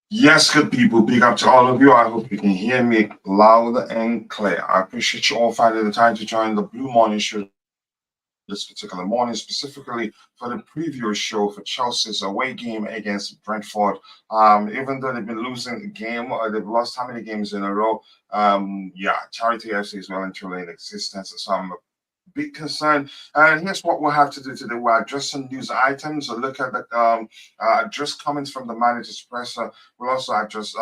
Yes, good people. Big up to all of you. I hope you can hear me loud and clear. I appreciate you all finding the time to join the Blue Morning Show this particular morning, specifically for the preview show for Chelsea's away game against Brentford. Even though they've been losing the game, they've lost how many games in a row? Yeah, Charity FC is well and truly in existence. So I'm big concern. And here's what we'll have to do today. We'll address some news items, we'll look at the address comments from the manager's presser. We'll also address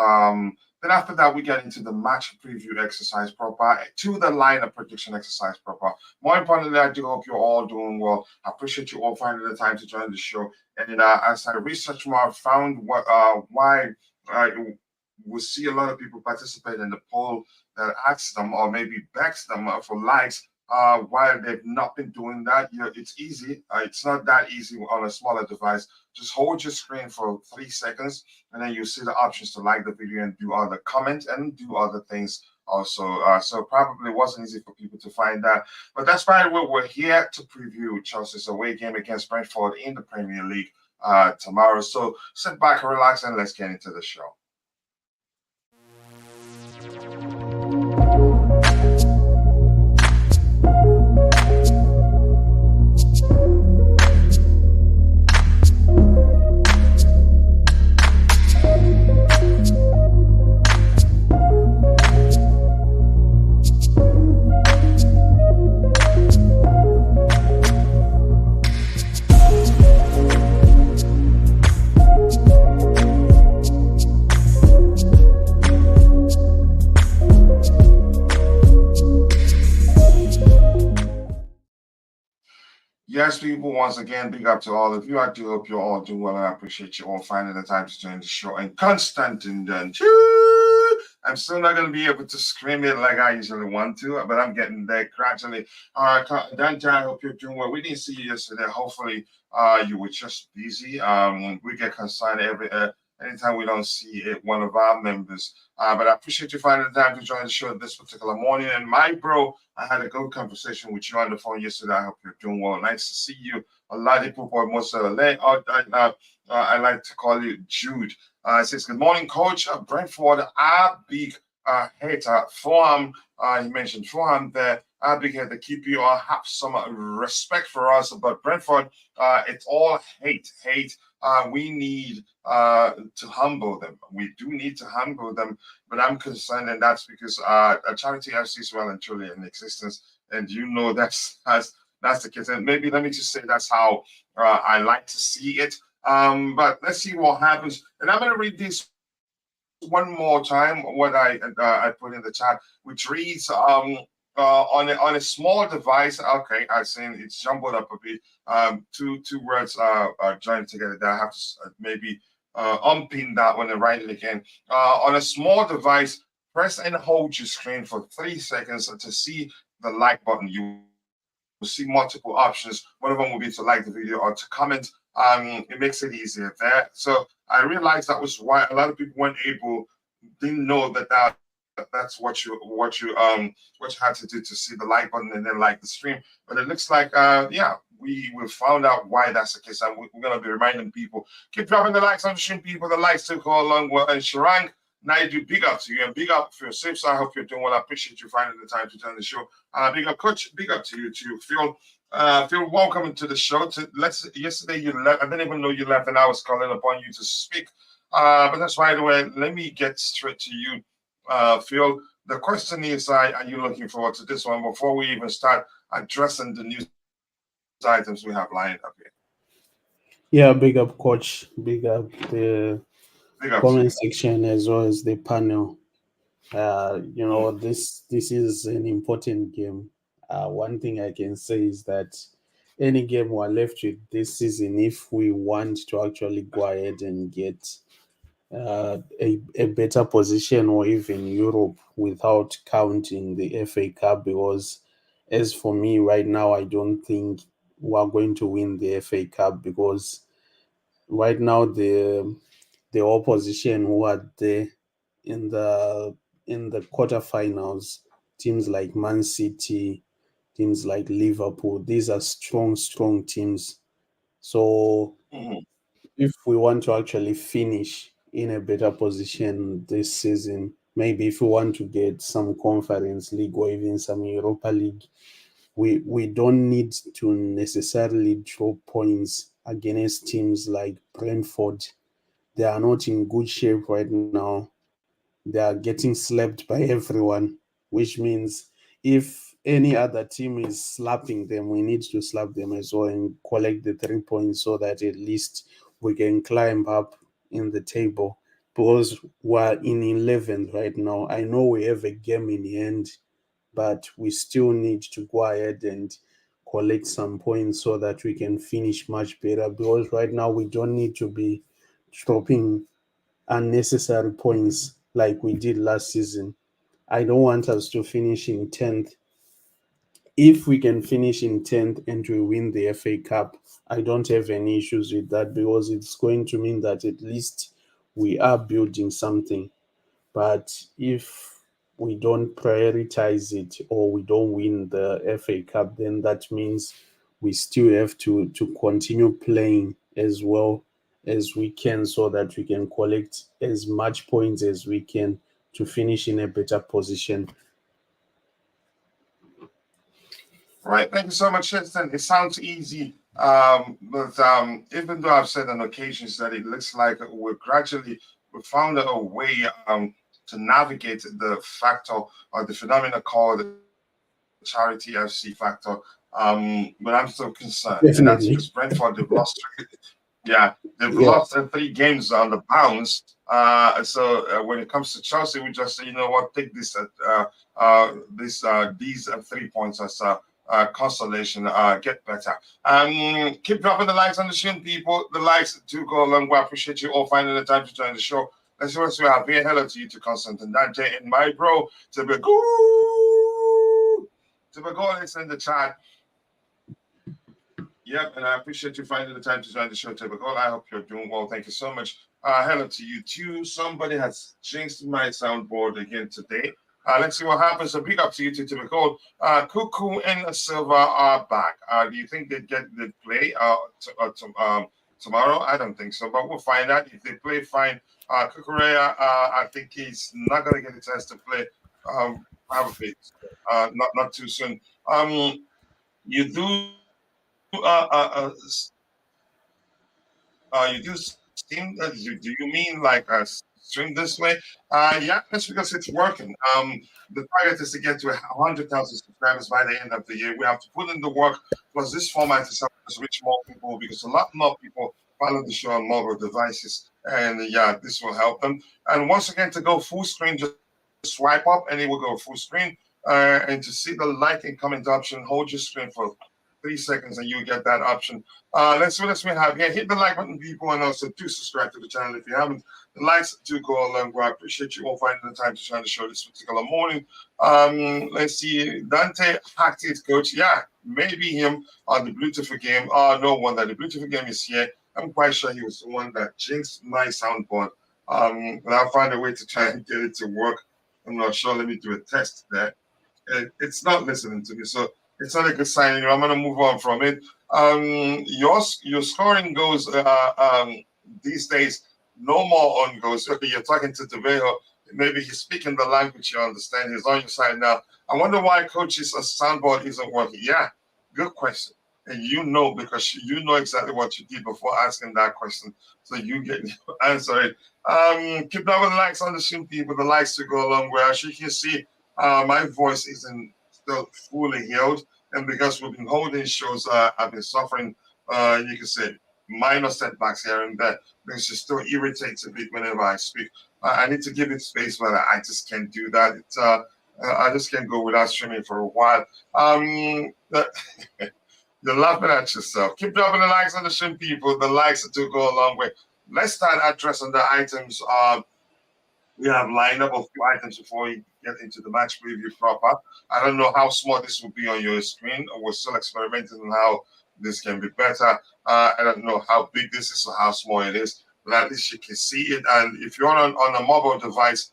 then after that we get into the match preview exercise proper to the lineup prediction exercise proper. More importantly, I do hope you're all doing well. I appreciate you all finding the time to join the show. And as I researched more, I found why uh, we see a lot of people participate in the poll that asks them or maybe begs them for likes while they've not been doing that. It's easy. It's not that easy on a smaller device. Just hold your screen for 3 seconds, and then you see the options to like the video and do other comments and do other things also. So probably wasn't easy for people to find that. But that's why we're here to preview Chelsea's away game against Brentford in the Premier League tomorrow. So sit back, relax, and let's get into the show. Yes, people, once again, big up to all of you. I do hope you're all doing well, and I appreciate you all finding the time to join the show. And Constantine Dunn, I'm still not going to be able to scream it like I usually want to, but I'm getting there gradually. Dante, I hope you're doing well. We didn't see you yesterday. Hopefully, you were just busy. We get concerned anytime we don't see one of our members. But I appreciate you finding the time to join the show this particular morning. And my bro, I had a good conversation with you on the phone yesterday. I hope you're doing well. Nice to see you. A lot of people are most I like to call you Jude. It says, good morning, coach. Brentford are big hater. Fulham, he mentioned Fulham there. Are big hater. Keep you or have some respect for us. But Brentford, it's all hate. Hate. We need to humble them. We do need to humble them, but I'm concerned, and that's because a charity FC is well and truly in existence, and you know that's the case. And maybe let me just say that's how I like to see it. But let's see what happens. And I'm going to read this one more time. What I put in the chat, which reads on a small device. Okay, I've seen it's jumbled up a bit. Two words are joined together that I have to maybe unpin that one and write it again. On a small device, press and hold your screen for 3 seconds to see the like button. You will see multiple options. One of them will be to like the video or to comment. It makes it easier there. So I realized that was why a lot of people didn't know that's what you had to do to see the like button and then like the stream. But it looks like yeah, we found out why that's the case, and we're gonna be reminding people keep dropping the likes on the stream, people. The likes still go along well. And Sharang, Naidu, big up to you and big up for your safe. So I hope you're doing well. I appreciate you finding the time to join the show. Big up, coach. Big up to you too, Phil. Phil, welcome to the show. Yesterday you left. I didn't even know you left, and I was calling upon you to speak. But that's right away. Let me get straight to you, Phil. The question is, are you looking forward to this one before we even start addressing the news items we have lined up here? Yeah, big up, coach. Big up the Big up to comment you. section as well as the panel. This is an important game. One thing I can say is that any game we're left with this season, if we want to actually go ahead and get a better position or even Europe without counting the FA Cup, because as for me right now, I don't think we're going to win the FA Cup because right now the opposition who are there in the quarterfinals, teams like Man City, teams like Liverpool, these are strong teams. So Mhm. if we want to actually finish in a better position this season. Maybe if we want to get some Conference League or even some Europa League, we don't need to necessarily draw points against teams like Brentford. They are not in good shape right now. They are getting slapped by everyone, which means if any other team is slapping them, we need to slap them as well and collect the 3 points so that at least we can climb up in the table. Because we're in 11th right now. I know we have a game in hand, but we still need to go ahead and collect some points so that we can finish much better. Because right now we don't need to be dropping unnecessary points like we did last season. I don't want us to finish in 10th. If we can finish in 10th and we win the FA Cup, I don't have any issues with that because it's going to mean that at least we are building something. But if we don't prioritize it or we don't win the FA Cup, then that means we still have to continue playing as well as we can so that we can collect as much points as we can to finish in a better position. Right. Thank you so much, Winston. It sounds easy, but even though I've said on occasions that it looks like we found a way to navigate the factor or the phenomena called the charity FC factor. But I'm still concerned, and that's Definitely. because Brentford they've lost yeah, they've Yeah. lost 3 games on the bounce. So when it comes to Chelsea, we just say, you know what, take this these 3 points as consolation. Get better. Keep dropping the likes on the stream, people. The likes do go a long way. I appreciate you all finding the time to join the show. Let's see what we have here. Hello to you, to Constantine, Dante, and my bro, to be is in the chat. Yep, and I appreciate you finding the time to join the show, Typical. I hope you're doing well. Thank you so much. Hello to you too. Somebody has jinxed my soundboard again today. Let's see what happens. A big up to you too, Typical. Cuckoo and Silva are back. Do you think they'd play tomorrow? I don't think so, but we'll find out. If they play, fine. Kukurea, I think he's not going to get a chance to play. Probably not too soon. You do you do stream? Do you mean like stream this way? Yeah, that's because it's working. The target is to get to 100,000 subscribers by the end of the year. We have to put in the work. Plus, this format is supposed to reach more people because a lot more people follow the show on mobile devices, and yeah, this will help them. And once again, to go full screen, just swipe up, and it will go full screen. And to see the like and comment option, hold your screen for 3 seconds and you get that option. Let's see what else we have here. Hit the like button, people, and also do subscribe to the channel if you haven't. The likes do go a long way. I appreciate you all finding the time to join the show this particular morning. Let's see. Dante hacked it, coach. Yeah, maybe him on the Bluetooth game. No wonder the Bluetooth game is here. I'm quite sure he was the one that jinxed my soundboard. But I'll find a way to try and get it to work. I'm not sure. Let me do a test there. It's not listening to me, so it's not a good sign. I'm going to move on from it. Your scoring goes these days, no more on goals. Okay, you're talking to Devejo. Maybe he's speaking the language you understand. He's on your side now. I wonder why coach's soundboard isn't working. Yeah, good question. And you know, because you know exactly what you did before asking that question. So you get to answer it. Keep that with the likes on the stream, people. The likes to go along where, as you can see, my voice isn't still fully healed. And because we've been holding shows, I've been suffering, you can say, minor setbacks here and there. Because it still irritates a bit whenever I speak. I need to give it space, but I just can't do that. It's I just can't go without streaming for a while. You're laughing at yourself. Keep dropping the likes on the stream, people. The likes do go a long way. Let's start addressing the items. We have lined up a few items before we get into the match preview proper. I don't know how small this will be on your screen. We're still experimenting on how this can be better. I don't know how big this is or how small it is, but at least you can see it. And if you're on a mobile device,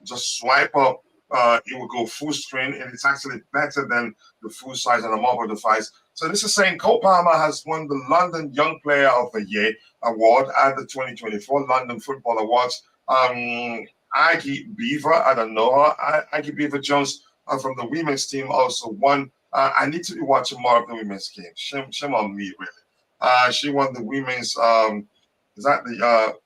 just swipe up it will go full screen, and it's actually better than the full size on a mobile device. So this is saying Cole Palmer has won the London Young Player of the Year award at the 2024 London Football Awards. Aggie Beaver, I don't know her. Aggie Beaver Jones from the women's team also won. I need to be watching more of the women's game. Shame on me, really. She won the women's. Is that the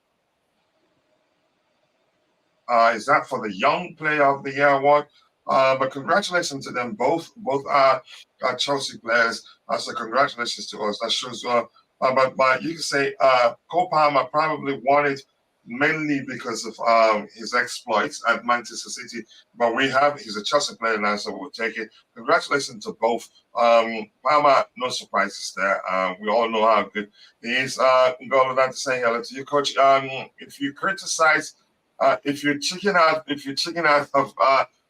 is that for the Young Player of the Year award? But congratulations to them both. Both are Chelsea players. So congratulations to us. That shows. But you can say Cole Palmer probably won it mainly because of his exploits at Manchester City. But he's a Chelsea player now, so we'll take it. Congratulations to both. Palmer, no surprises there. We all know how good he is. Going on to say hello to you, Coach. If you criticize. If you're chicken out of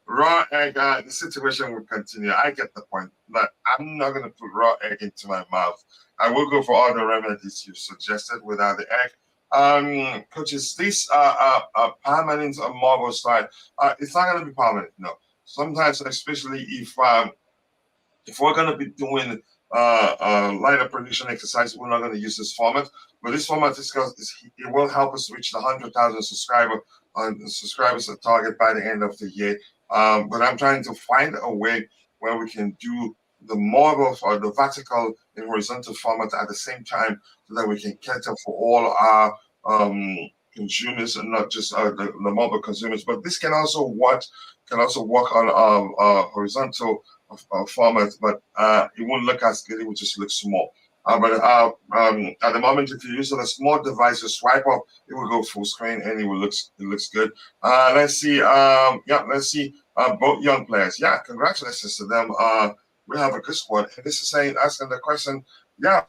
raw egg, the situation will continue. I get the point, but I'm not going to put raw egg into my mouth. I will go for all the remedies you suggested without the egg. Coach, is this permanent or mobile style? It's not going to be permanent, no. Sometimes, especially if we're going to be doing lighter prediction exercise, we're not going to use this format. But this format it will help us reach the 100,000 subscribers at target by the end of the year. But I'm trying to find a way where we can do the mobile or the vertical and horizontal format at the same time, so that we can cater for all our consumers and not just the mobile consumers. But this can also work on horizontal format, but it won't look as good. It will just look small. But at the moment, if you use a small device, you swipe up, it will go full screen and it looks good. Let's see. Let's see. Both young players. Yeah, congratulations to them. We have a good squad. And this is asking the question. Yeah,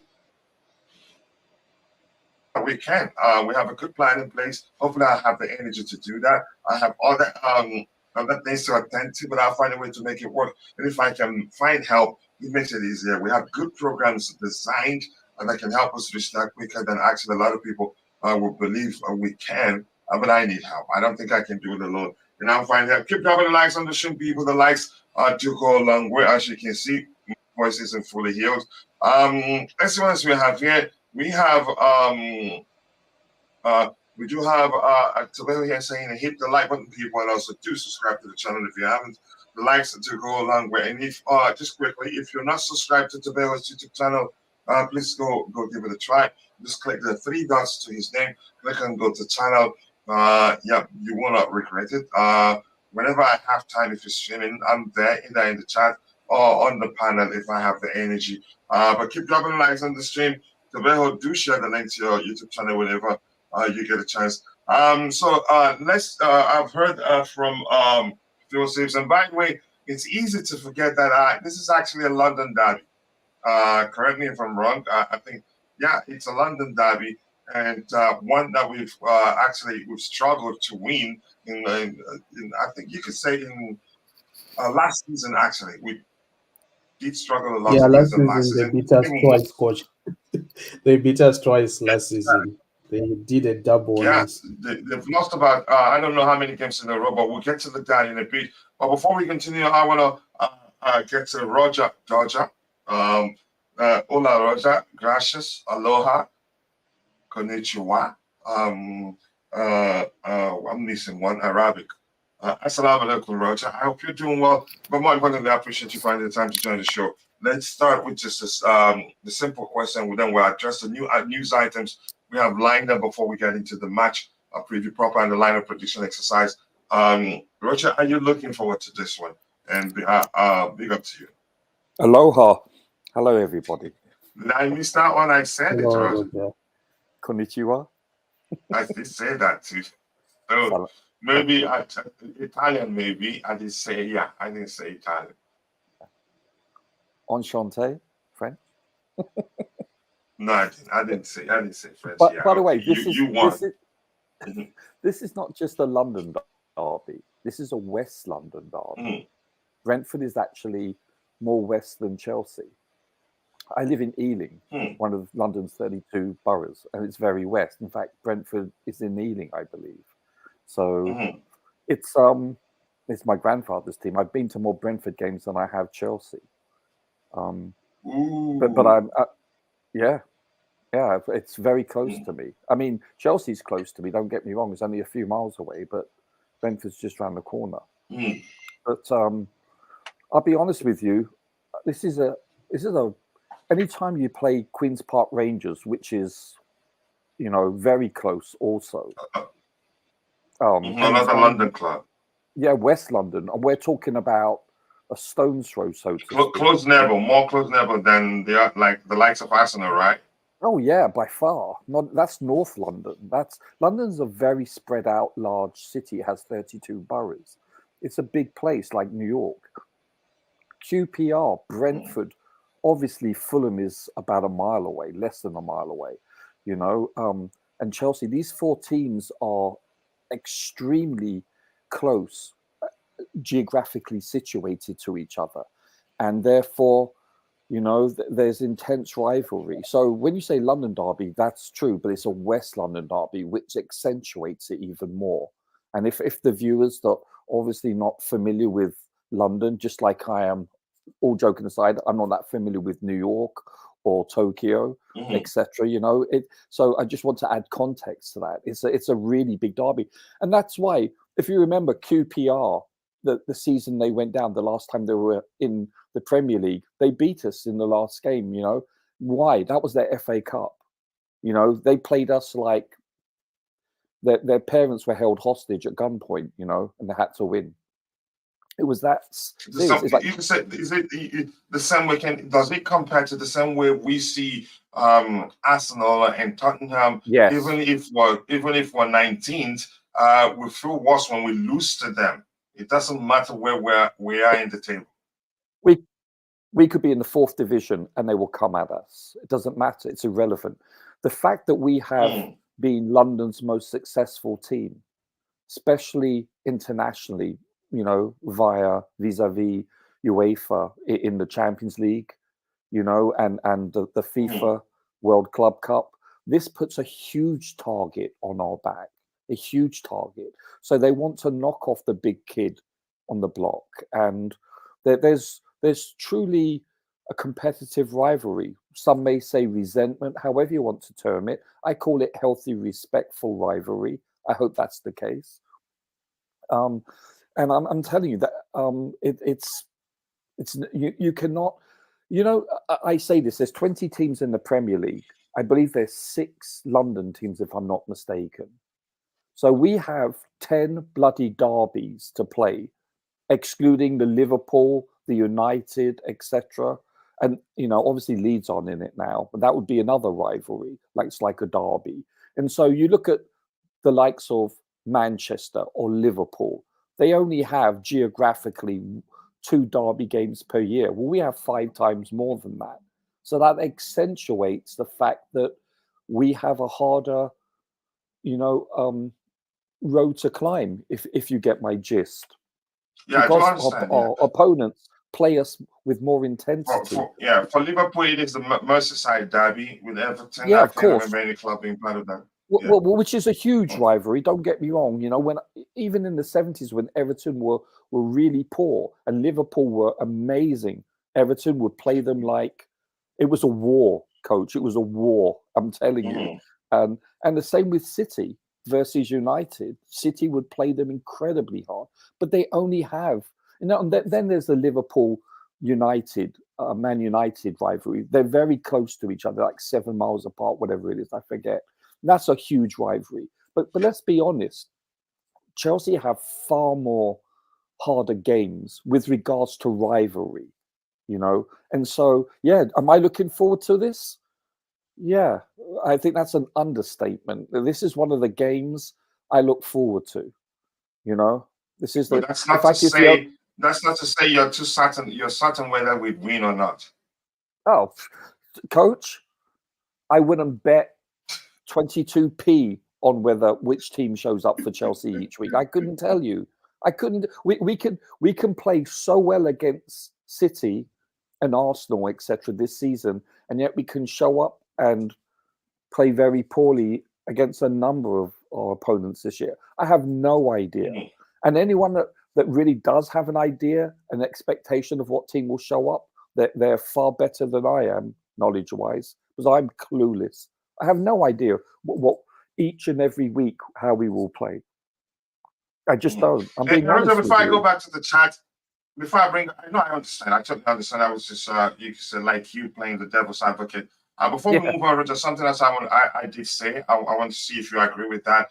we can. We have a good plan in place. Hopefully, I have the energy to do that. I have other things to attend to, but I'll find a way to make it work. And if I can find help, it makes it easier. We have good programs designed that can help us reach that quicker than actually a lot of people will believe we can. But I need help. I don't think I can do it alone. And I'll find help. Keep dropping the likes on the stream, people. The likes do go a long way. As you can see, my voice isn't fully healed. Let's see what else we have here. We have we do have Tobago here saying hit the like button, people, and also do subscribe to the channel if you haven't. The likes to go a long way. And if just quickly, if you're not subscribed to Tobago's YouTube channel, please go give it a try. Just click the three dots to his name, click and go to channel. You will not regret it. Whenever I have time, if you're streaming, I'm there either in the chat or on the panel if I have the energy. But keep dropping likes on the stream. Tobago, do share the link to your YouTube channel whenever you get a chance. Let's. I've heard from Phil Saves, and by the way, it's easy to forget that this is actually a London derby. Correct me if I'm wrong. I think, yeah, it's a London derby, and one that we've struggled to win in I think you could say in last season. Actually, we did struggle a lot against them last season. They beat us twice, coach. They beat us twice last season. They did a double. Yeah, they've lost about I don't know how many games in a row, but we'll get to that in a bit. But before we continue, I want to get to Roger Dodger. Hola, Roger. Gracias. Aloha. Konnichiwa. I'm missing one. Arabic. Assalamu alaikum, Roger. I hope you're doing well. But more importantly, I appreciate you finding the time to join the show. Let's start with just this, the simple question. Then we'll address the news items we have lined up before we get into the match preview proper and the lineup prediction exercise. Roger, are you looking forward to this one? And big up to you. Aloha. Hello, everybody. Did I miss that one? I said it, Roger. Konnichiwa. I did say that too. So maybe Italian, maybe. I didn't say Italian. Enchanté, French. No, I didn't say French. But yeah. by the way, this is not just a London derby. This is a West London derby. Brentford is actually more west than Chelsea. I live in Ealing, one of London's 32 boroughs, and it's very west. In fact, Brentford is in Ealing, I believe. So it's It's my grandfather's team. I've been to more Brentford games than I have Chelsea. But I'm, yeah, it's very close to me. I mean, Chelsea's close to me. Don't get me wrong; it's only a few miles away, but Brentford's just around the corner. But I'll be honest with you, this is a. Anytime you play Queen's Park Rangers, which is, very close, also. Another London club. Yeah, West London, and we're talking about a stone's throw, so to speak. Close never, more close never than the likes of Arsenal, right? Oh yeah, by far. That's North London. London's a very spread out, large city. It has 32 boroughs. It's a big place, like New York. QPR, Brentford, obviously Fulham is about a mile away, less than a mile away, and Chelsea. These four teams are extremely close, geographically situated to each other, and therefore, there's intense rivalry. So when you say London derby, that's true, but it's a West London derby, which accentuates it even more. And if the viewers that obviously not familiar with London, just like I am, all joking aside, I'm not that familiar with New York or Tokyo, etc. So I just want to add context to that. It's a really big derby, and that's why, if you remember QPR, the season they went down, the last time they were in the Premier League, they beat us in the last game. Why? That was their FA Cup. They played us like their parents were held hostage at gunpoint. And they had to win. It was that. You can say, is it the same way? Does it compare to the same way we see Arsenal and Tottenham? Yes. Even if we're 19th, we feel worse when we lose to them. It doesn't matter where we are in the table. We could be in the 4th division and they will come at us. It doesn't matter. It's irrelevant. The fact that we have been London's most successful team, especially internationally, via vis-a-vis UEFA in the Champions League, and the FIFA World Club Cup. This puts a huge target on our back, a huge target. So they want to knock off the big kid on the block. And there's truly a competitive rivalry. Some may say resentment, however you want to term it. I call it healthy, respectful rivalry. I hope that's the case. And I'm telling you that it's you cannot, I say this, there's 20 teams in the Premier League. I believe there's 6 London teams, if I'm not mistaken. So we have 10 bloody derbies to play, excluding the Liverpool, the United, etc. And, obviously Leeds aren't in it now, but that would be another rivalry, it's like a derby. And so you look at the likes of Manchester or Liverpool, they only have geographically 2 derby games per year. Well, we have 5 times more than that. So that accentuates the fact that we have a harder, road to climb, if you get my gist. Yeah, because I do understand. Our opponents play us with more intensity. For Liverpool, it is the Merseyside derby with Everton. Yeah, of course. Remember any club being part of that. Well, which is a huge rivalry. Don't get me wrong. When even in the 70s, when Everton were really poor and Liverpool were amazing, Everton would play them like it was a war, coach. It was a war. I'm telling you. And the same with City versus United. City would play them incredibly hard, but they only have. And then there's the Liverpool United, Man United rivalry. They're very close to each other, like 7 miles apart, whatever it is. I forget. That's a huge rivalry. But let's be honest, Chelsea have far more harder games with regards to rivalry, And so, am I looking forward to this? Yeah, I think that's an understatement. This is one of the games I look forward to, This is that's not to say you're too certain. You're certain whether we win or not. Oh, coach, I wouldn't bet 22p on which team shows up for Chelsea each week. I couldn't tell you. I couldn't. We can play so well against City and Arsenal, etc. this season, and yet we can show up and play very poorly against a number of our opponents this year. I have no idea. And anyone that that really does have an idea, an expectation of what team will show up. They're far better than I am, knowledge-wise, because I'm clueless. I have no idea what each and every week how we will play. I just don't. I'm being honest with before I you. go back to the chat, before I bring, I understand. I totally understand. I was just, you said like you playing the devil's advocate. Before we move on, Roger, something else I did say. I want to see if you agree with that.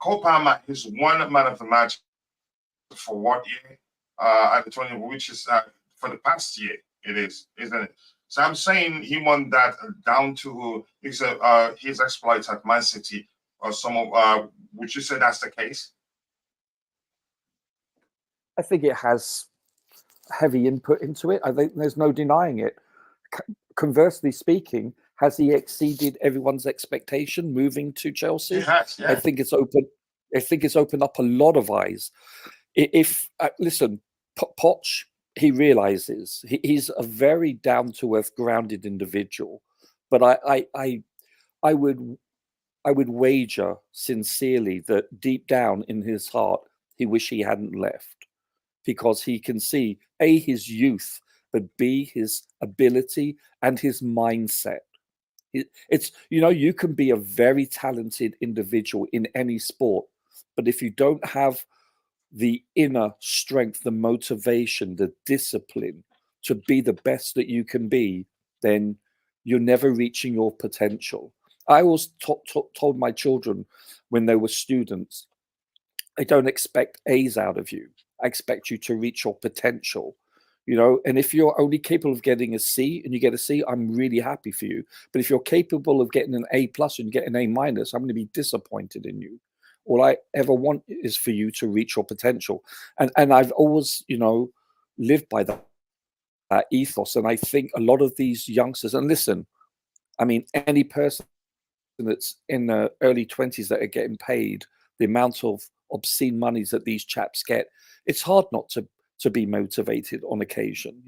Cole Palmer is one man of the match for what year? At the 20, which is for the past year. It is, isn't it? So I'm saying he won that down to his exploits at Man City or some of. Would you say that's the case? I think it has heavy input into it. I think there's no denying it. Conversely speaking, has he exceeded everyone's expectation moving to Chelsea? He has, yeah. I think it's opened up a lot of eyes. If listen, Poch, he realizes he's a very down to earth, grounded individual. But I would wager sincerely that deep down in his heart, he wish he hadn't left, because he can see A, his youth, but B, his ability and his mindset. It's, you can be a very talented individual in any sport, but if you don't have the inner strength, the motivation, the discipline to be the best that you can be, then you're never reaching your potential. I always told my children when they were students, I don't expect A's out of you. I expect you to reach your potential, and if you're only capable of getting a C and you get a C, I'm really happy for you. But if you're capable of getting an A+ and you get an A-, I'm going to be disappointed in you. All I ever want is for you to reach your potential. And I've always, lived by that ethos. And I think a lot of these youngsters, and listen, I mean, any person that's in the early 20s that are getting paid the amount of obscene monies that these chaps get, it's hard not to be motivated on occasion.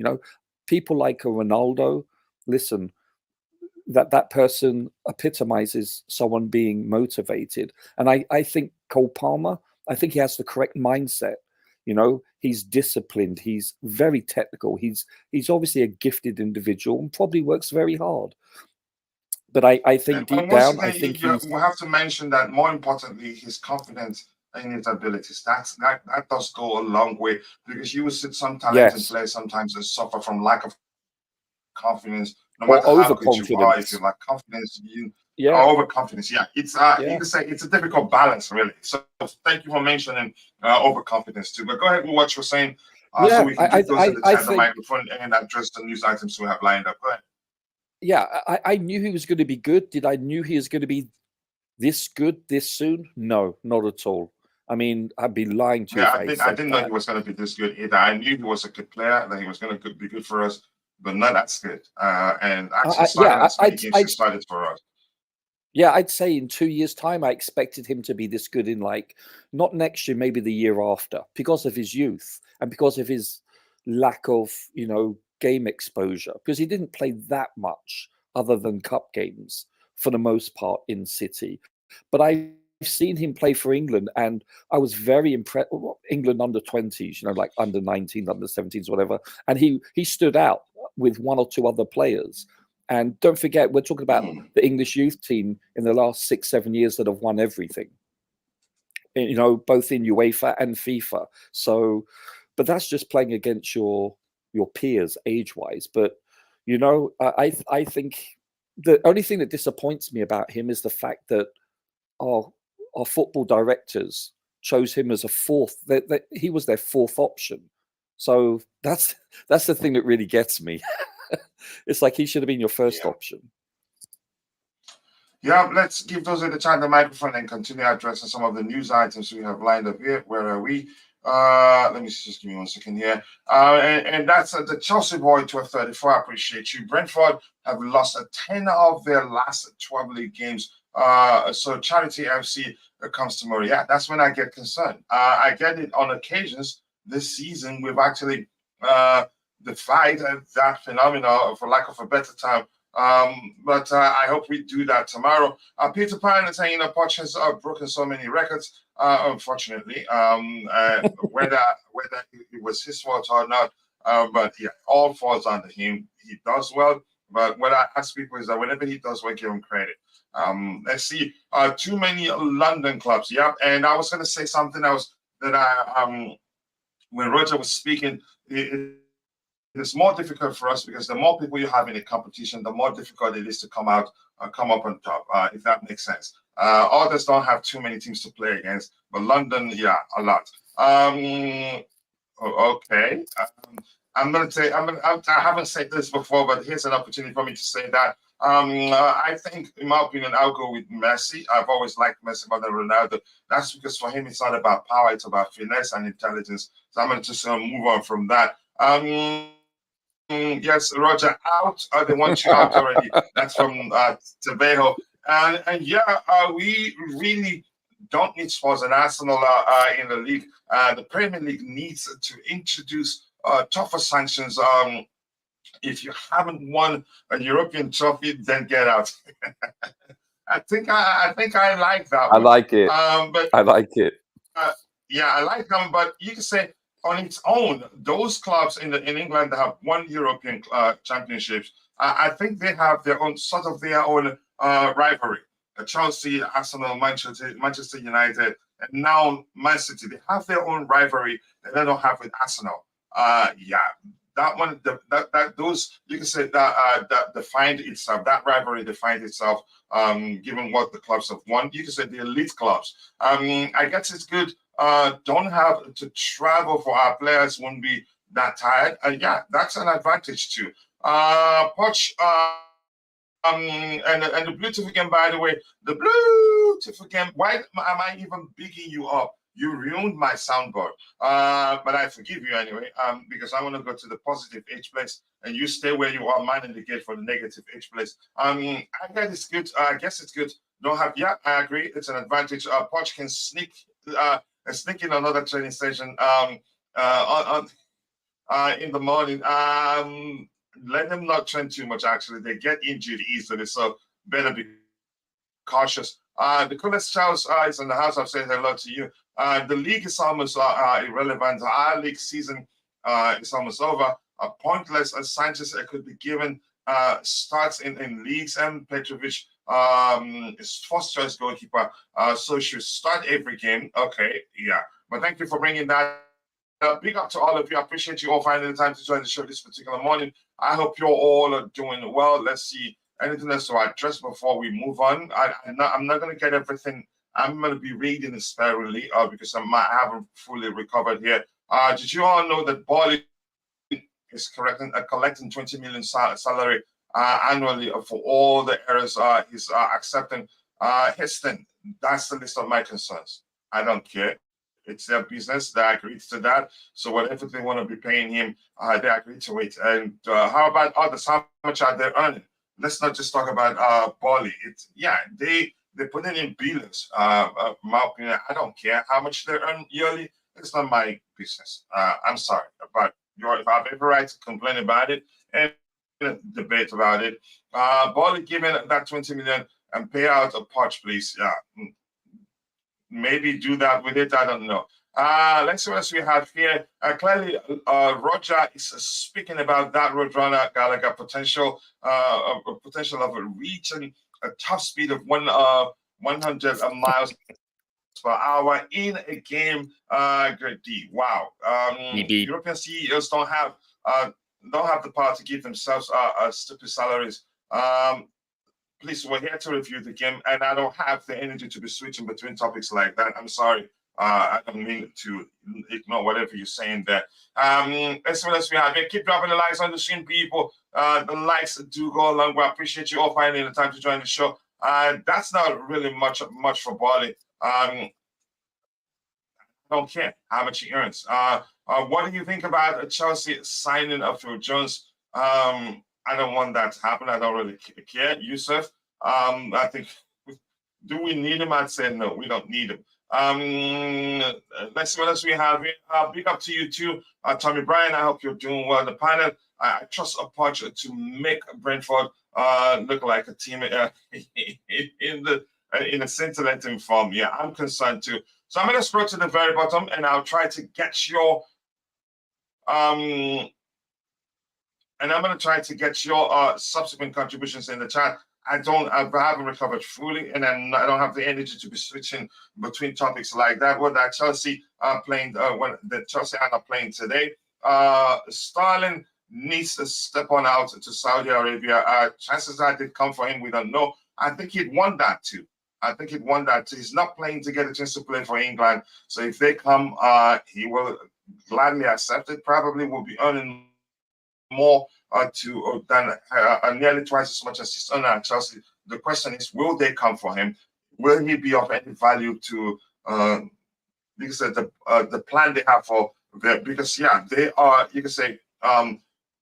People like a Ronaldo, listen, that person epitomizes someone being motivated. And I think Cole Palmer, I think he has the correct mindset. He's disciplined. He's very technical. He's obviously a gifted individual and probably works very hard. But I think deep down, I think we have to mention that more importantly, his confidence in his abilities. That does go a long way, because you will see some talented players sometimes that suffer from lack of confidence. No matter how good you are, if you lack confidence, overconfidence. Yeah, it's you can say it's a difficult balance, really. So thank you for mentioning overconfidence too. But go ahead with what you're saying, so we can give those in the microphone and address the news items we have lined up. Go ahead. Yeah, I knew he was going to be good. Did I knew he was going to be this good this soon? No, not at all. I mean, I'd be lying to you. I didn't know he was going to be this good either. I knew he was a good player, that he was going to be good for us, but not that good. And actually, started for us. Yeah, I'd say in 2 years' time, I expected him to be this good in, like, not next year, maybe the year after, because of his youth and because of his lack of, game exposure, because he didn't play that much other than cup games for the most part in City. But I've seen him play for England, and I was very impressed. England under 20s, like under 19s, under 17s, whatever. And he stood out with one or two other players. And don't forget, we're talking about the English youth team in the last 6-7 years that have won everything, both in UEFA and FIFA. So, but that's just playing against your peers age-wise. But, I think the only thing that disappoints me about him is the fact that our football directors chose him as a fourth. That he was their fourth option. So that's the thing that really gets me. It's like he should have been your first option. Yeah, let's give those in the chat the microphone and continue addressing some of the news items we have lined up here. Where are we? Let me just give me 1 second here. And that's the Chelsea boy 1234. I appreciate you. Brentford have lost 10 of their last 12 league games. So Charity FC comes tomorrow. Yeah, that's when I get concerned. I get it on occasions this season. We've actually defied that phenomenon, for lack of a better term. But I hope we do that tomorrow. Peter Pan is saying, Poch has broken so many records. unfortunately. Whether it was his fault or not, but yeah, all falls under him. He does well, but what I ask people is that whenever he does well, give him credit. Let's see. Too many London clubs. Yep. And I was going to say something else that when Roger was speaking, it's more difficult for us because the more people you have in a competition, the more difficult it is to come up on top. If that makes sense. Others don't have too many teams to play against, but London, yeah, a lot. Okay. I'm going to say, I haven't said this before, but here's an opportunity for me to say that. I think, in my opinion, I'll go with Messi. I've always liked Messi more than Ronaldo. That's because for him, it's not about power, it's about finesse and intelligence. So I'm going to just move on from that. Yes, Roger, out. They want you out already. That's from Tabejo. And yeah, we really don't need Spurs and Arsenal in the league. The Premier League needs to introduce tougher sanctions. If you haven't won a European trophy, then get out. I think I like that one. I like it. But I like it. Yeah, I like them. But you can say on its own, those clubs in England that have won European championships, I think they have their own rivalry. Chelsea, Arsenal, Manchester United, and now Man City. They have their own rivalry that they don't have with Arsenal. Yeah, that one, those you can say that defined itself. That rivalry defined itself. Given what the clubs have won, you can say the elite clubs. I guess it's good. Don't have to travel for our players. Won't be that tired. Yeah, that's an advantage too. Poch. And the beautiful game, by the way, the beautiful game. Why am I even bigging you up? You ruined my soundboard. But I forgive you anyway, because I want to go to the positive H place, and you stay where you are, minding the gate for the negative H place. I guess it's good. I guess it's good. Don't have. Yeah, I agree. It's an advantage. Poch can sneak in another training station in the morning. Let them not train too much, actually. They get injured easily, so better be cautious. The coolest Charles is in the house. I've said hello to you. The league is almost irrelevant. Our league season is almost over. Pointless as Sanchez could be given starts in leagues, and Petrovic is first choice goalkeeper, so should start every game. Okay, yeah. But thank you for bringing that. Big up to all of you. I appreciate you all finding the time to join the show this particular morning. I hope you're all doing well. Let's see. Anything else to address before we move on? I'm not going to get everything. I'm going to be reading it sparingly because I haven't fully recovered here. Did you all know that Bali is collecting 20 million salary annually for all the errors he's accepting? Heston, that's the list of my concerns. I don't care. It's their business. They agreed to that. So whatever they want to be paying him, they agreed to it. And how about others? How much are they earning? Let's not just talk about Bali. They're putting in billions. My opinion, I don't care how much they earn yearly. It's not my business. I'm sorry, but if I have every right to complain about it and debate about it, Bali giving that 20 million and pay out a Poch, please. Yeah. Maybe do that with it. I don't know. Let's see what else we have here. Clearly, Roger is speaking about that Roadrunner Gallagher potential of reaching a top speed of 100 miles per hour in a game. Grade D. Wow. European CEOs don't have the power to give themselves stupid salaries. Please, we're here to review the game, and I don't have the energy to be switching between topics like that. I'm sorry. I don't mean to ignore whatever you're saying there. Let's see what else we have here. Keep dropping the likes on the stream, people. The likes do go along. We appreciate you all finding the time to join the show. That's not really much for Bali. I don't care how much he earns. What do you think about Chelsea signing up for Jones? I don't want that to happen. I don't really care. Yusuf, I think, do we need him? I'd say no, we don't need him. Let's see what else we have here. Big up to you too, Tommy Bryan. I hope you're doing well. The panel, I trust a Poch to make Brentford look like a team in a scintillating form. Yeah, I'm concerned too. So I'm going to scroll to the very bottom, and I'll try to get your subsequent contributions in the chat. I haven't recovered fully, and I don't have the energy to be switching between topics like that. What that Chelsea are playing, when the Chelsea are not playing today. Sterling needs to step on out to Saudi Arabia. Chances are did come for him. We don't know. I think he'd want that too. He's not playing to get a chance to play for England. So if they come, he will gladly accept it. Probably will be earning more than nearly twice as much as he's earning at Chelsea. The question is, will they come for him? Will he be of any value to because the plan they have for their, because yeah, they are, you can say,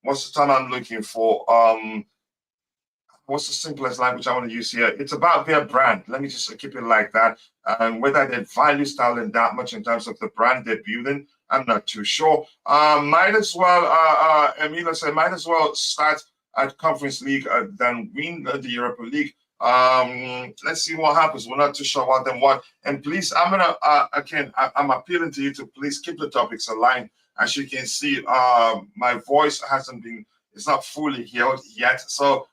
most of the time I'm looking for what's the simplest language I want to use here? It's about their brand. Let me just keep it like that. And whether they value styling that much in terms of the brand they're building, I'm not too sure. Might as well, Emilio said, might as well start at Conference League than win the Europa League. Let's see what happens. We're not too sure what them want. And please, I'm gonna again, I'm appealing to you to please keep the topics aligned. As you can see, my voice hasn't been, it's not fully healed yet. So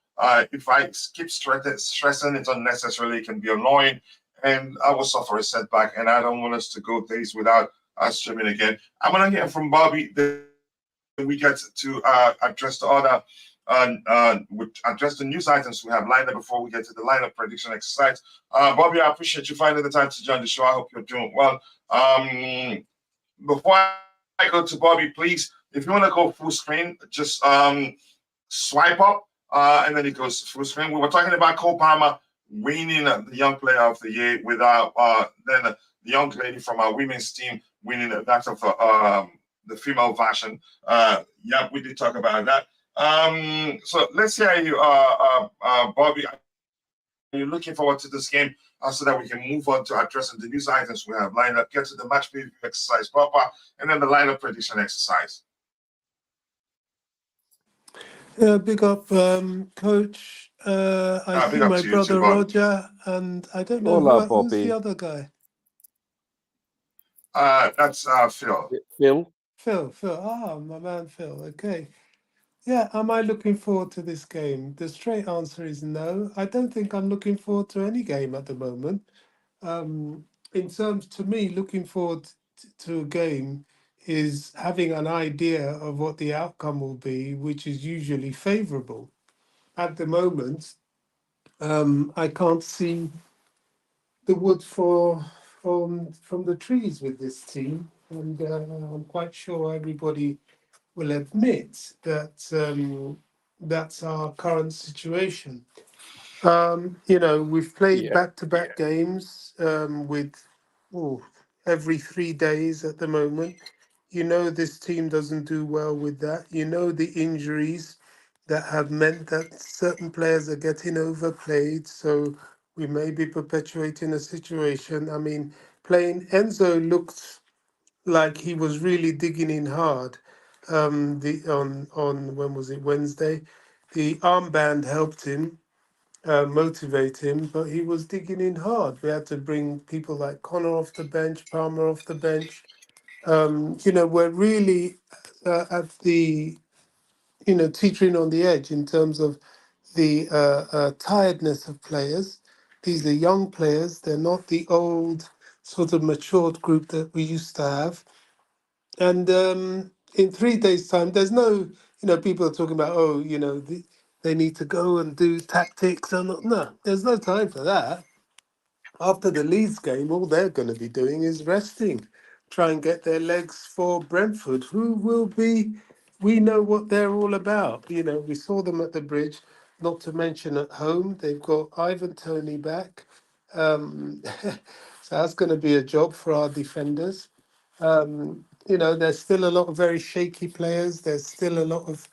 if I keep stressing it unnecessarily, it can be annoying, and I will suffer a setback. And I don't want us to go days without streaming again. I'm gonna hear from Bobby. We get to address the other, address the news items we have lined up before we get to the lineup prediction exercise. Bobby, I appreciate you finding the time to join the show. I hope you're doing well. Before I go to Bobby, please, if you want to go full screen, just swipe up. And then it goes full screen. We were talking about Cole Palmer winning the Young Player of the Year without then the young lady from our women's team winning that of the female version. Yeah, we did talk about that. So let's hear you, Bobby. Are you looking forward to this game so that we can move on to addressing the news items we have lined up, get to the match preview exercise proper, and then the lineup prediction exercise? Big up, Coach. I see my brother Roger, and I don't know who's the other guy. That's Phil. Phil. Ah, my man Phil. Okay. Yeah, am I looking forward to this game? The straight answer is no. I don't think I'm looking forward to any game at the moment. In terms, to me, looking forward to a game is having an idea of what the outcome will be, which is usually favourable. At the moment, I can't see the wood from the trees with this team, and I'm quite sure everybody will admit that that's our current situation. We've played back-to-back games with every 3 days at the moment. This team doesn't do well with that. The injuries that have meant that certain players are getting overplayed. So we may be perpetuating a situation. I mean, playing Enzo looked like he was really digging in hard. On when was it, Wednesday? The armband helped him motivate him, but he was digging in hard. We had to bring people like Connor off the bench, Palmer off the bench. We're really at the, teetering on the edge in terms of the tiredness of players. These are young players. They're not the old sort of matured group that we used to have. And in 3 days' time, there's no, people are talking about, they need to go and do tactics. No, there's no time for that. After the Leeds game, all they're going to be doing is resting, try and get their legs for Brentford, who will be, we know what they're all about. We saw them at the Bridge, not to mention at home. They've got Ivan Toney back. So that's going to be a job for our defenders. There's still a lot of very shaky players. There's still a lot of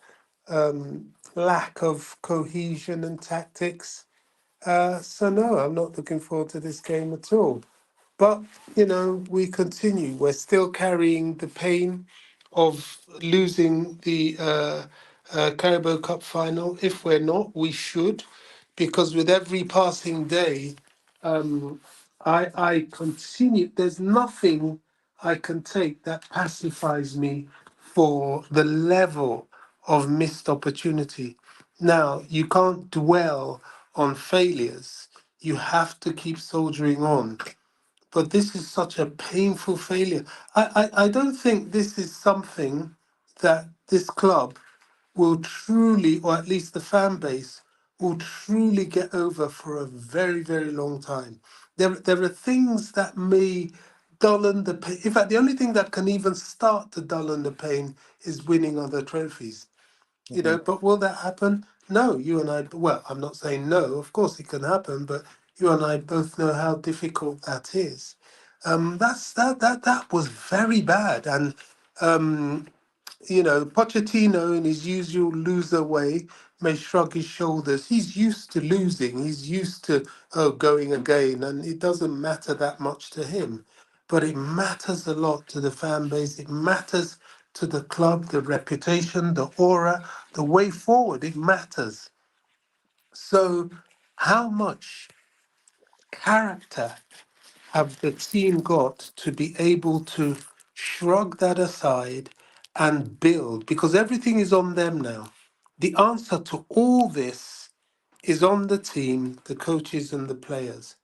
lack of cohesion and tactics. So no, I'm not looking forward to this game at all. But, we continue. We're still carrying the pain of losing the Carabao Cup final. If we're not, we should, because with every passing day, I continue. There's nothing I can take that pacifies me for the level of missed opportunity. Now, you can't dwell on failures. You have to keep soldiering on. But this is such a painful failure. I don't think this is something that this club will truly, or at least the fan base, will truly get over for a very, very long time. There are things that may dullen the pain. In fact, the only thing that can even start to dullen the pain is winning other trophies. But will that happen? No, you and I, well, I'm not saying no, of course it can happen, but you and I both know how difficult that is. That was very bad. And Pochettino, in his usual loser way, may shrug his shoulders. He's used to losing. He's used to going again, and it doesn't matter that much to him. But it matters a lot to the fan base. It matters to the club, the reputation, the aura, the way forward. It matters. So, how much character have the team got to be able to shrug that aside and build? Because everything is on them now. The answer to all this is on the team, the coaches, and the players.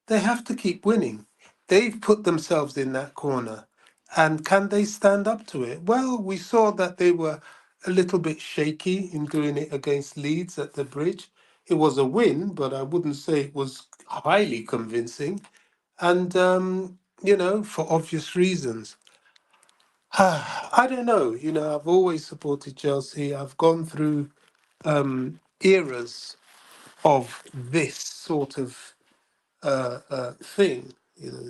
They have to keep winning. They've put themselves in that corner. And can they stand up to it? Well, we saw that they were a little bit shaky in doing it against Leeds at the Bridge. It was a win, but I wouldn't say it was highly convincing. And, for obvious reasons. I don't know. I've always supported Chelsea. I've gone through eras of this sort of thing,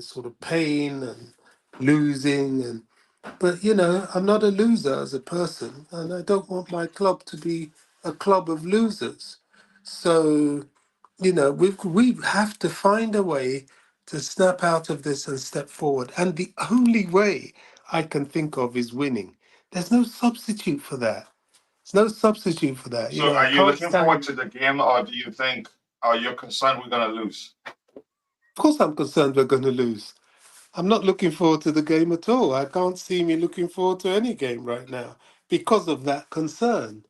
sort of pain and losing. But, I'm not a loser as a person, and I don't want my club to be a club of losers. So, we have to find a way to snap out of this and step forward. And the only way I can think of is winning. There's no substitute for that. There's no substitute for that. So I are you can't looking forward stand. to the game, or do you think, are you concerned we're going to lose? Of course, I'm concerned we're going to lose. I'm not looking forward to the game at all. I can't see me looking forward to any game right now because of that concern.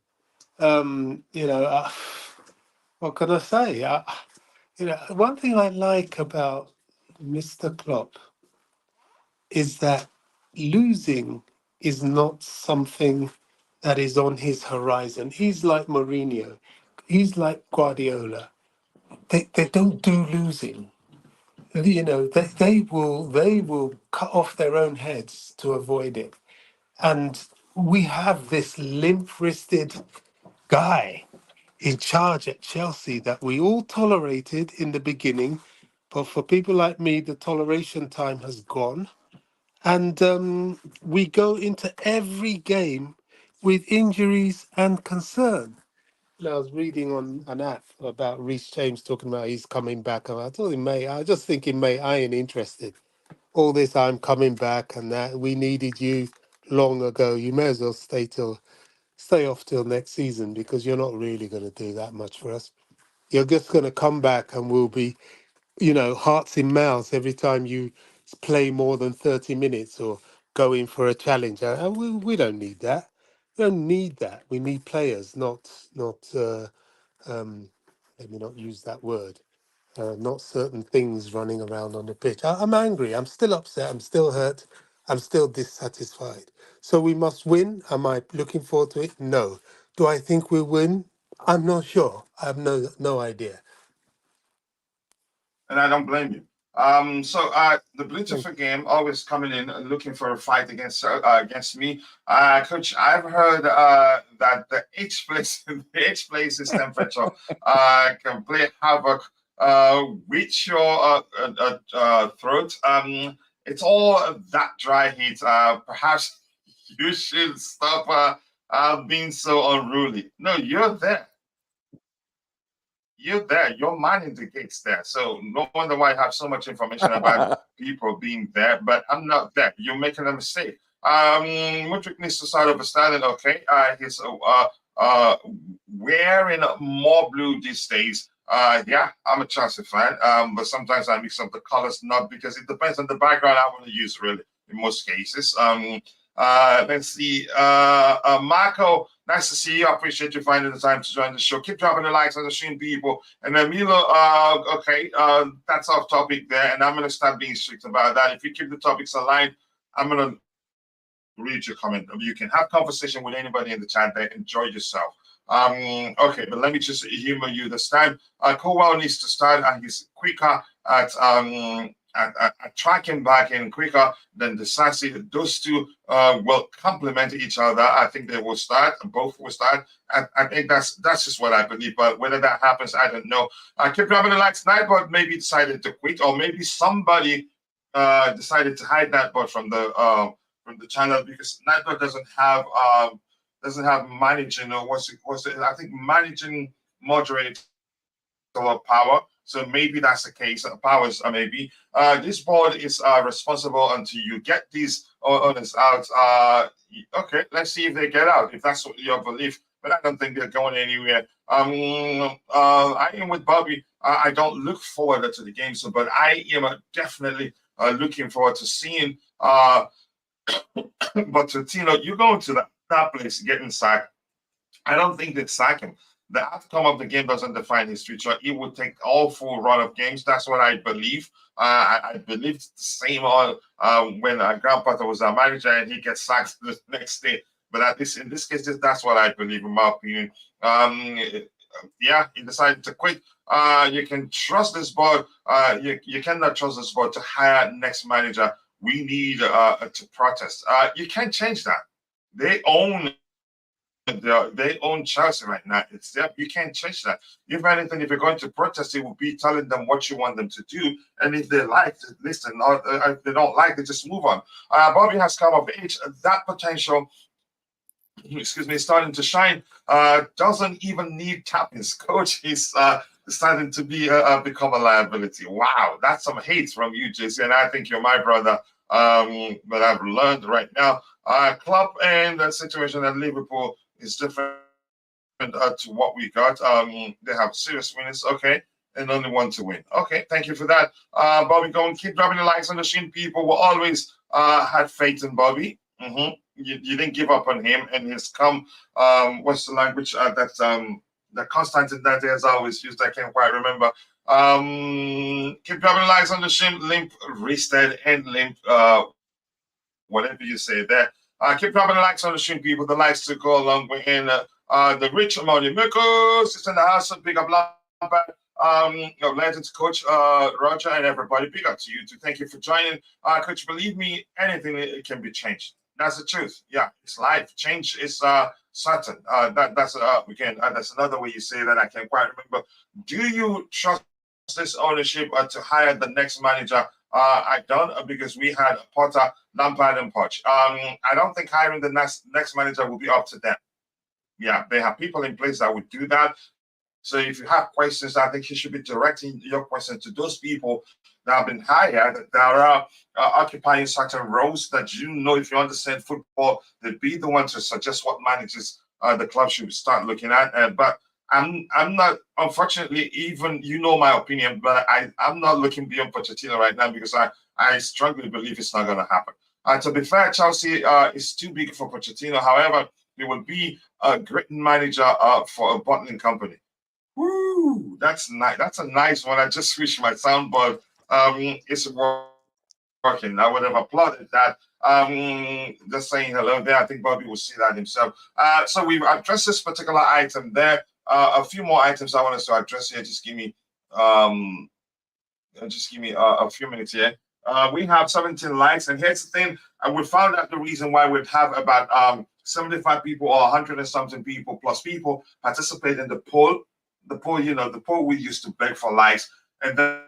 Um, you know, uh, what can I say? One thing I like about Mr. Klopp is that losing is not something that is on his horizon. He's like Mourinho. He's like Guardiola. They don't do losing. They will cut off their own heads to avoid it. And we have this limp-wristed guy in charge at Chelsea that we all tolerated in the beginning, but for people like me, the toleration time has gone. And we go into every game with injuries and concern. I was reading on an app about Reece James talking about he's coming back. And I told him, mate, I was just thinking, mate, I ain't interested. All this I'm coming back and that we needed you long ago. You may as well stay off till next season because you're not really going to do that much for us. You're just going to come back and we'll be, hearts in mouths every time you play more than 30 minutes or go in for a challenge. And we don't need that. We don't need that. We need players, not let me not use that word, not certain things running around on the pitch. I'm angry. I'm still upset. I'm still hurt. I'm still dissatisfied. So we must win. Am I looking forward to it? No. Do I think we'll win? I'm not sure. I have no idea. And I don't blame you. So the Blue Tiffer game always coming in and looking for a fight against me. Coach, I've heard that the H place in Stamford can play havoc with your throat. It's all that dry heat. Perhaps you should stop being so unruly. No, you're there. You're there. You're minding the gates there. So no wonder why I have so much information about people being there, but I'm not there. You're making a mistake. Mudryk needs to start understanding, okay, he's wearing more blue these days. Yeah, I'm a Chelsea fan, but sometimes I mix up the colors, not because it depends on the background I want to use, really, in most cases. Let's see. Marco, nice to see you. I appreciate you finding the time to join the show. Keep dropping the likes on the stream, people. And then Milo, okay, that's off topic there, and I'm going to start being strict about that. If you keep the topics aligned, I'm going to read your comment. You can have conversation with anybody in the chat there. Enjoy yourself. Okay, but let me just humor you this time. Kowal needs to start, and he's quicker at tracking back in quicker than decisive. Those two will complement each other. I think they will start. Both will start. I think that's just what I believe. But whether that happens, I don't know. I keep grabbing the likes. Nightbot maybe decided to quit, or maybe somebody decided to hide Nightbot from the channel because Nightbot doesn't have managing or what's it? I think managing moderate power. So maybe that's the case. Powers maybe. This board is responsible until you get these owners out. Okay, let's see if they get out. If that's your belief, but I don't think they're going anywhere. I am with Bobby. I don't look forward to the game, but I am definitely looking forward to seeing. But Tino, you go to that place getting sacked. I don't think they'd sack him. The outcome of the game doesn't define his future. He would take all full run of games. That's what I believe. I believed the same when Graham Potter was our manager and he gets sacked the next day. But at least in this case, that's what I believe, in my opinion. Yeah, he decided to quit. You can trust this board. You cannot trust this board to hire next manager. We need to protest. You can't change that. They own Chelsea right now. It's there. You can't change that. If anything, if you're going to protest, it will be telling them what you want them to do. And if they like, listen. Or if they don't like, they just move on. Bobby has come of age. That potential, excuse me, is starting to shine. Doesn't even need tappings. Coach is starting to become a liability. Wow, that's some hate from you, JC. And I think you're my brother. But I've learned right now. Klopp and the situation at Liverpool is different to what we got. They have serious winners, okay, and only one to win. Okay, thank you for that. Bobby, go and keep dropping the likes on the stream. People will always had faith in Bobby. You didn't give up on him, and he's come. What's the language that's the Constantine that has always used? I can't quite remember. Keep dropping the likes on the stream. Limp rested and limp. Whatever you say there. Keep dropping the likes on the stream, people. The likes to go along with in the rich amount of Mikos. It's in the house. Big up, Lampard. Legends coach Roger and everybody. Big up to you too. Thank you for joining. Coach, believe me, anything it can be changed. That's the truth. Yeah, it's life. Change is certain. That's again. That's another way you say that. I can't quite remember. Do you trust this ownership to hire the next manager? I don't, because we had Potter, Lampard, and Poch. I don't think hiring the next manager will be up to them. Yeah, they have people in place that would do that. So if you have questions, I think you should be directing your questions to those people that have been hired, that are occupying certain roles that you know, if you understand football, they'd be the ones to suggest what managers the club should start looking at. But I'm not, unfortunately, even you know my opinion, but I'm not looking beyond Pochettino right now because I strongly believe it's not going to happen. To be fair, Chelsea is too big for Pochettino. However, he will be a great manager for a bottling company. Woo! That's nice. That's a nice one. I just switched my soundboard. It's working. I would have applauded that. Just saying hello there. I think Bobby will see that himself. So we've addressed this particular item there. A few more items I want us to address here. Just give me a few minutes here. We have 17 likes, and here's the thing. We found out the reason why we'd have about 75 people or 100 and something people plus people participate in the poll. The poll, the poll we used to beg for likes, and then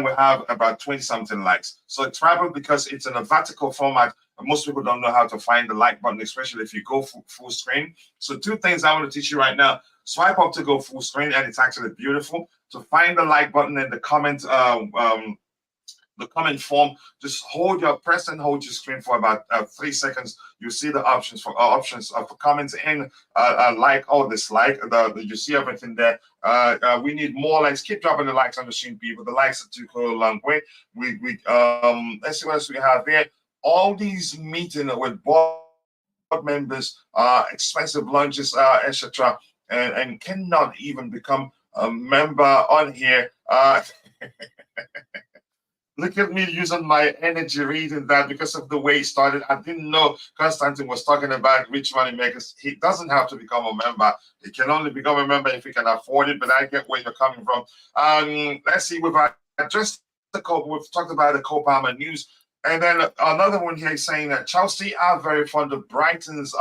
we have about 20-something likes. So it's probably because it's in a vertical format. Most people don't know how to find the like button, especially if you go full screen. So two things I want to teach you right now. Swipe up to go full screen, and it's actually beautiful. To find the like button and the comment the comment form. Just press and hold your screen for about 3 seconds. You see the options for comments and like or dislike. You see everything there. We need more likes. Keep dropping the likes on the stream, people. The likes do go a long way. Let's see what else we have here. All these meetings with board members, expensive lunches, etc., and cannot even become a member on here. Look at me using my energy reading that because of the way he started. I didn't know Constantine was talking about rich money makers. He doesn't have to become a member. He can only become a member if he can afford it, but I get where you're coming from. Let's see, we've addressed we've talked about the Cole Palmer news. And then another one here is saying that Chelsea are very fond of Brighton's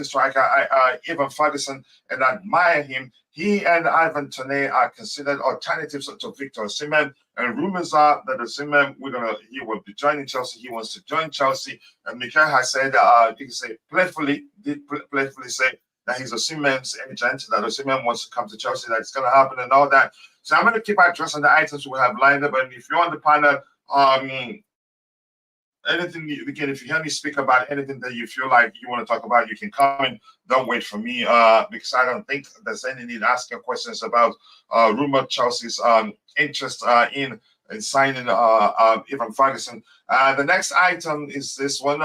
striker, Ivan Ferguson, and admire him. He and Ivan Toney are considered alternatives to Victor Osimhen. And rumors are that Osimhen, he will be joining Chelsea. He wants to join Chelsea. And Mykhailo has said, you can say playfully say that he's Osimhen's agent, that Osimhen wants to come to Chelsea, that it's going to happen and all that. So I'm going to keep addressing the items we have lined up. And if you're on the panel, anything, again, if you hear me speak about anything that you feel like you want to talk about, you can comment. Don't wait for me because I don't think there's any need asking questions about rumored Chelsea's interest in signing Ivan Ferguson. The next item is this one,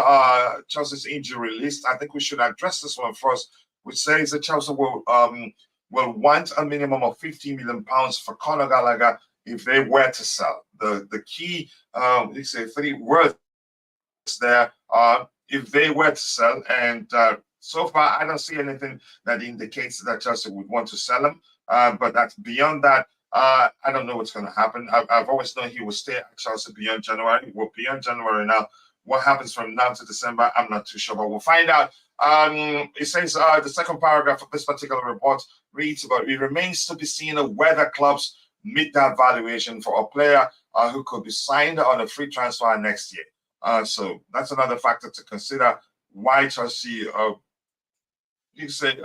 Chelsea's injury list. I think we should address this one first, which says that Chelsea will want a minimum of £50 million for Conor Gallagher if they were to sell. The key, you say 3 words there if they were to sell, and so far I don't see anything that indicates that Chelsea would want to sell him, but that's beyond that. I don't know what's going to happen. I've always known he will stay at Chelsea beyond January. We're beyond January now. What happens from now to December, I'm not too sure, but we'll find out. It says the second paragraph of this particular report reads, but it remains to be seen whether clubs meet that valuation for a player who could be signed on a free transfer next year. So that's another factor to consider. Why Chelsea, you say,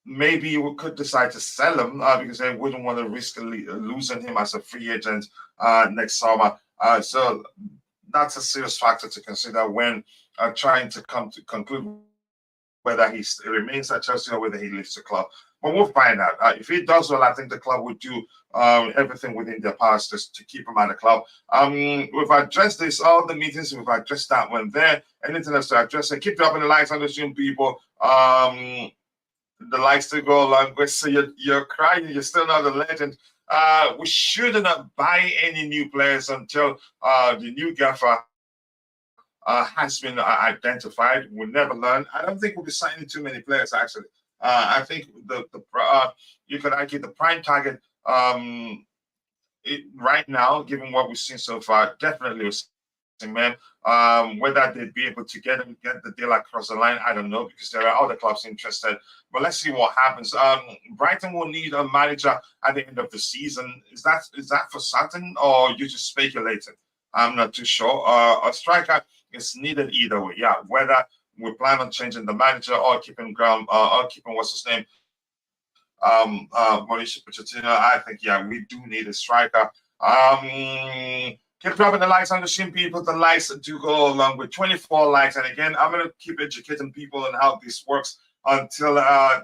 maybe we could decide to sell him because they wouldn't want to risk losing him as a free agent next summer. So that's a serious factor to consider when trying to come to conclude whether he remains at Chelsea or whether he leaves the club. But we'll find out. If he does well, I think the club would do everything within their powers just to keep him at the club. We've addressed this, all the meetings, we've addressed that one there. Anything else to address? And keep dropping the likes on the stream, people. The likes to go along with. So you're crying, you're still not a legend. We should not buy any new players until the new gaffer has been identified. We'll never learn. I don't think we'll be signing too many players, actually. I think you could argue the prime target right now, given what we've seen so far, definitely was man. Whether they'd be able to get the deal across the line, I don't know, because there are other clubs interested. But let's see what happens. Brighton will need a manager at the end of the season. Is that for certain, or you just speculating? I'm not too sure. A striker is needed either way. Yeah, whether we plan on changing the manager or keeping what's his name, Maurizio Pochettino. I think we do need a striker. Keep dropping the likes on the stream, people. The likes do go along with 24 likes. And again, I'm gonna keep educating people on how this works until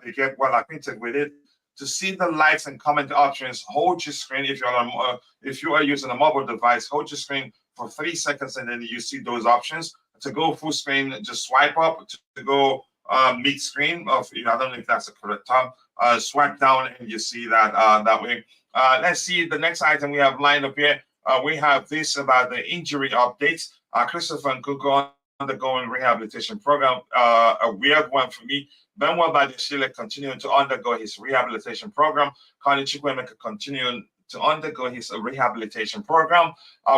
they get well acquainted with it. To see the likes and comment options, hold your screen. If you are using a mobile device, hold your screen for 3 seconds, and then you see those options. To go full screen, just swipe up. To go mid screen, I don't know if that's the correct term. Swipe down, and you see that that way. Let's see the next item we have lined up here. We have this about the injury updates. Christopher Nkunku undergoing rehabilitation program. A weird one for me. Benoit Badiashile continuing to undergo his rehabilitation program. Carney Chukwuemeka continuing to undergo his rehabilitation program.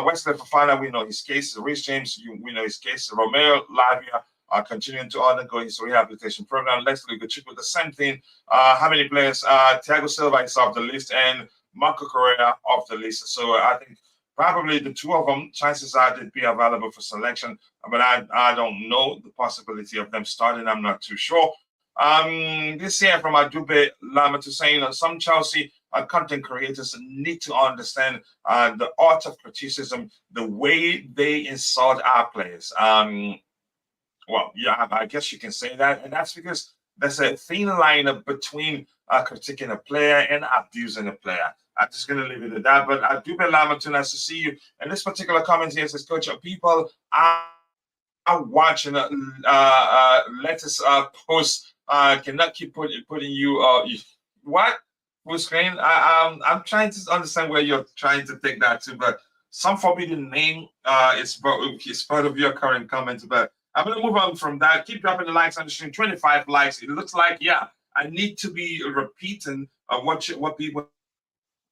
Wesley Fofana, we know his case. Reece James, we know his case. Romeo Lavia continuing to undergo his rehabilitation program. Leslie Guchukwu, the same thing. How many players? Thiago Silva is off the list, and Marco Correa off the list. So I think probably the two of them, chances are they'd be available for selection, but I don't know the possibility of them starting. I'm not too sure. This here from Adube Lamatu saying some Chelsea content creators need to understand the art of criticism, the way they insult our players. Well, yeah, I guess you can say that, and that's because there's a thin line between critiquing a player and abusing a player. I'm just going to leave it at that. But I do believe it's nice to see you. And this particular comment here says, Coach, people are watching. Let us post. Cannot keep putting you. What? Full screen? I'm trying to understand where you're trying to take that to, but some forbidden name is part of your current comment. But I'm going to move on from that. Keep dropping the likes on the stream. 25 likes. It looks like, yeah, I need to be repeating what people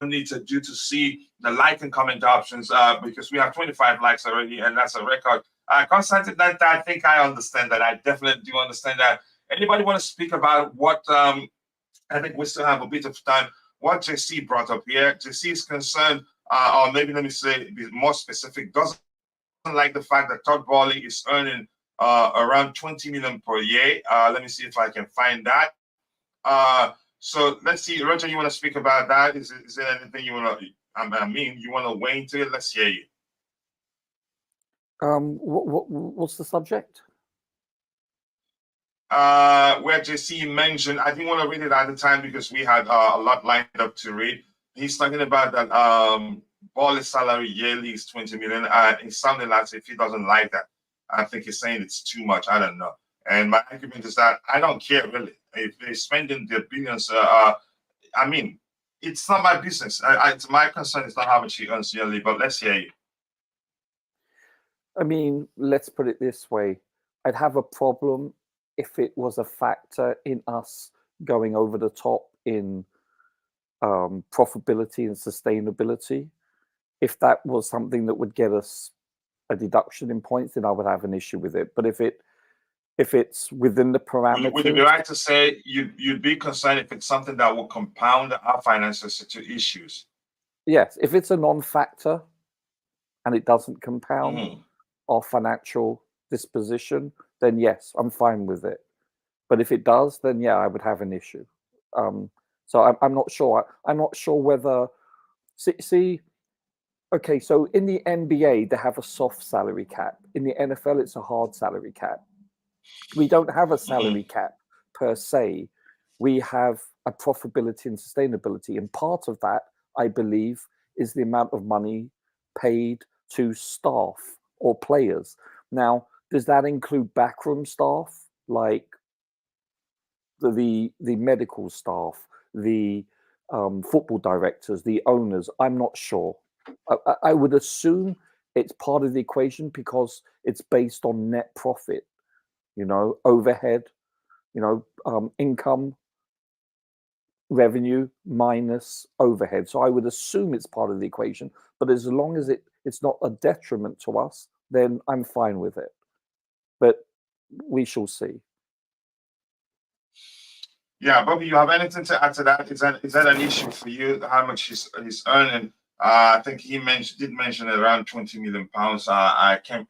need to do to see the like and comment options because we have 25 likes already, and that's a record. Constantine, that I think I understand that. I definitely do understand that. Anybody want to speak about what I think we still have a bit of time? What JC brought up here, JC is concerned, or maybe let me say, be more specific, doesn't like the fact that Todd Boehly is earning around 20 million per year. Let me see if I can find that. So let's see, Roger, you want to speak about that? Is there anything you want to? You want to weigh into it? Let's hear you. What's the subject? Where JC mentioned, I didn't want to read it at the time because we had a lot lined up to read. He's talking about that Boehly's salary yearly is 20 million. It's something like if he doesn't like that. I think he's saying it's too much. I don't know. And my argument is that I don't care really. If they're spending their billions, I mean, it's not my business. My concern is not how much he earns yearly, but let's hear you. I mean, let's put it this way. I'd have a problem if it was a factor in us going over the top in profitability and sustainability. If that was something that would get us a deduction in points, then I would have an issue with it. But if it's within the parameters, would it be right to say you'd be concerned if it's something that will compound our finances to issues? Yes, if it's a non-factor and it doesn't compound our financial disposition, then yes, I'm fine with it. But if it does, then yeah, I would have an issue. So I'm not sure. I'm not sure whether see. Okay, so in the NBA, they have a soft salary cap. In the NFL, it's a hard salary cap. We don't have a salary cap per se. We have a profitability and sustainability. And part of that, I believe, is the amount of money paid to staff or players. Now, does that include backroom staff, like the medical staff, the football directors, the owners? I'm not sure. I would assume it's part of the equation because it's based on net profit, overhead, income, revenue minus overhead. So I would assume it's part of the equation, but as long as it's not a detriment to us, then I'm fine with it. But we shall see. Yeah, Bobby, you have anything to add to that? Is that an issue for you? How much he's earning? I think he did mention around 20 million pounds. I can't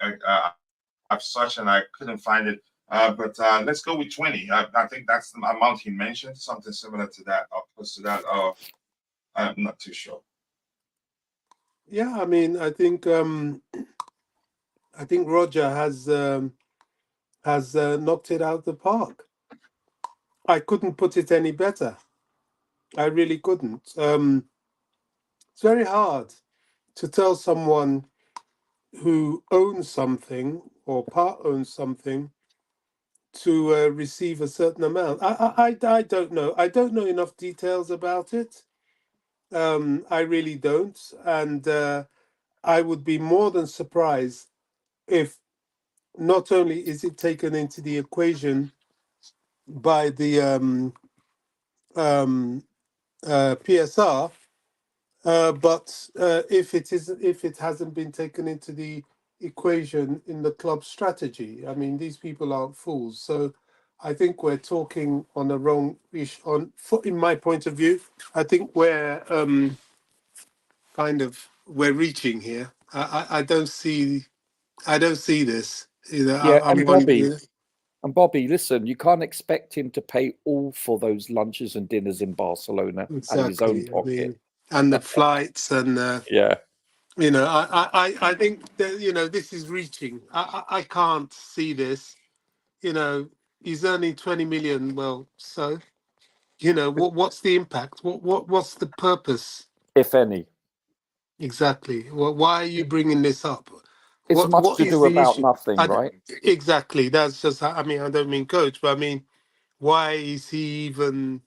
I've searched and I couldn't find it. But let's go with 20. I think that's the amount he mentioned. Something similar to that, or close to that. I'm not too sure. Yeah, I mean, I think Roger has knocked it out of the park. I couldn't put it any better. I really couldn't. It's very hard to tell someone who owns something or part owns something to receive a certain amount. I don't know. I don't know enough details about it. I really don't. And I would be more than surprised if not only is it taken into the equation by the PSR, but if it hasn't been taken into the equation in the club strategy. I mean, these people aren't fools. So I think we're talking on a wrong issue. In my point of view, I think we're we're reaching here. I don't see this. Yeah, and Bobby, And Bobby, listen, you can't expect him to pay all for those lunches and dinners in Barcelona out of his own Exactly. I pocket. mean, and the flights and Yeah. you know, I think that, you know, this is reaching. I can't see this. You know, he's earning 20 million. Well, so, you know, what's the impact? What's the purpose? If any. Exactly. Well, why are you bringing this up? It's much What to is do the about issue? nothing, right? Exactly. That's just. I mean, I don't mean coach, but I mean, why is he even?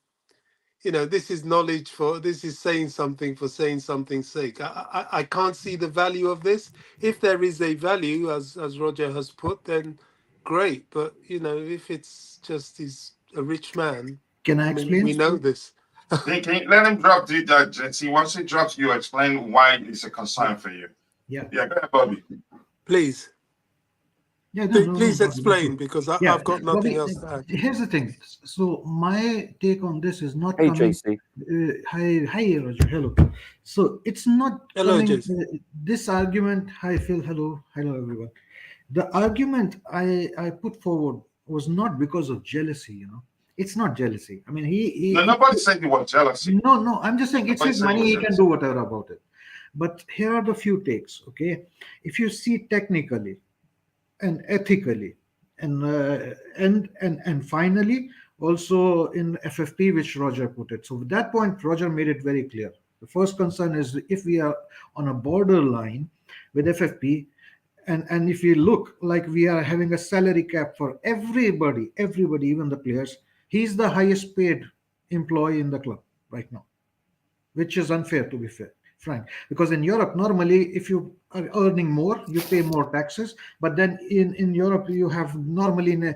You know, this is knowledge for. This is saying something for saying something's sake. I can't see the value of this. If there is a value, as Roger has put, then great. But you know, if it's just he's a rich man, Can I I mean, explain? we know this. Can you let him drop the see once he drops, you explain why it's a concern for you. Yeah. Yeah, go ahead, Bobby. Please, Yeah, no please problem. explain, because Yeah, I've got nothing Bobby, else to add. here's the thing. So my take on this is not Hey, coming. JC. Hi, Roger. Hello. So it's not Hello, coming. Jason. This argument. Hi, Phil. Hello, everyone. The argument I put forward was not because of jealousy. You know, it's not jealousy. I mean, No, nobody said you want jealousy. No. I'm just saying it's Nobody his said you money. want He can jealousy. do whatever about it. But here are the few takes. Okay, if you see technically and ethically, and finally also in FFP, which Roger put it. So at that point, Roger made it very clear. The first concern is if we are on a borderline with FFP, and if you look like we are having a salary cap for everybody, even the players, he's the highest paid employee in the club right now, which is unfair, to be frank, because in Europe normally if you are earning more you pay more taxes, but then in Europe you have normally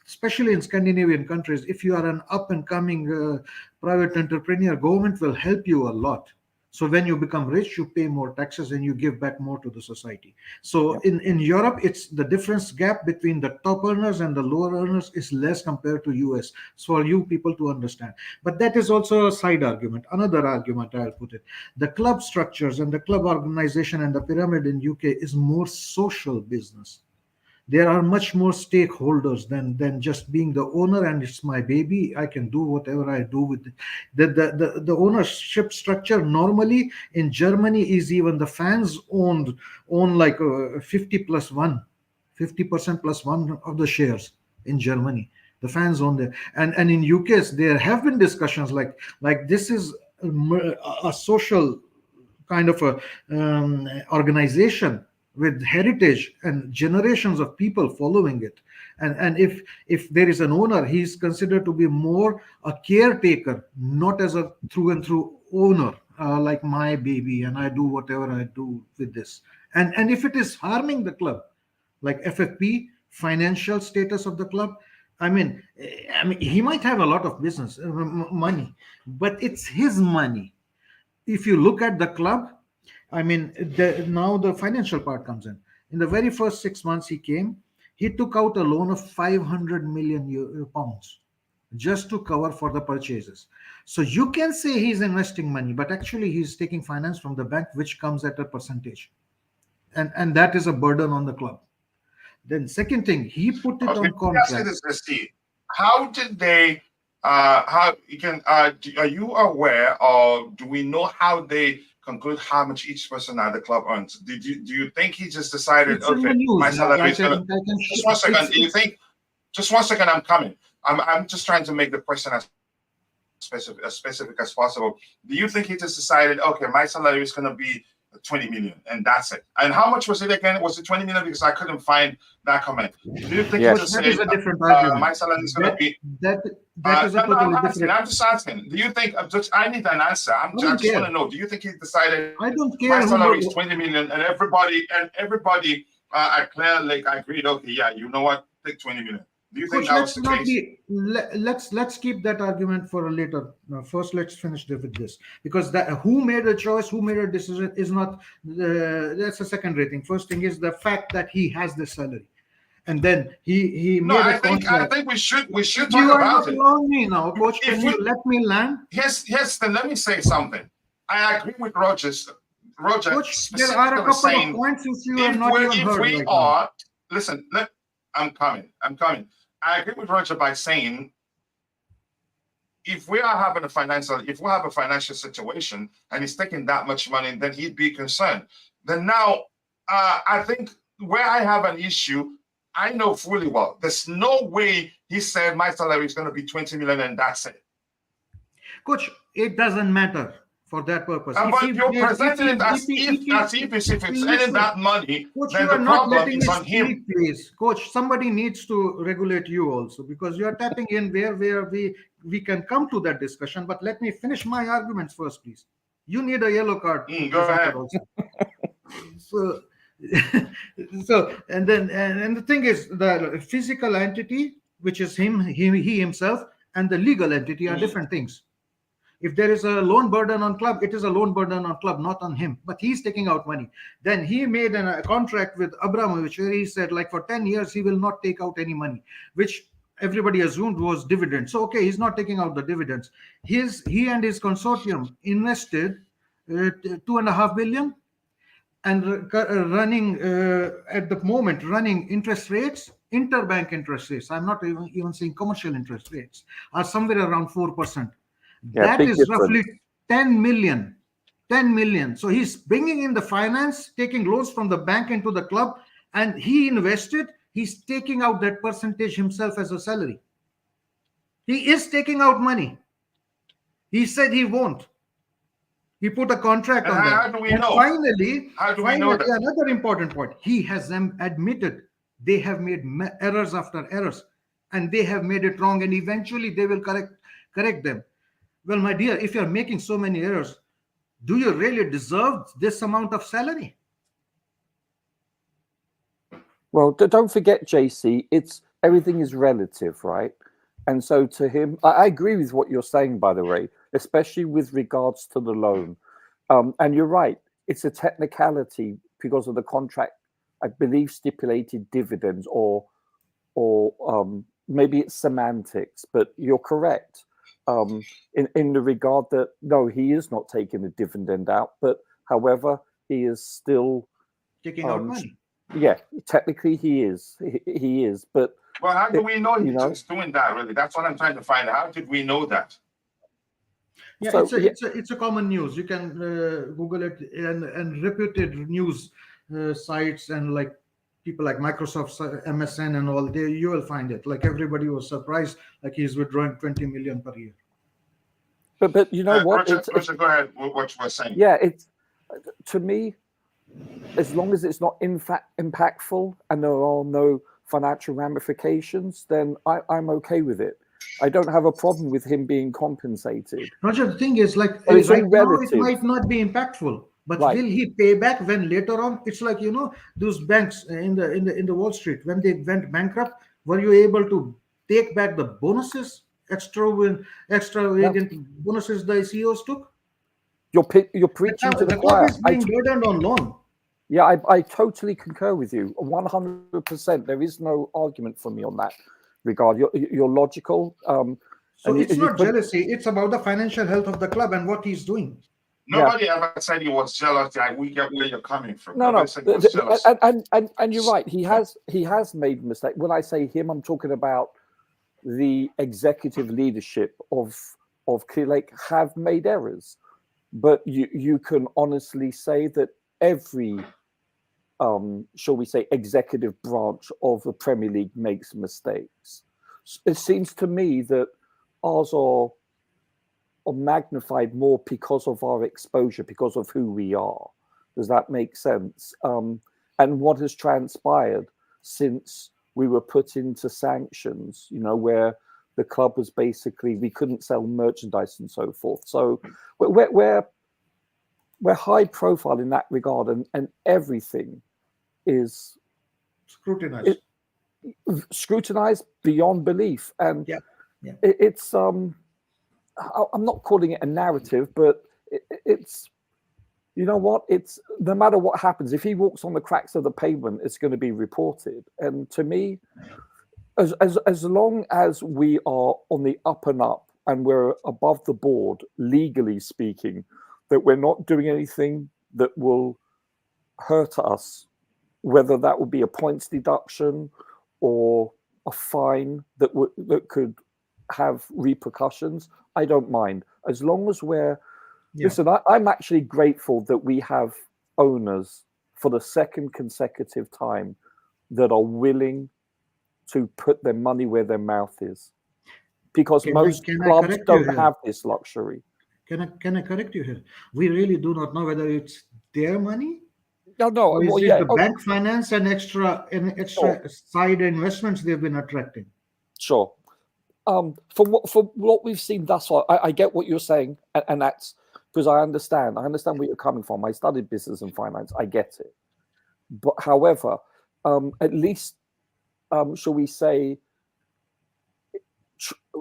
especially in Scandinavian countries, if you are an up and coming private entrepreneur, government will help you a lot. So when you become rich, you pay more taxes and you give back more to the society. So Yep. in Europe, it's the difference gap between the top earners and the lower earners is less compared to US. So for you people to understand. But that is also a side argument. Another argument, I'll put it. The club structures and the club organization and the pyramid in UK is more social business. There are much more stakeholders than just being the owner and it's my baby, I can do whatever I do with it. The ownership structure normally in Germany is even the fans own like 50% plus one of the shares in Germany. The fans own there, and in UK there have been discussions like this is a social kind of a organization with heritage and generations of people following it, and if there is an owner, he's considered to be more a caretaker, not as a through and through owner, like my baby and I do whatever I do with this. And if it is harming the club, like FFP, financial status of the club, I mean he might have a lot of business money, but it's his money. If you look at the club, I mean, now the financial part comes in. In the very first 6 months he came, he took out a loan of 500 million pounds just to cover for the purchases. So you can say he's investing money, but actually he's taking finance from the bank, which comes at a percentage. And that is a burden on the club. Then second thing, he put it Okay, on let me ask you contract. this, Steve. How did they? How you can? Are you aware, or do we know how they conclude how much each person at the club earns? Do you think he just decided, It's in okay, the news. my salary is gonna? Just one second. Do you It's think? Just one second. I'm coming. I'm just trying to make the question as specific as possible. Do you think he just decided, okay, my salary is gonna be 20 million and that's it? And how much was it again? Was it 20 million? Because I couldn't find that comment. Do you think Yes. he just that said, is a different argument. my salary is going to be? That is a No, totally I'm asking. different. I'm just asking. Do you think? I need an answer. I don't just want care. to know. Do you think he decided I don't my care salary is who. 20 million and everybody at Clear Lake agreed? Okay, yeah, you know what? Take 20 million. Do you think Coach, that was the case? let's keep that argument for a later. First, let's finish with this, because that who made a choice, who made a decision is not that's a secondary thing. First thing is the fact that he has the salary, and then he No, made a I contract. think we should talk You are about not it. allowing me now, Coach. If Can we, you let me land? yes, then let me say something. I agree with Roger Coach, there are a specifically couple of saying points which you are not even if heard we right now. are, listen, I'm coming. I agree with Roger by saying, if we have a financial situation and he's taking that much money, then he'd be concerned. Then now, I think where I have an issue, I know fully well, there's no way he said my salary is going to be 20 million and that's it. Coach, it doesn't matter for that purpose. But you're presenting it as if it's earning that money, Coach, then you are the not problem letting is me on him. speak, please. Coach, somebody needs to regulate you also, because you are tapping in where we can come to that discussion. But let me finish my arguments first, please. You need a yellow card. Go ahead. So, and the thing is, the physical entity, which is he himself, and the legal entity are different things. If there is a loan burden on club, it is a loan burden on club, not on him. But he's taking out money. Then he made a contract with Abramovich where he said, like, for 10 years, he will not take out any money, which everybody assumed was dividends. So, okay, he's not taking out the dividends. He and his consortium invested 2.5 billion and running at the moment, running interest rates, interbank interest rates, I'm not even saying commercial interest rates, are somewhere around 4%. That is difference. roughly 10 million. 10 million. So he's bringing in the finance, taking loans from the bank into the club, and he invested. He's taking out that percentage himself as a salary. He is taking out money. He said he won't. He put a contract on that. How do we know? Finally, know that? Another important point. He has admitted they have made errors after errors, and they have made it wrong, and eventually they will correct them. Well, my dear, if you're making so many errors, do you really deserve this amount of salary? Well, don't forget, JC, everything is relative, right? And so to him, I agree with what you're saying, by the way, especially with regards to the loan. And you're right, it's a technicality because of the contract, I believe, stipulated dividends or maybe it's semantics, but you're correct. In the regard that, no, he is not taking a dividend out, but however, he is still taking out money. Yeah, technically he is. He is, but well, how do we know he's just doing that? Really, that's what I'm trying to find out. How did we know that? Yeah, so, it's a common news. You can Google it, and reputed news sites and like people like Microsoft, MSN, and all. There you will find it. Like everybody was surprised, like he's withdrawing 20 million per year. But you know what? Roger, go ahead. What you were saying? Yeah, it's to me, as long as it's not in fact impactful and there are no financial ramifications, then I'm okay with it. I don't have a problem with him being compensated. Roger, the thing is, like, right now it might not be impactful, but will he pay back when later on? It's like, those banks in the Wall Street, when they went bankrupt, were you able to take back the bonuses, extravagant bonuses the CEOs took? You're preaching to the choir. Club is being burdened on loan. Yeah, I totally concur with you, 100%. There is no argument for me on that regard. You're logical. So it's not jealousy. It's about the financial health of the club and what he's doing. Nobody ever said he was jealous. We get where you're coming from. No. Said he was jealous. And you're right. He has made mistakes. When I say him, I'm talking about the executive leadership of Clear Lake have made errors. But you can honestly say that every shall we say, executive branch of the Premier League makes mistakes. It seems to me that ours are magnified more because of our exposure, because of who we are. Does that make sense? And what has transpired since we were put into sanctions, where the club was basically, we couldn't sell merchandise and so forth. So we're high profile in that regard, and everything is scrutinized beyond belief. And it's I'm not calling it a narrative, but it's, you know what, it's no matter what happens, if he walks on the cracks of the pavement, it's going to be reported. And to me, as long as we are on the up and up and we're above the board, legally speaking, that we're not doing anything that will hurt us, whether that would be a points deduction or a fine that could have repercussions, I don't mind, as long as we're. Yeah. Listen, I'm actually grateful that we have owners for the second consecutive time that are willing to put their money where their mouth is, because most clubs don't have this luxury. Can I correct you here? We really do not know whether it's their money. No. Or is Well, it yeah. the bank finance and extra side investments they've been attracting? Sure. For what we've seen thus far, I get what you're saying, and that's because I understand where you're coming from. I studied business and finance. I get it. But however, at least, shall we say,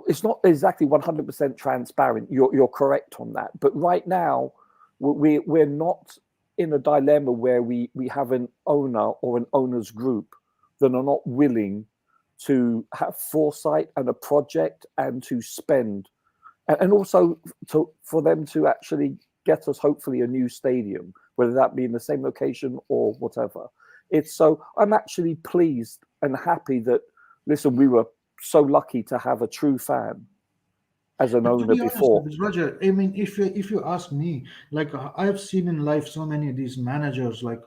it's not exactly 100% transparent. You're correct on that. But right now, we're not in a dilemma where we have an owner or an owners group that are not willing to have foresight and a project and to spend, and also for them to actually get us hopefully a new stadium, whether that be in the same location or whatever. So I'm actually pleased and happy that, listen, we were so lucky to have a true fan as an owner before. Honest, Roger, I mean, if you ask me, like I've seen in life so many of these managers, like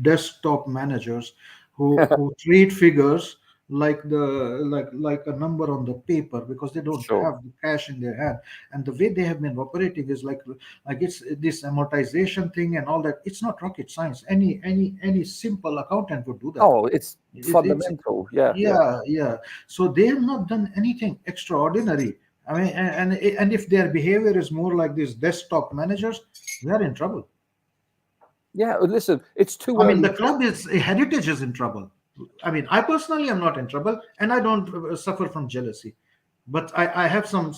desktop managers who treat figures like a number on the paper, because they don't have the cash in their hand, and the way they have been operating is like it's this amortization thing and all that. It's not rocket science. Any simple accountant would do that. Oh, it's fundamental. Yeah. So they have not done anything extraordinary. I mean, and if their behavior is more like these desktop managers, they are in trouble. Yeah, listen, it's too. I mean, the club heritage is in trouble. I mean, I personally am not in trouble, and I don't suffer from jealousy, but I have some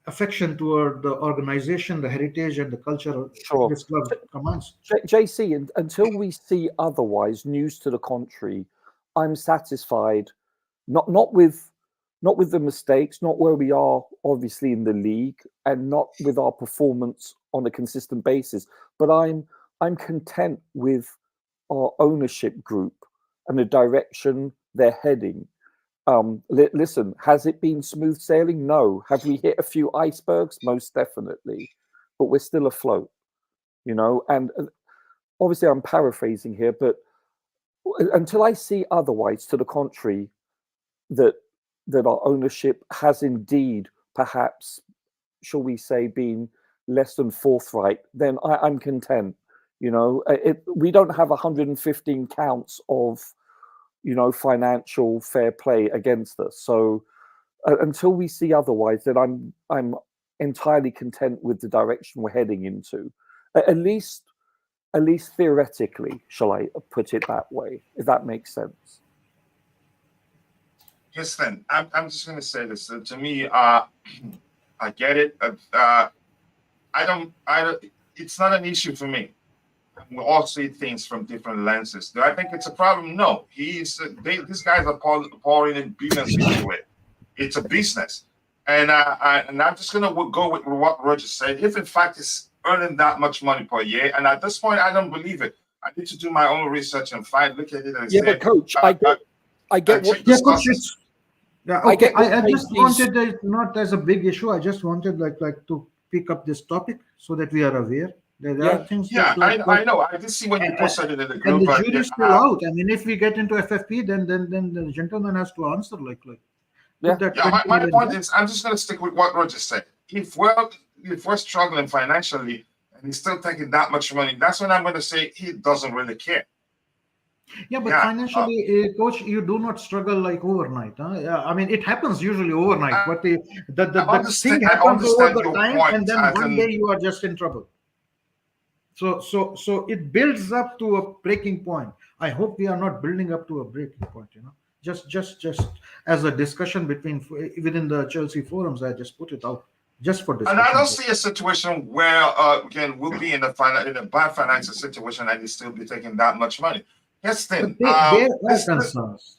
affection toward the organization, the heritage, and the culture this club commands. JC, until we see otherwise, news to the contrary, I'm satisfied. Not with the mistakes, not where we are, obviously in the league, and not with our performance on a consistent basis. But I'm content with our ownership group and the direction they're heading. Listen, has it been smooth sailing? No. Have we hit a few icebergs? Most definitely. But we're still afloat, and obviously I'm paraphrasing here, but until I see otherwise, to the contrary, that our ownership has indeed perhaps, shall we say, been less than forthright, then I'm content. We don't have 115 counts of, financial fair play against us. So until we see otherwise, then I'm entirely content with the direction we're heading into. At least theoretically, shall I put it that way, if that makes sense. Yes, then I'm just going to say this. To me, I get it. I don't. It's not an issue for me. We all see things from different lenses. Do I think it's a problem? No. These guys are pouring in billions into it. It's a business, and I'm just going to go with what Roger said. If in fact it's earning that much money per year, and at this point I don't believe it. I need to do my own research and look at it and say, but coach, I get what you're saying. Yeah, okay. I just wanted it not as a big issue. I just wanted like to pick up this topic so that we are aware. There are things. Yeah, I know. I did see when you posted it in the group. And the jury's still out. I mean, if we get into FFP, then the gentleman has to answer my point is, I'm just going to stick with what Roger said. If we're struggling financially and he's still taking that much money, that's when I'm going to say he doesn't really care. Yeah, but financially, coach, you do not struggle like overnight. Huh? I mean, it happens usually overnight, but the thing happens over the time, and then one day you are just in trouble. So it builds up to a breaking point. I hope we are not building up to a breaking point. Just as a discussion within the Chelsea forums, I just put it out just for discussion. And I don't see a situation where again we'll be in a bad financial situation and he still be taking that much money. Yes, then there are concerns.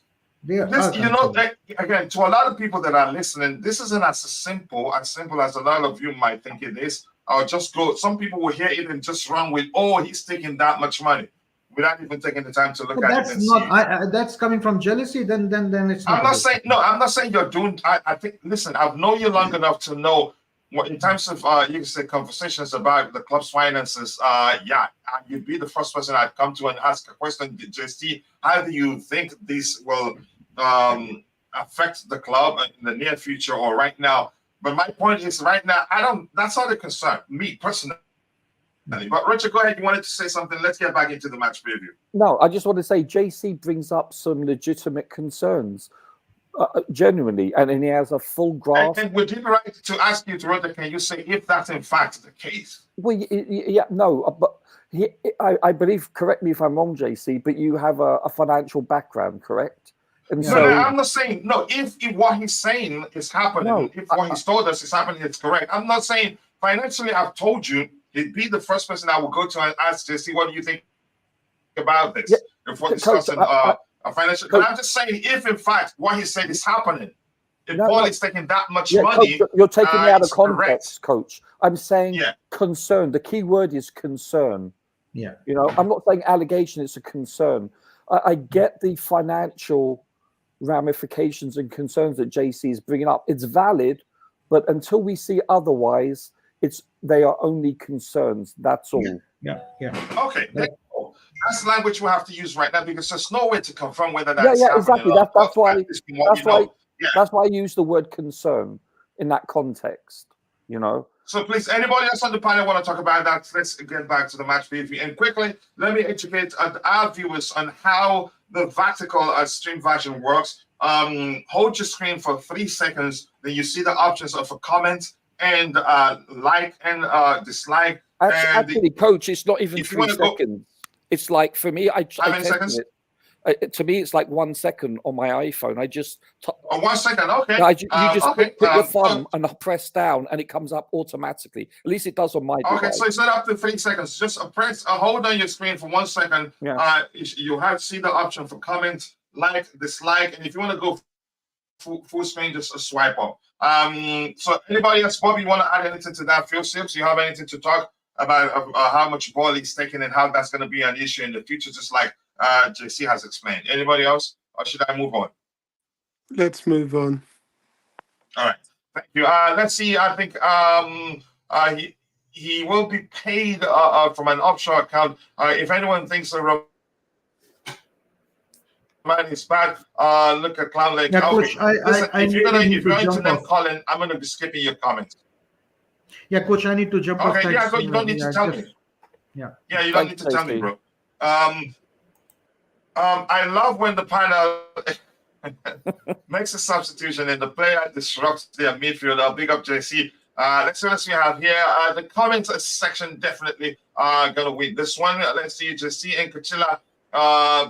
Again, to a lot of people that are listening, this isn't as simple as a lot of you might think it is. Or just go. Some people will hear it and just run with, "Oh, he's taking that much money." without even taking the time to look But at that's it and see. not. That's coming from jealousy. Then it's not. I'm not saying no. I'm not saying you're doing. I think. Listen, I've known you long enough to know what, in terms of you can say conversations about the club's finances. You'd be the first person I'd come to and ask a question. JC, how do you think this will affect the club in the near future or right now? But my point is, right now, I don't. That's not a concern, me personally. But Richard, go ahead. You wanted to say something. Let's get back into the match preview. No, I just want to say JC brings up some legitimate concerns, genuinely, and he has a full grasp. And would you be right to ask you, Richard, can you say if that's in fact the case? Well, yeah, no, but I believe, correct me if I'm wrong, JC, but you have a financial background, correct? And No, I'm not saying, no, if what he's saying is happening, if what he's told us is happening, it's correct. I'm not saying financially, I've told you, he'd be the first person I will go to and ask to see what do you think about this. If we're discussing a financial, but I'm just saying, if in fact what he said is happening, if Paul is taking that much money, Coach, you're taking it out of correct. context, Coach. I'm saying concern. The key word is concern. Yeah. You know, I'm not saying allegation, it's a concern. I get the financial ramifications and concerns that JC is bringing up. It's valid, but until we see otherwise, they are only concerns. That's all. Yeah. Okay. That's the language we have to use right now because there's no way to confirm whether that's exactly. That's why I use the word concern in that context. You know. So please, anybody else on the panel want to talk about that? Let's get back to the match preview. And quickly, let me educate our viewers on how the vertical stream version works. Hold your screen for 3 seconds. Then you see the options of a comment and like and dislike. Actually, Coach, it's not even 3 seconds. It's like, for me, how many seconds? To me, it's like 1 second on my iPhone. I just 1 second, okay. You just put your thumb and press down, and it comes up automatically. At least it does on my device. Okay, so it's not up to 3 seconds. Just hold on your screen for 1 second. Yeah. You have to see the option for comment, like, dislike, and if you want to go full screen, just swipe up. So anybody else, Bobby, you want to add anything to that? Phil Sips, you have anything to talk about how much ball he's taking and how that's going to be an issue in the future, just like JC has explained. Anybody else, or should I move on? Let's move on. All right, thank you. Let's see. I think he will be paid from an offshore account. If anyone thinks the man is bad, look at Clown Lake. Yeah, Coach, Listen, if you're going to name off. Colin, I'm going to be skipping your comments. Yeah, Coach, I need to jump off. Okay, you don't need to tell me. Yeah, you don't need to tell me, bro. I love when the panel makes a substitution and the player disrupts their midfield. I'll big up JC. Let's see what we have here. The comments section definitely going to win this one. Let's see, JC and Kachila,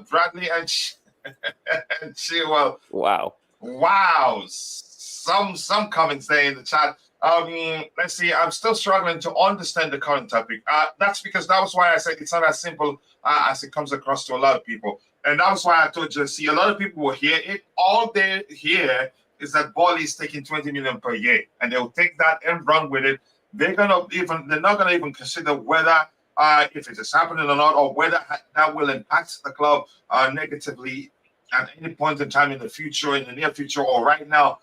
Bradley and Chilwell. Wow. Some comments there in the chat. Let's see. I'm still struggling to understand the current topic. That's because that was why I said it's not as simple as it comes across to a lot of people. And that was why I told you, see, a lot of people will hear it. All they hear is that Ball is taking 20 million per year, and they'll take that and run with it. They're not gonna even consider whether if it is happening or not, or whether that will impact the club negatively at any point in time in the future, in the near future, or right now.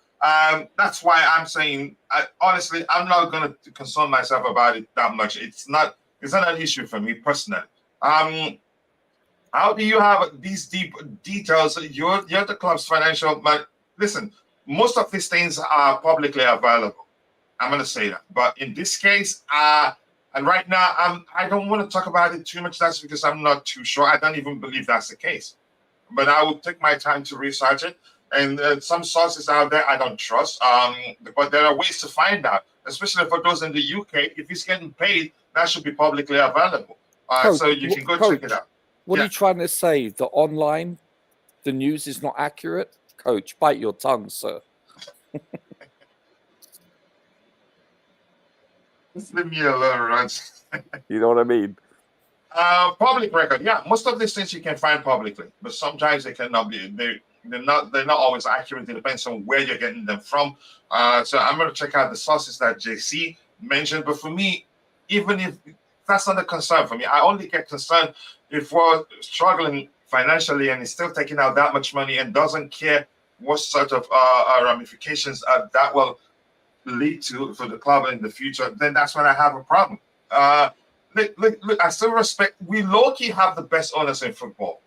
That's why I'm saying, honestly, I'm not going to concern myself about it that much. It's not an issue for me personally. How do you have these deep details? You're the club's financial man. Listen, most of these things are publicly available. I'm going to say that. But in this case, and right now, I don't want to talk about it too much. That's because I'm not too sure. I don't even believe that's the case. But I will take my time to research it. And some sources out there I don't trust. But there are ways to find out, especially for those in the UK. If he's getting paid, that should be publicly available. So you can go check it out. What are you trying to say? That online, the news is not accurate? Coach, bite your tongue, sir. Just leave me alone, Raj. You know what I mean? Public record. Yeah, most of these things you can find publicly, but sometimes they cannot be. They're not always accurate. It depends on where you're getting them from. So I'm going to check out the sources that JC mentioned. But for me, even if that's not a concern for me, I only get concerned if we're struggling financially and he's still taking out that much money and doesn't care what sort of ramifications that will lead to for the club in the future, then that's when I have a problem. Look, I still respect. We low-key have the best owners in football.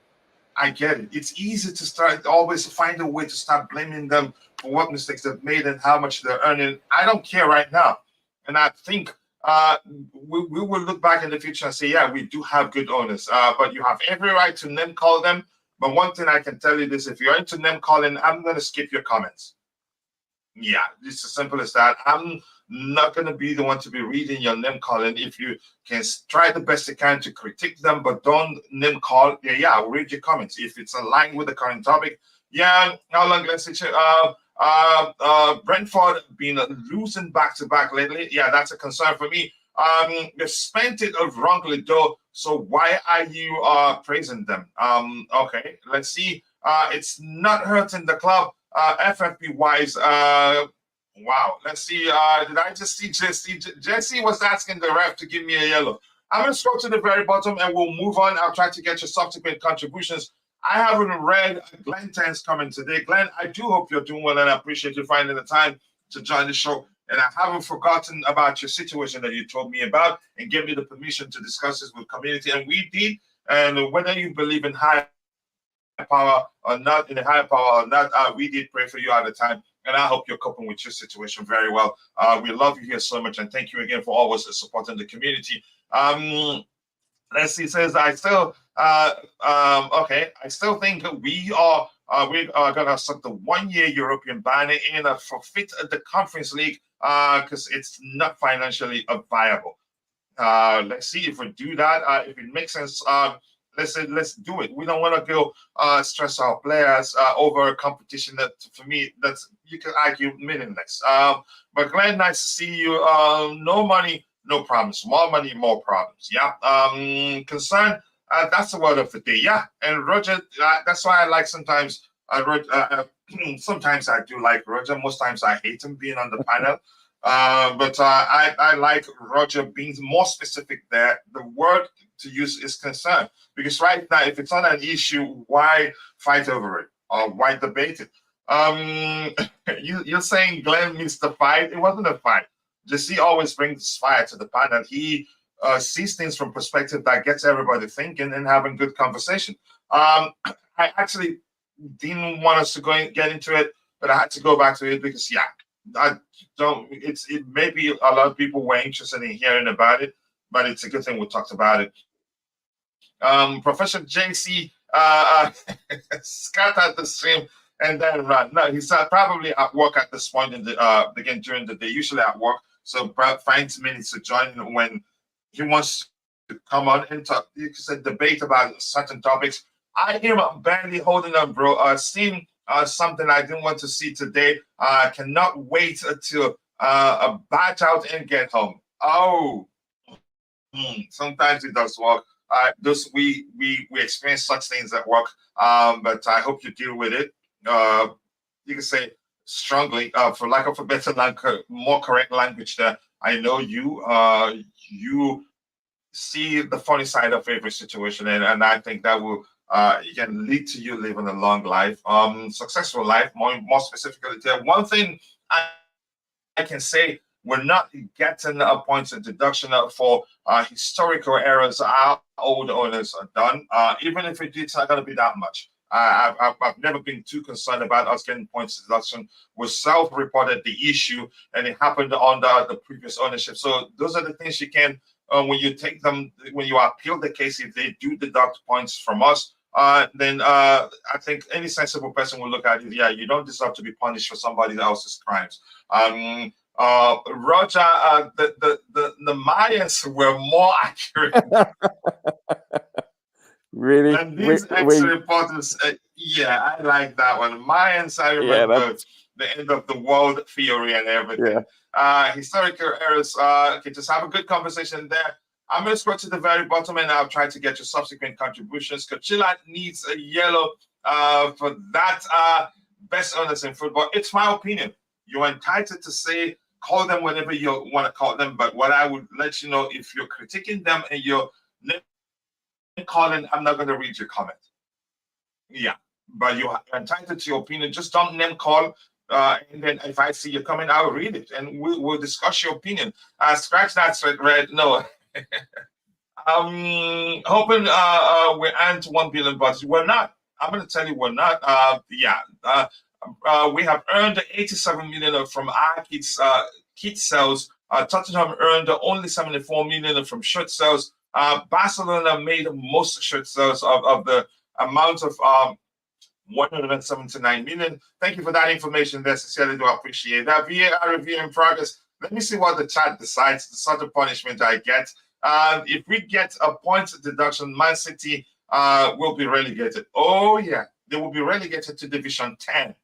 I get it. It's easy to always find a way to start blaming them for what mistakes they've made and how much they're earning. I don't care right now. And I think we will look back in the future and say, yeah, we do have good owners. But you have every right to name call them. But one thing I can tell you this, if you're into name calling, I'm going to skip your comments. Yeah, it's as simple as that. I'm not going to be the one to be reading your name calling. If you can try the best you can to critique them, but don't name call. Yeah, I'll read your comments. If it's aligned with the current topic, yeah, how long let's say Brentford been losing back-to-back lately. Yeah, that's a concern for me. They've spent it wrongly though, so why are you praising them? Okay, let's see. It's not hurting the club. FFP wise, wow. Let's see. Did I just see Jesse? Jesse was asking the ref to give me a yellow. I'm going to scroll to the very bottom and we'll move on. I'll try to get your subsequent contributions. I haven't read Glenn Tan's comment today. Glenn, I do hope you're doing well and I appreciate you finding the time to join the show. And I haven't forgotten about your situation that you told me about and gave me the permission to discuss this with community. And we did. And whether you believe in higher power or not, in a higher power or not, we did pray for you at the time, and I hope you're coping with your situation very well. We love you here so much, and thank you again for always supporting the community. Let's see, it says I still okay, I still think we are gonna set the 1 year European ban in forfeit the Conference League because it's not financially viable. Let's see if we do that. If it makes sense, let's do it. We don't want to go stress our players over a competition that, for me, that's, you can argue, meaningless. But Glenn, nice to see you. No money, no problems. More money, more problems. Yeah. Concern. That's the word of the day. Yeah. And Roger, that's why I like sometimes. Sometimes I do like Roger. Most times I hate him being on the panel. But I like Roger being more specific there. The word to use is concern, because right now, if it's not an issue, why fight over it or why debate it? You're saying Glenn missed the fight. It wasn't a fight. Jesse always brings fire to the panel. He sees things from perspective that gets everybody thinking and having good conversation. I actually didn't want us to get into it, but I had to go back to it because, yeah, I don't. It maybe a lot of people were interested in hearing about it, but it's a good thing we talked about it. Professor JC scattered the stream and then run. No, he's probably at work at this point in the again during the day, usually at work. So finds minutes to join when he wants to come on and talk. You said debate about certain topics. I hear him barely holding on, bro. Seeing something I didn't want to see today. I cannot wait until batch out and get home. Oh, sometimes it does work. We experience such things at work, but I hope you deal with it. You can say strongly, for lack of a better more correct language there. I know you see the funny side of every situation, and I think that will can lead to you living a long life, successful life. More specifically, one thing I can say, we're not getting points of deduction for historical errors our old owners are done. Even if it's not going to be that much. I've never been too concerned about us getting points of deduction. We self-reported the issue, and it happened under the previous ownership. So those are the things you can, when you take them, when you appeal the case, if they do deduct points from us, then I think any sensible person will look at it. Yeah, you don't deserve to be punished for somebody else's crimes. Roger, the Mayans were more accurate. Really? And these ex-reporters, yeah, I like that one. Mayans, I remember the end of the world theory and everything. Yeah. Historical errors, okay, just have a good conversation there. I'm going to scroll to the very bottom and I'll try to get your subsequent contributions. Kachila needs a yellow for that best owners in football. It's my opinion. You're entitled to say, call them whatever you want to call them. But what I would let you know, if you're critiquing them and you're calling, I'm not going to read your comment. Yeah, but you're entitled to your opinion. Just don't name call. And then if I see your comment, I'll read it and we'll discuss your opinion. Scratch that, Red. No. Hoping we're earned 1 billion, but we're not. I'm going to tell you we're not. We have earned 87 million from our kit sales. Tottenham earned only 74 million from shirt sales. Barcelona made most shirt sales of the amount of 179 million. Thank you for that information there. Sincerely do appreciate that. VAR review in progress. Let me see what the chat decides, the sort of punishment I get. If we get a point deduction, Man City will be relegated. Oh, yeah. They will be relegated to Division 10.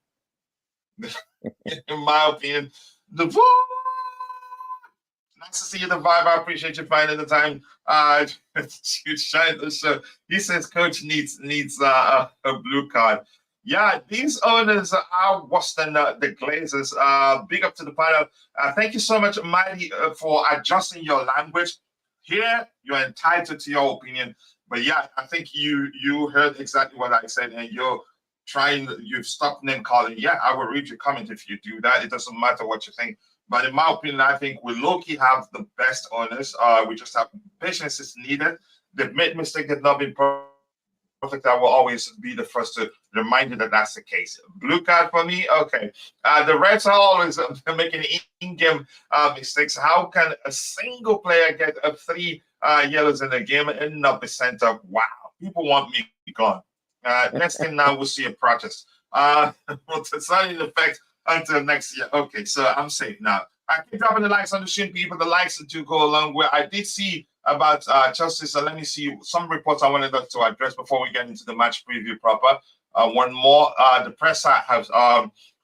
In my opinion. Nice to see you, the vibe. I appreciate you finding the time to shine the show. He says coach needs a blue card. Yeah, these owners are worse than the Glazers. Big up to the panel. Thank you so much, Mighty, for adjusting your language. Here, you're entitled to your opinion. But yeah, I think you heard exactly what I said, and you've stopped name calling. Yeah, I will read your comment if you do that. It doesn't matter what you think. But in my opinion, I think we low-key have the best owners. We just have patience is needed. They've made mistakes, they've not been perfect. I will always be the first to remind you that that's the case. Blue card for me? Okay. The Reds are always making in-game mistakes. How can a single player get 3 yellows in a game and not be sent up? Wow. People want me gone. Next thing now, we'll see a protest. It's not in effect until next year. Okay, so I'm safe now. I keep dropping the likes on the stream, people. The likes do go along. Where I did see about Chelsea, so let me see some reports I wanted to address before we get into the match preview proper. One more, the press have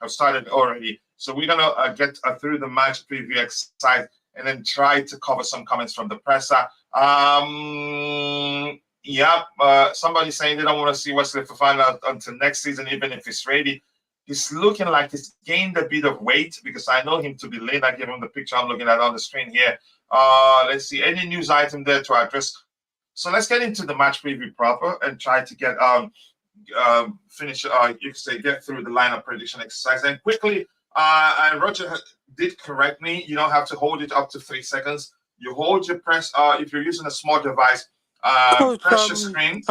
started already, so we're gonna get through the match preview exercise and then try to cover some comments from the presser. Somebody saying they don't want to see Wesley Fofana until next season, even if he's ready. He's looking like he's gained a bit of weight because I know him to be lean. I give him the picture I'm looking at on the screen here. Let's see any news item there to address. So let's get into the match preview proper and try to get finish. You could say get through the lineup prediction exercise and quickly. And Roger did correct me. You don't have to hold it up to 3 seconds. You hold your press. If you're using a small device, Coach, press your screen.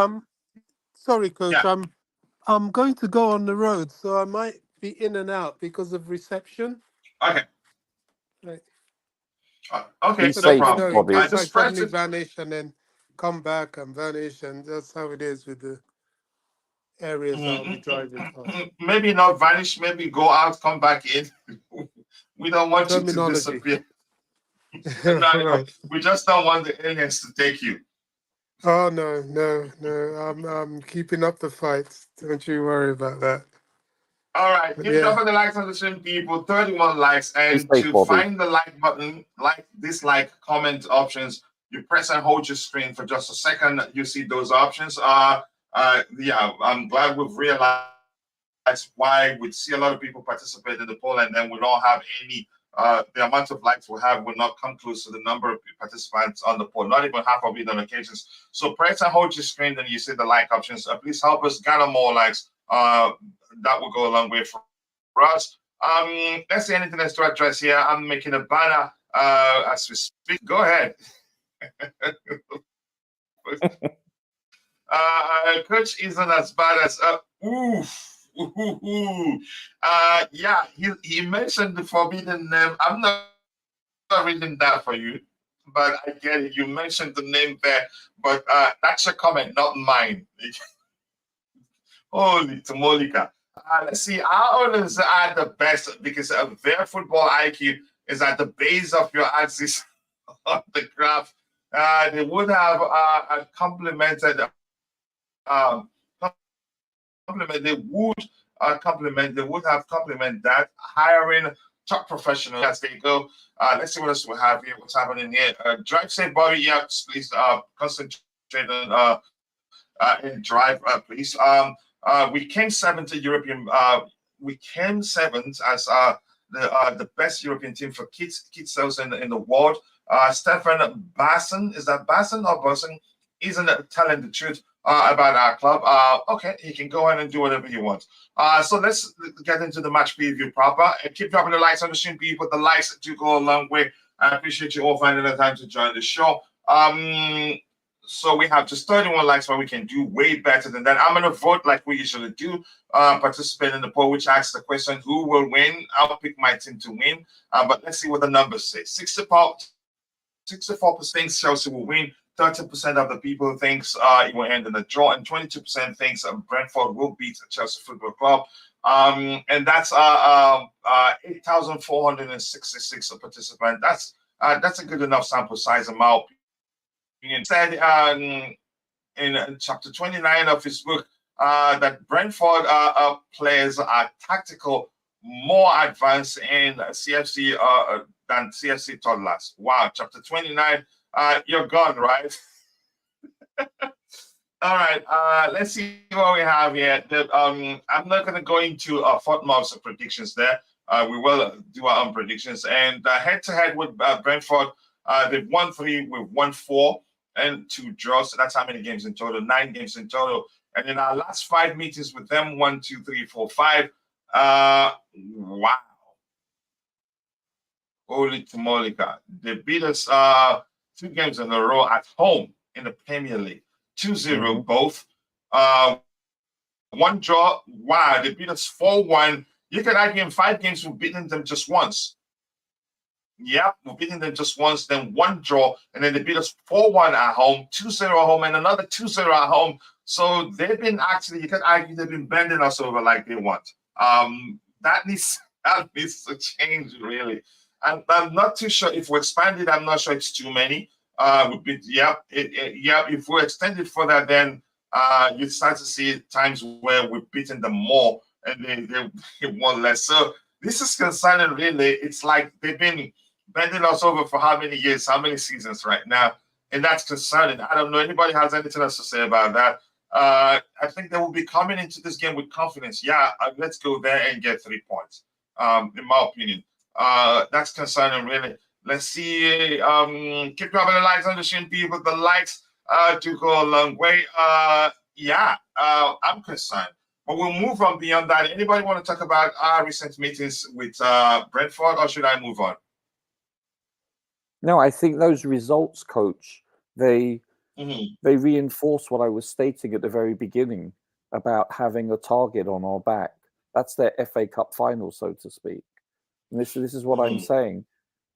Sorry, Coach. Yeah. I'm going to go on the road, so I might be in and out because of reception. Okay. Right. Okay, Be safe, problem. Bobby. In case I suddenly vanish and then come back and vanish, and that's how it is with the areas I'll be driving past. Maybe not vanish, maybe go out, come back in. We don't want you to disappear. No, we just don't want the aliens to take you. Oh no! I'm keeping up the fight. Don't you worry about that. All right, keep dropping the likes on the stream, people. 31 likes, and to find the like button, like, dislike, comment options, you press and hold your screen for just a second. You see those options. I'm glad we've realized why we see a lot of people participate in the poll, and then we don't have any. The amount of likes we have will not come close to the number of participants on the poll, not even half of it on occasions. So press and hold your screen, then you see the like options. Please help us gather more likes. That will go a long way for us. Let's see anything else to address here. I'm making a banner as we speak. Go ahead. Coach isn't as bad as yeah, he mentioned the forbidden name. I'm not reading that for you, but I get it. You mentioned the name there, but that's your comment, not mine. Holy Tomolika. Let's see, our owners are the best because their football IQ is at the base of your axis of the graph. They would have complemented. They would have complemented that, hiring top professionals as they go. Let's see what else we have here. What's happening here? Drive safe, Bobby. Yeah, please concentrate on and drive, please. We came seventh European. We came seventh as the best European team for kids sales in the world. Stefan Basson, is that Basson or Basson? isn't telling the truth about our club, okay, he can go ahead and do whatever he wants. So let's get into the match preview proper. And keep dropping the likes on the stream, people. The likes do go a long way. I appreciate you all finding the time to join the show. So we have just 31 likes, but we can do way better than that. I'm going to vote like we usually do. Participate in the poll, which asks the question, who will win? I'll pick my team to win. But let's see what the numbers say. 64% thinks Chelsea will win. 30% of the people thinks it will end in a draw, and 22% thinks Brentford will beat Chelsea Football Club. And that's 8,466 participants. That's a good enough sample size, in my opinion. Said in chapter 29 of his book that Brentford players are tactical, more advanced in CFC than CFC toddlers. Wow, chapter 29. You're gone, right? All right. Let's see what we have here. I'm not going to go into Fortmore's predictions there. We will do our own predictions. And head-to-head with Brentford, they've won 3, we've won 4, and 2 draws. So that's how many games in total? 9 games in total. And in our last 5 meetings with them, 1, 2, 3, 4, 5. Wow. Holy Tomolika. They beat us 2 games in a row at home in the Premier League. 2-0 both. 1 draw. Wow, they beat us 4-1. You could argue in 5 games we've beaten them just once. Yep, we've beaten them just once, then 1 draw, and then they beat us 4-1 at home, 2-0 at home, and another 2-0 at home. So they've been actually, you could argue they've been bending us over like they want. That needs to change, really. And I'm not too sure if we expand it. I'm not sure it's too many. If we extend it further, then you start to see times where we've beaten them more and they won less. So this is concerning, really. It's like they've been bending us over for how many years, how many seasons right now, and that's concerning. I don't know. Anybody has anything else to say about that? I think they will be coming into this game with confidence. Yeah, let's go there and get 3 points. In my opinion. That's concerning, really. Let's see. Keep dropping the likes on the stream, people. The likes do go a long way. I'm concerned. But we'll move on beyond that. Anybody want to talk about our recent meetings with Brentford, or should I move on? No, I think those results, Coach, they reinforce what I was stating at the very beginning about having a target on our back. That's their FA Cup final, so to speak. And this is what I'm saying.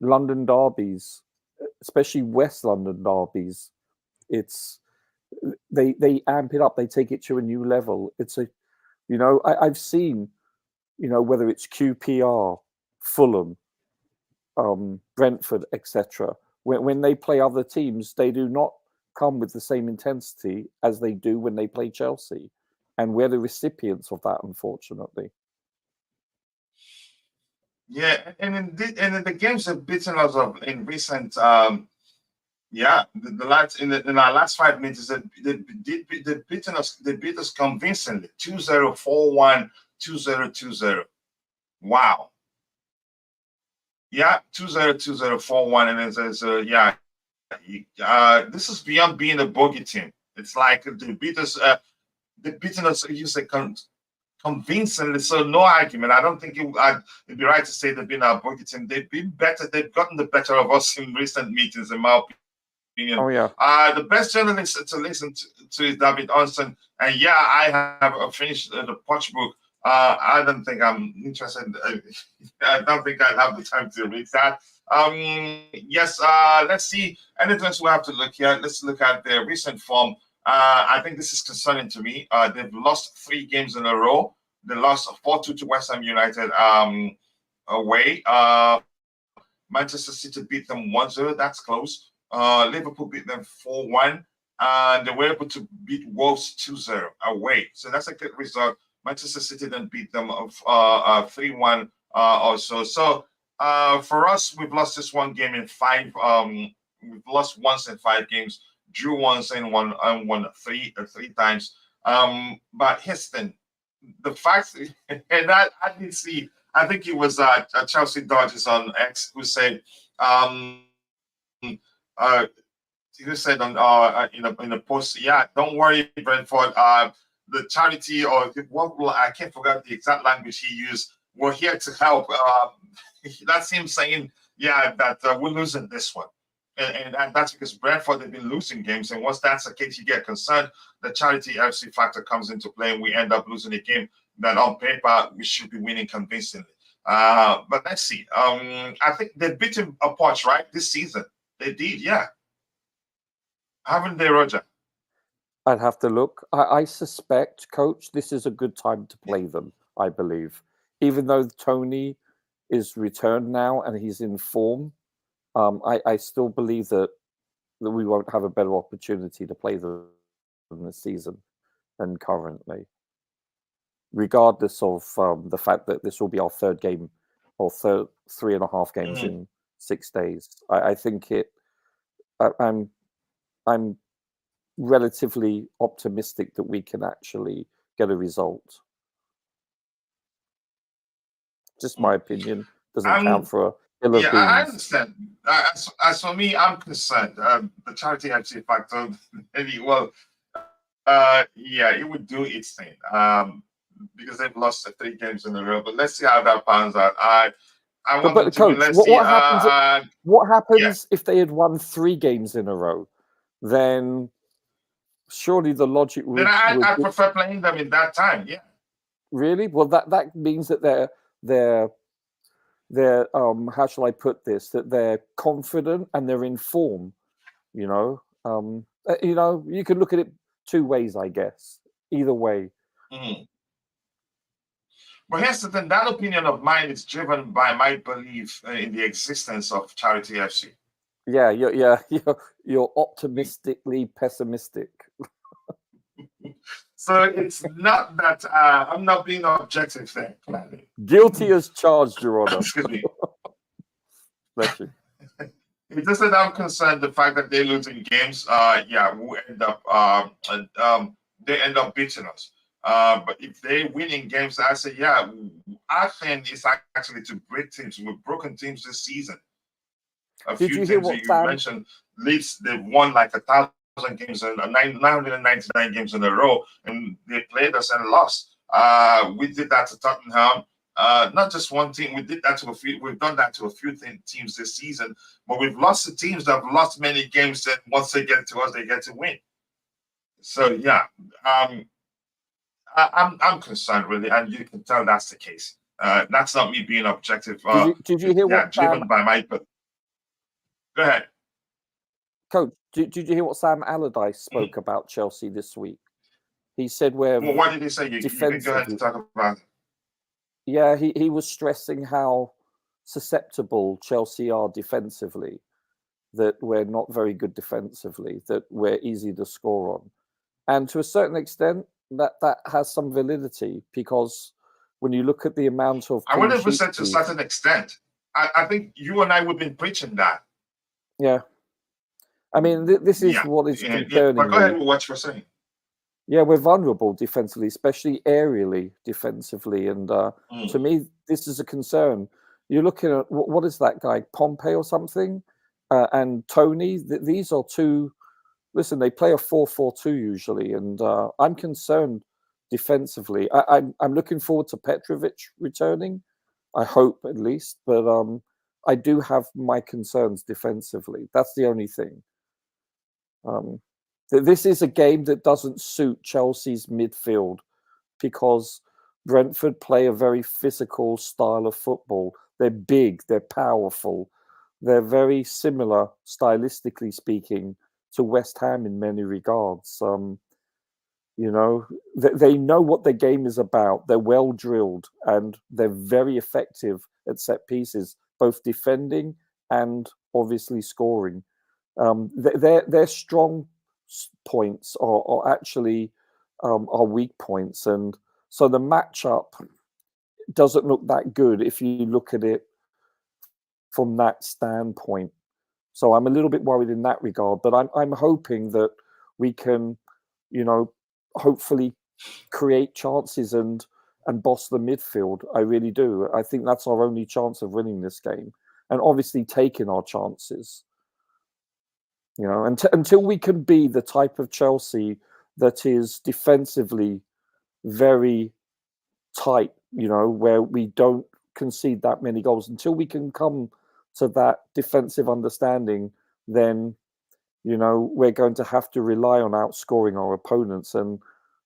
London derbies, especially West London derbies, they amp it up. They take it to a new level. I've seen, whether it's QPR, Fulham, Brentford, etc. When they play other teams, they do not come with the same intensity as they do when they play Chelsea, and we're the recipients of that, unfortunately. Yeah, and in the games have beaten us up in recent. The lads in our last 5 minutes, they beat us. They beat us convincingly. 2-0, 4-1, 2-0, 2-0. Wow. Yeah, 2-0, 2-0, 4-1, and this is beyond being a bogey team. It's like they beat us. They've beaten us. You say convincingly, so no argument. I don't think it'd be right to say they've been our bogey team. They've been better. They've gotten the better of us in recent meetings, in my opinion. Oh yeah. The best journalist to listen to is David Onsen, and yeah, I have finished the Poch book. I don't think I'm interested. I don't think I'd have the time to read that. Yes. Let's see. Anything else we have to look here? Let's look at their recent form. I think this is concerning to me. They've lost 3 games in a row. They lost 4-2 to West Ham United away. Manchester City beat them 1-0. That's close. Liverpool beat them 4-1. And they were able to beat Wolves 2-0 away. So that's a good result. Manchester City then beat them 3-1 also. So for us, we've lost this 1 game in 5. We've lost once in 5 games. Drew once and won 3 times. But Houston, the fact, and I didn't see, I think it was Chelsea Dodgers on X who said Who said on in a post, yeah, don't worry, Brentford. The charity or I can't forget the exact language he used. We're here to help. That's him saying, yeah, that we're losing this one. And that's because Brentford have been losing games. And once that's the case, you get concerned. The charity FC factor comes into play and we end up losing a game that on paper we should be winning convincingly. But let's see. I think they beat him a punch, right? This season. They did, yeah. Haven't they, Roger? I'd have to look. I suspect, Coach, this is a good time to play them, I believe. Even though Tony is returned now and he's in form, I still believe that we won't have a better opportunity to play them this season than currently. Regardless of the fact that this will be our third game or 3.5 games in 6 days. I think I'm relatively optimistic that we can actually get a result. Just my opinion. Doesn't count for a hill of beans. I understand. As for me, I'm concerned. The charity FC factor, it would do its thing. Because they've lost 3 games in a row. But let's see how that pans out. But Coach, what happens if they had won 3 games in a row? Then surely the logic would. Then I prefer playing them in that time. Yeah. Really? Well, that means that they're how shall I put this? That they're confident and they're in form. You know, you can look at it 2 ways, I guess. Either way. Mm-hmm. But here's the thing: that opinion of mine is driven by my belief in the existence of Charity FC. Yeah, you're optimistically pessimistic. So it's not that I'm not being objective there. Guilty as charged, Your Honor. Excuse me. Bless you. It's just that I'm concerned the fact that they're losing games. We end up they end up beating us. But if they're winning games, I say, I think it's actually to break teams. We've broken teams this season. Did you hear what you mentioned? Leeds, they've won like 1,000 games and 999 games in a row, and they played us and lost. We did that to Tottenham. Not just one team. We did that to a few. We've done that to a few teams this season, but we've lost to teams that have lost many games. That once they get to us, they get to win. So I'm concerned really, and you can tell that's the case. That's not me being objective. Did you hear what driven by my? But go ahead, Coach. Did you hear what Sam Allardyce spoke about Chelsea this week? He said what did he say? You can go ahead and talk about it. Yeah, he was stressing how susceptible Chelsea are defensively, that we're not very good defensively, that we're easy to score on. And to a certain extent, that has some validity, because when you look at the amount of... I wouldn't have said to a certain extent. I think you and I would have been preaching that. Yeah. I mean, this is what is concerning. But go ahead with what you're saying. Yeah, we're vulnerable defensively, especially aerially defensively. And to me, this is a concern. You're looking at, what is that guy, Pompey or something? And Tony, these are 2... Listen, they play a 4-4-2 usually, and I'm concerned defensively. I'm looking forward to Petrovic returning, I hope at least, but I do have my concerns defensively. That's the only thing. This is a game that doesn't suit Chelsea's midfield, because Brentford play a very physical style of football. They're big, they're powerful, they're very similar, stylistically speaking, to West Ham in many regards. They know what their game is about. They're well drilled and they're very effective at set pieces, both defending and obviously scoring. Their strong points are actually our weak points, and so the matchup doesn't look that good if you look at it from that standpoint. So I'm a little bit worried in that regard, but I'm hoping that we can, hopefully create chances and boss the midfield. I really do. I think that's our only chance of winning this game, and obviously taking our chances. You know, until we can be the type of Chelsea that is defensively very tight, you know, where we don't concede that many goals, until we can come to that defensive understanding, then, you know, we're going to have to rely on outscoring our opponents, and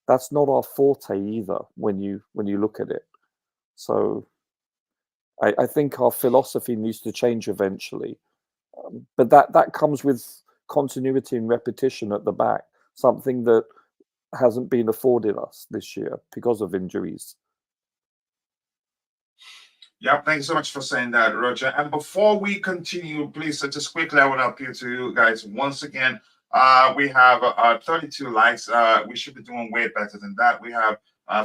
that's not our forte either when you look at it. So I think our philosophy needs to change eventually, but that comes with continuity and repetition at the back, something that hasn't been afforded us this year because of injuries. Yeah, thank you so much for saying that, Roger. And before we continue, please, just quickly, I want to appeal to you guys once again. We have 32 likes. We should be doing way better than that. We have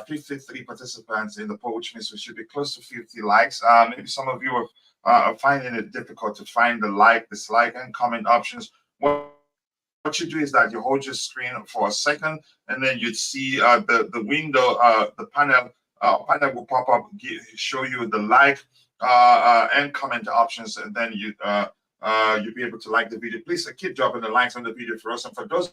53 participants in the poll, which means we should be close to 50 likes. Maybe some of you are finding it difficult to find the like, dislike, and comment options. What you do is that you hold your screen for a second, and then you'd see the window, the panel will pop up, show you the like and comment options, and then you'll be able to like the video. Please keep dropping the likes on the video for us. And for those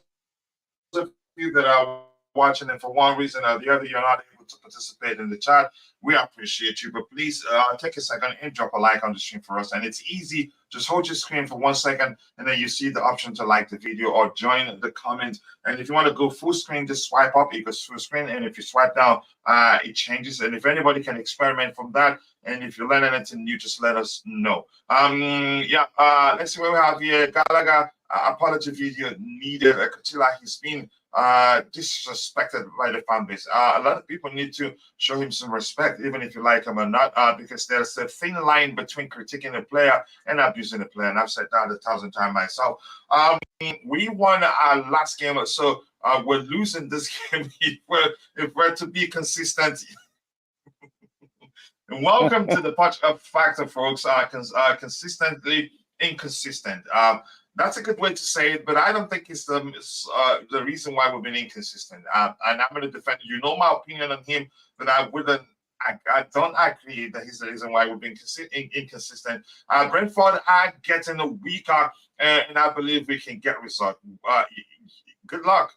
of you that are watching and for one reason or the other you're not able to participate in the chat, we appreciate you, but please take a second and drop a like on the stream for us. And it's easy. Just hold your screen for 1 second, and then you see the option to like the video or join the comment. And if you want to go full screen, just swipe up, it goes full screen, and if you swipe down, it changes. And if anybody can experiment from that, and if you learn anything new, just let us know. Let's see what we have here. Gallagher, apology video needed. Kutila, he's been disrespected by the fan base. A lot of people need to show him some respect, even if you like him or not, because there's a thin line between critiquing a player and abusing a player. And I've said that 1,000 times myself. We won our last game, so we're losing this game if we're to be consistent. Welcome to the Punch Up Factor, folks. Consistently inconsistent. That's a good way to say it, but I don't think it's the reason why we've been inconsistent. And I'm going to defend. You know my opinion on him, but I don't agree that he's the reason why we've been inconsistent. Brentford are getting weaker, and I believe we can get results. Good luck.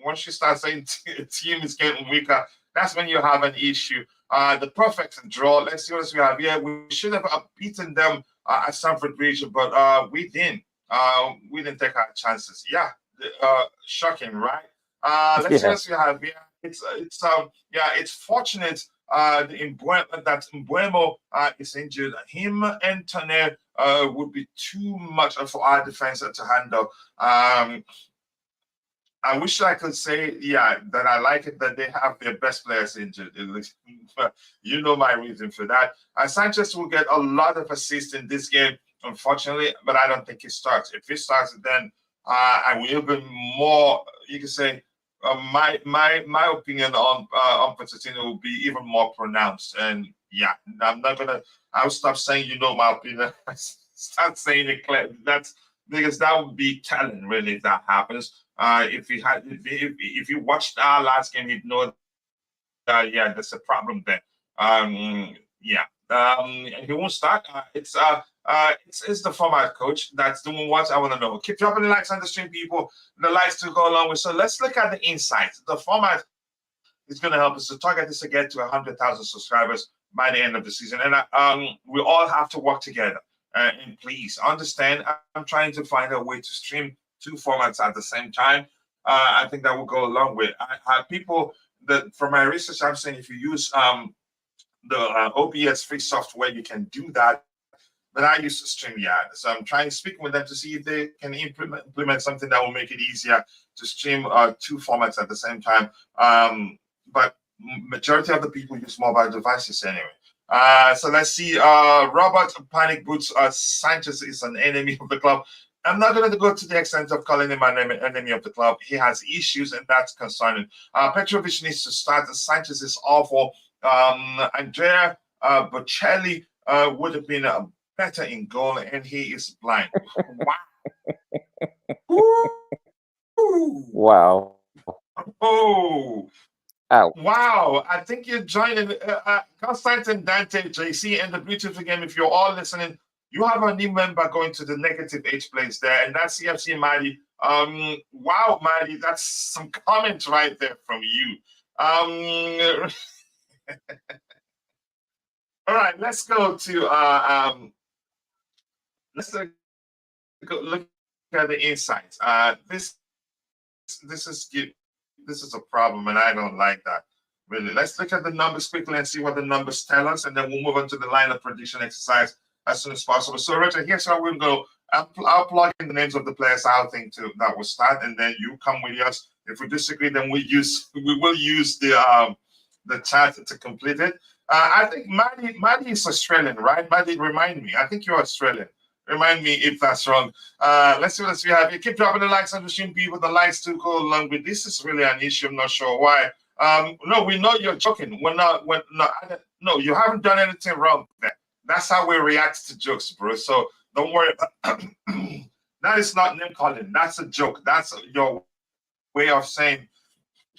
Once you start saying team is getting weaker, that's when you have an issue. The perfect draw. Let's see what else we have here. We should have beaten them at Stamford Bridge, but we didn't. We didn't take our chances. Yeah, shocking, right? Let's see what else we have here. It's fortunate that Mbuemo is injured. Him and Tane would be too much for our defense to handle. I wish I could say, that I like it that they have their best players injured. You know my reason for that. Sanchez will get a lot of assists in this game, unfortunately, but I don't think he starts. If he starts, then I will be more. You can say my opinion on Pochettino will be even more pronounced. And I'm not gonna. I'll stop saying my opinion. Start saying it clear. That's because that would be telling, really, if that happens. If you watched our last game, you'd know that there's a problem there. He won't start. It's the format coach that's doing what I want to know. Keep dropping the likes on the stream, people. The likes to go along with. So let's look at the insights. The format is going to help us. The target is to get to 100,000 subscribers by the end of the season, and we all have to work together. And please understand, I'm trying to find a way to stream 2 formats at the same time. I think that will go a long way. I have people that, from my research, I'm saying if you use the OBS free software, you can do that. But I use StreamYard, so I'm trying to speak with them to see if they can implement something that will make it easier to stream 2 formats at the same time. But majority of the people use mobile devices anyway. So let's see. Robert Panic Boots Sanchez is an enemy of the club. I'm not going to go to the extent of calling him an enemy of the club. He has issues, and that's concerning. Petrovic needs to start. Sanchez is awful. Andrea Bocelli would have been better in goal, and he is blind. Wow. Oh. Ow. Wow. I think you're joining Constantine Dante, JC, and the beautiful game. If you're all listening, You have a new member going to the negative 8 place there, and that's CFC Maddie. Wow, Maddie, that's some comments right there from you. All right, let's go to let's look at the insights. This is a problem, and I don't like that. Really, let's look at the numbers quickly and see what the numbers tell us, and then we'll move on to the lineup prediction exercise as soon as possible. So, Roger, here's how we'll go. I'll plug in the names of the players I think that will start, and then you come with us. If we disagree, then we will use the chat to complete it. I think Maddie is Australian, right? Maddie, remind me. I think you're Australian. Remind me if that's wrong. Let's see what else we have. You keep dropping the likes on the stream, people. The likes do go along with this. Is really an issue. I'm not sure why. No, we know you're joking. No, you haven't done anything wrong there. That's how we react to jokes, bro. So don't worry. That is not name calling. That's a joke. That's your way of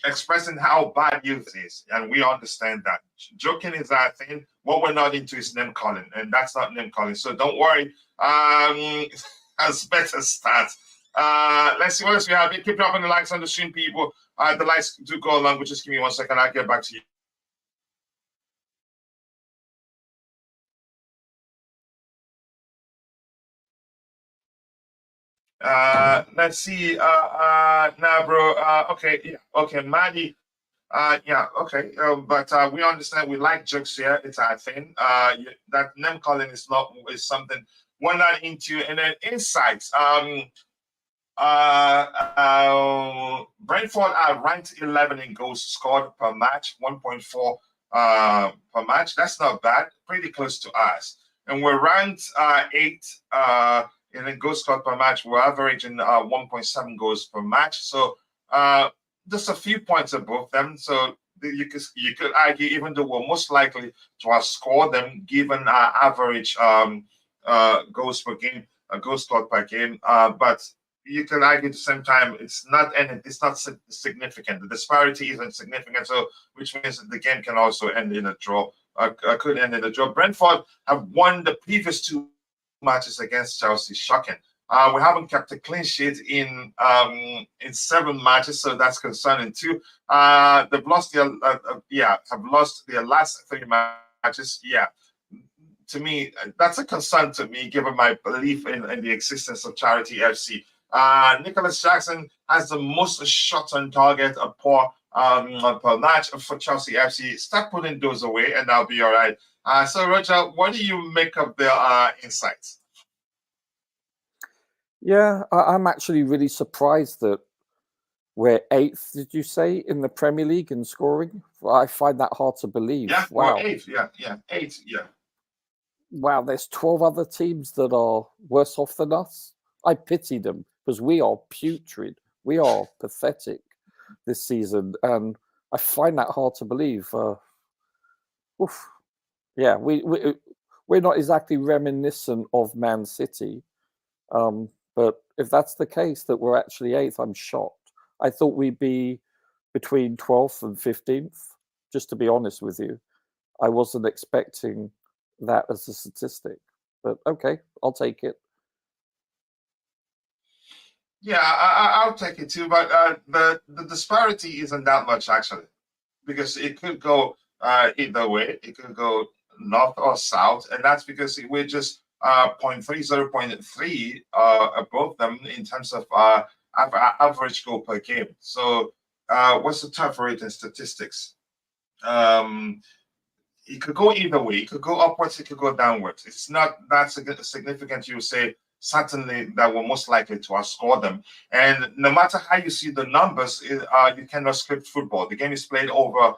expressing how bad you is, and we understand that. Joking is our thing. What we're not into is name calling, and that's not name calling. So don't worry. As better start. Let's see what else we have. Keep dropping the likes on the stream, people. The likes do go along, but just give me 1 second. I'll get back to you. Let's see. Nah, bro. Okay, yeah, okay, Maddie. Yeah, okay. But we understand we like jokes here. It's our thing. That name calling is something we're not into. And then insights. Brentford are ranked 11 in goals scored per match, 1.4 per match. That's not bad. Pretty close to us. And we're ranked 8 in goals scored per match. We're averaging 1.7 goals per match. So just a few points above them. So you could argue, even though we're most likely to have scored them, given our average goals per game, goals scored per game. But you can argue at the same time it's not significant. The disparity isn't significant, so which means that the game can also end in a draw. Could end in a draw. Brentford have won the previous 2 matches against Chelsea. Shocking. We haven't kept a clean sheet in 7 matches, so that's concerning too. They've lost have lost their last 3 matches. Yeah, to me, that's a concern to me, given my belief in the existence of Charity FC. Nicholas Jackson has the most shots on target per match for Chelsea FC. Start putting those away, and I'll be all right. So, Roger, what do you make of their insights? Yeah, I'm actually really surprised that we're 8th, did you say, in the Premier League in scoring? I find that hard to believe. Yeah, wow. We're 8th, yeah, 8th, yeah. Wow, there's 12 other teams that are worse off than us. I pity them because we are putrid. We are pathetic this season, and I find that hard to believe. Yeah, we're not exactly reminiscent of Man City. But if that's the case, that we're actually 8th, I'm shocked. I thought we'd be between 12th and 15th, just to be honest with you. I wasn't expecting that as a statistic. But okay, I'll take it. Yeah, I'll take it too. But the disparity isn't that much, actually, because it could go either way. It could go north or south, and that's because we're just 0.3 above them in terms of average goal per game. So what's the turf rate in statistics? It could go either way. It could go upwards, it could go downwards. It's not that significant, you say. Certainly that we're most likely to outscore them. And no matter how you see the numbers, you cannot script football. The game is played over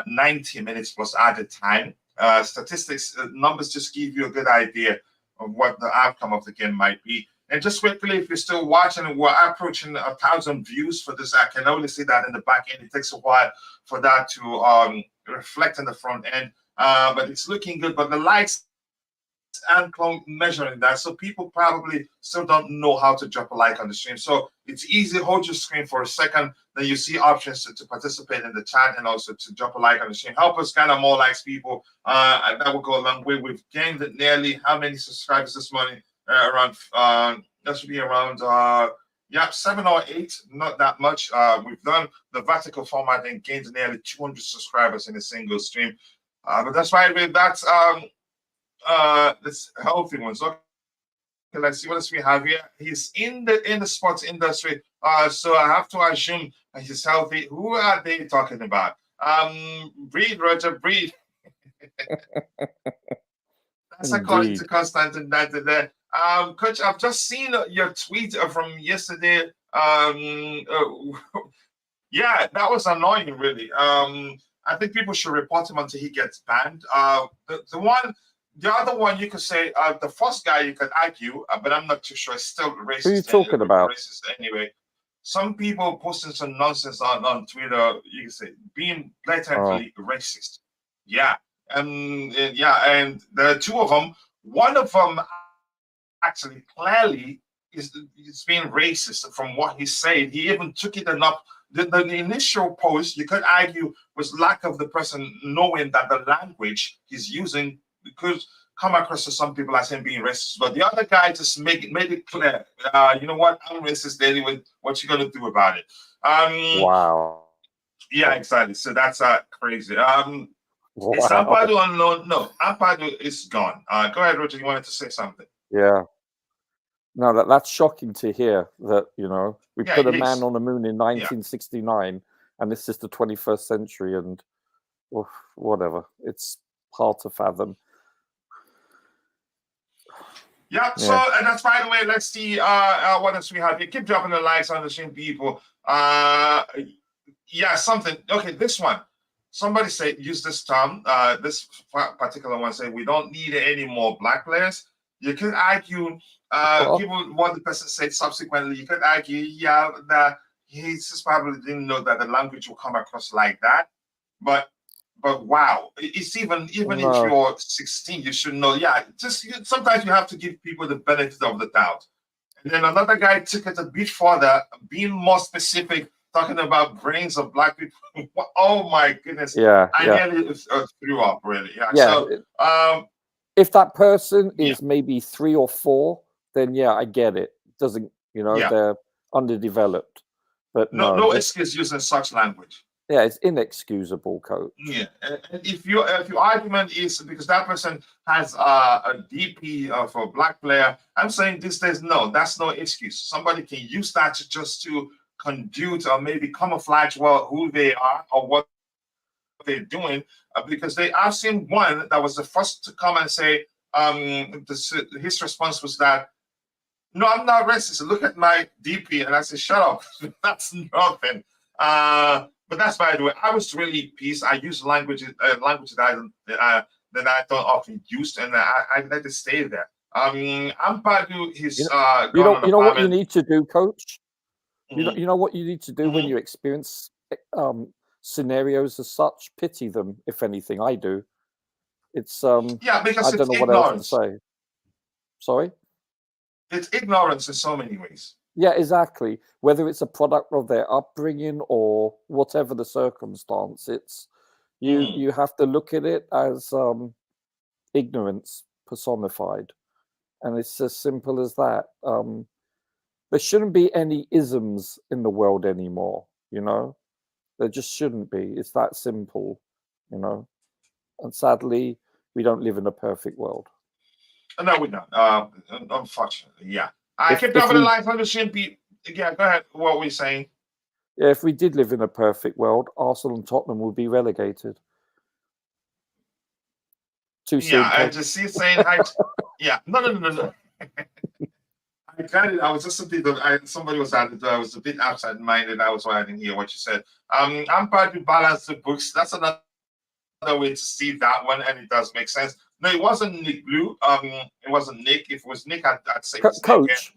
90 minutes plus added time. Statistics, numbers just give you a good idea of what the outcome of the game might be. And just quickly, if you're still watching, we're approaching 1,000 views for this. I can only see that in the back end. It takes a while for that to reflect in the front end. But it's looking good. But the likes and measuring that, so people probably still don't know how to drop a like on the stream. So it's easy. Hold your screen for a second, then you see options to participate in the chat and also to drop a like on the stream. Help us kind of more likes, people. And that will go a long way. We've gained nearly how many subscribers this morning? Around that should be around 7 or 8, not that much. We've done the vertical format and gained nearly 200 subscribers in a single stream. But that's right. That's this healthy ones. Okay, let's see what else we have here. He's in the sports industry, so I have to assume he's healthy. Who are they talking about? Breed, Roger, breed. That's according to Constantine. That Coach, I've just seen your tweet from yesterday. Yeah, that was annoying, really. I think people should report him until he gets banned. The other one, you could say the first guy you could argue, but I'm not too sure. It's still racist. Who are you talking about? Racist anyway. Some people posting some nonsense on Twitter. You can say being blatantly racist. Yeah, and there are 2 of them. One of them actually clearly is being racist from what he said. He even took it enough. The initial post, you could argue, was lack of the person knowing that the language he's using could come across to some people as him being racist. But the other guy just made it clear. You know what? I'm racist anyway. What you gonna do about it? Wow. Yeah, exactly. So that's crazy. Wow. Is Ampadu on loan? No, Ampadu is gone. Go ahead, Roger. You wanted to say something? Yeah. No, that's shocking to hear that, we put a man on the moon in 1969 and this is the 21st century and whatever. It's hard to fathom. Yeah, so and that's, by the way, let's see what else we have here. Keep dropping the likes on the stream, people. Yeah, something. Okay, this one. Somebody say use this term. This particular one say we don't need any more black players. You can argue, given what the person said subsequently, you could argue, that he just probably didn't know that the language will come across like that. But wow, it's even if you're 16, you should know. Yeah, sometimes you have to give people the benefit of the doubt. And then another guy took it a bit further, being more specific, talking about brains of black people. Oh my goodness! I nearly threw up. Really. Yeah. So, if that person is maybe 3 or 4, then I get it. Doesn't they're underdeveloped, but no excuse using such language. Yeah, it's inexcusable, Coach. Yeah, and if your argument is because that person has a DP for a black player, I'm saying these days, no, that's no excuse. Somebody can use that just to conduit or maybe camouflage who they are or what they're doing, because I've seen one that was the first to come and say his response was that, no, I'm not racist. Look at my DP, and I said, shut up. That's nothing. But that's, by the way, I was really pissed. I use language that I don't often use, and I let it stay there. Ampadu is you know what you need to do, Coach. You know what you need to do when you experience scenarios as such. Pity them, if anything. I do. It's because I don't know what else to say. Sorry. It's ignorance in so many ways. Yeah, exactly. Whether it's a product of their upbringing or whatever the circumstance, it's you have to look at it as ignorance personified, and it's as simple as that. There shouldn't be any isms in the world anymore. There just shouldn't be. It's that simple. And sadly, we don't live in a perfect world. No, we don't. Unfortunately, yeah. I kept dropping the life on the stream. Yeah, go ahead. What were we saying? Yeah, if we did live in a perfect world, Arsenal and Tottenham would be relegated. Too soon. Yeah, I just see saying hi. Yeah, no. I got it. I was just a bit. Somebody was at it. I was a bit absent-minded. That was why I didn't hear what you said. I'm part to balance the books. That's another way to see that one, and it does make sense. No, it wasn't Nick Blue. It wasn't Nick. If it was Nick, I'd say Coach. Coach.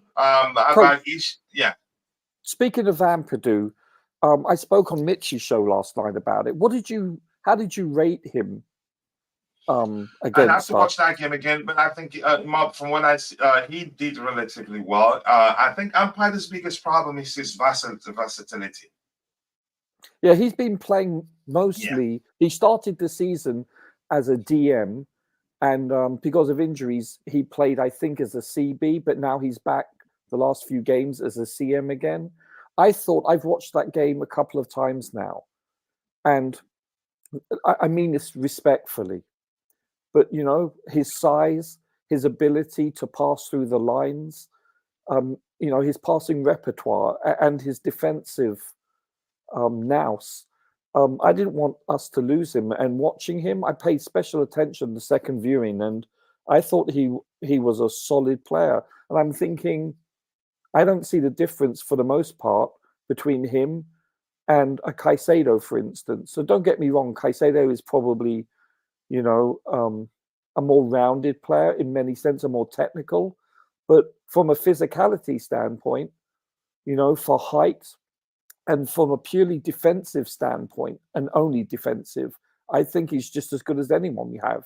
Speaking of Ampadu, I spoke on Mitch's show last night about it. How did you rate him? I'd have against to watch that game again, but I think from what I see, he did relatively well. I think Umpire's biggest problem is his versatility. Yeah, he's been playing Yeah. mostly. He started the season as a DM, and because of injuries, he played, I think, as a CB, but now he's back the last few games as a CM again. I thought I've watched that game a couple of times now, and I mean this respectfully, but you know, his size, his ability to pass through the lines, you know, his passing repertoire and his defensive nous. I didn't want us to lose him, and watching him, I paid special attention the second viewing, and I thought he was a solid player. And I'm thinking, I don't see the difference for the most part between him and a Caicedo, for instance. So don't get me wrong, Caicedo is probably, you know, a more rounded player in many sense, a more technical. But from a physicality standpoint, you know, for height and from a purely defensive standpoint, and only defensive, I think he's just as good as anyone we have.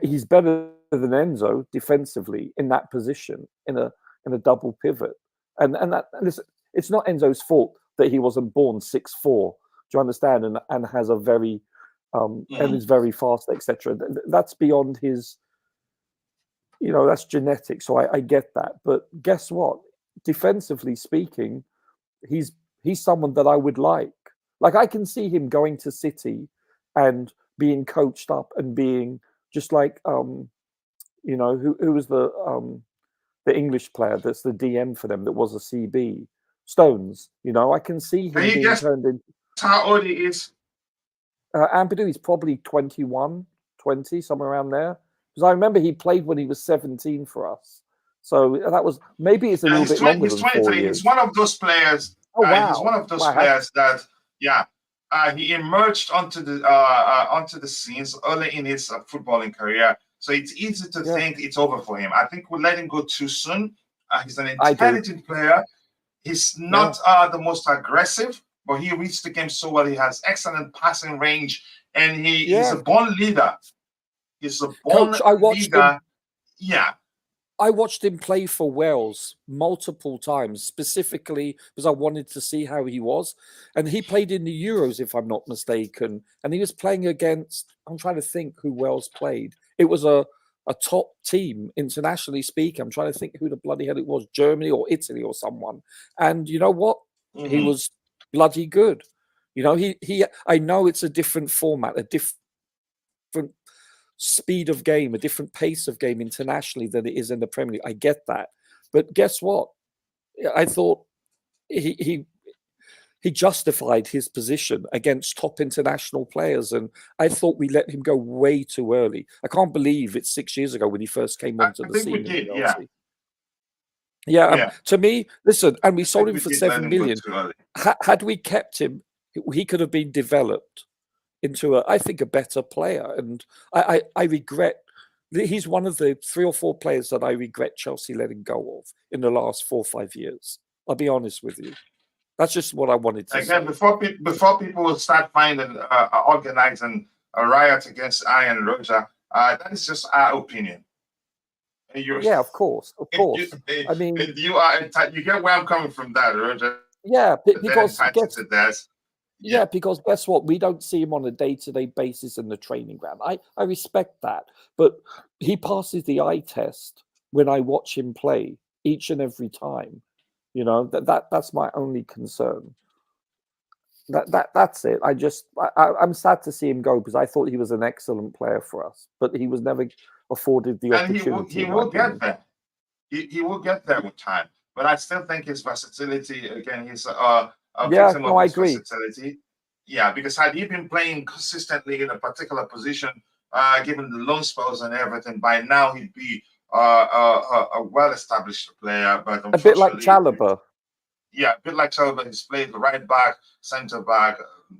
He's better than Enzo defensively in that position, in a double pivot. And that, listen, it's not Enzo's fault that he wasn't born 6'4". Do you understand? And has a very and is very fast, etc. That's beyond his, you know, that's genetic. So I get that. But guess what? Defensively speaking, he's someone that I would like. Like, I can see him going to City and being coached up and being just like you know, who was the English player that's the DM for them that was a CB, Stones. You know, I can see him being turned into. How old he is? Ampadu is probably 21, 20, somewhere around there. Because I remember he played when he was 17 for us. So that was, maybe it's a little bit longer than 4 years. He's one of those players. Oh, wow. He's one of those players that, he emerged onto the scenes early in his footballing career. So it's easy to think it's over for him. I think we let him go too soon. He's an intelligent player. He's not the most aggressive, but he reads the game so well. He has excellent passing range, and he's a born leader. He's a born leader. Yeah. I watched him play for Wales multiple times, specifically because I wanted to see how he was. And he played in the Euros, if I'm not mistaken. And he was playing against, I'm trying to think who Wales played. It was a top team, internationally speaking. I'm trying to think who the bloody hell it was, Germany or Italy or someone. And you know what? He was bloody good. You know, I know it's a different format, a different speed of game, a different pace of game internationally than it is in the Premier League. I get that. But guess what? I thought he justified his position against top international players, and I thought we let him go way too early. I can't believe it's 6 years ago when he first came onto the scene. To me, listen, and we sold him for 7 million. Had we kept him, he could have been developed into I think a better player. And I regret, he's one of the 3 or 4 players that I regret Chelsea letting go of in the last 4 or 5 years. I'll be honest with you. That's just what I wanted to say. Before people will start finding organizing a riot against I and Roger, that is just our opinion. Yeah, of course. I mean, you get where I'm coming from, that Roger. Yeah, because because guess what? We don't see him on a day-to-day basis in the training ground. I respect that, but he passes the eye test when I watch him play each and every time. You know, that's my only concern. That's it. I'm sad to see him go because I thought he was an excellent player for us, but he was never afforded the opportunity. He will get there. He will get there with time. But I still think his versatility, again, he's a victim of his versatility. Yeah, because had he been playing consistently in a particular position, given the loan spells and everything, by now he'd be a well-established player. But a bit like Chalobah. Yeah, a bit like Chalobah. He's played right back, centre back,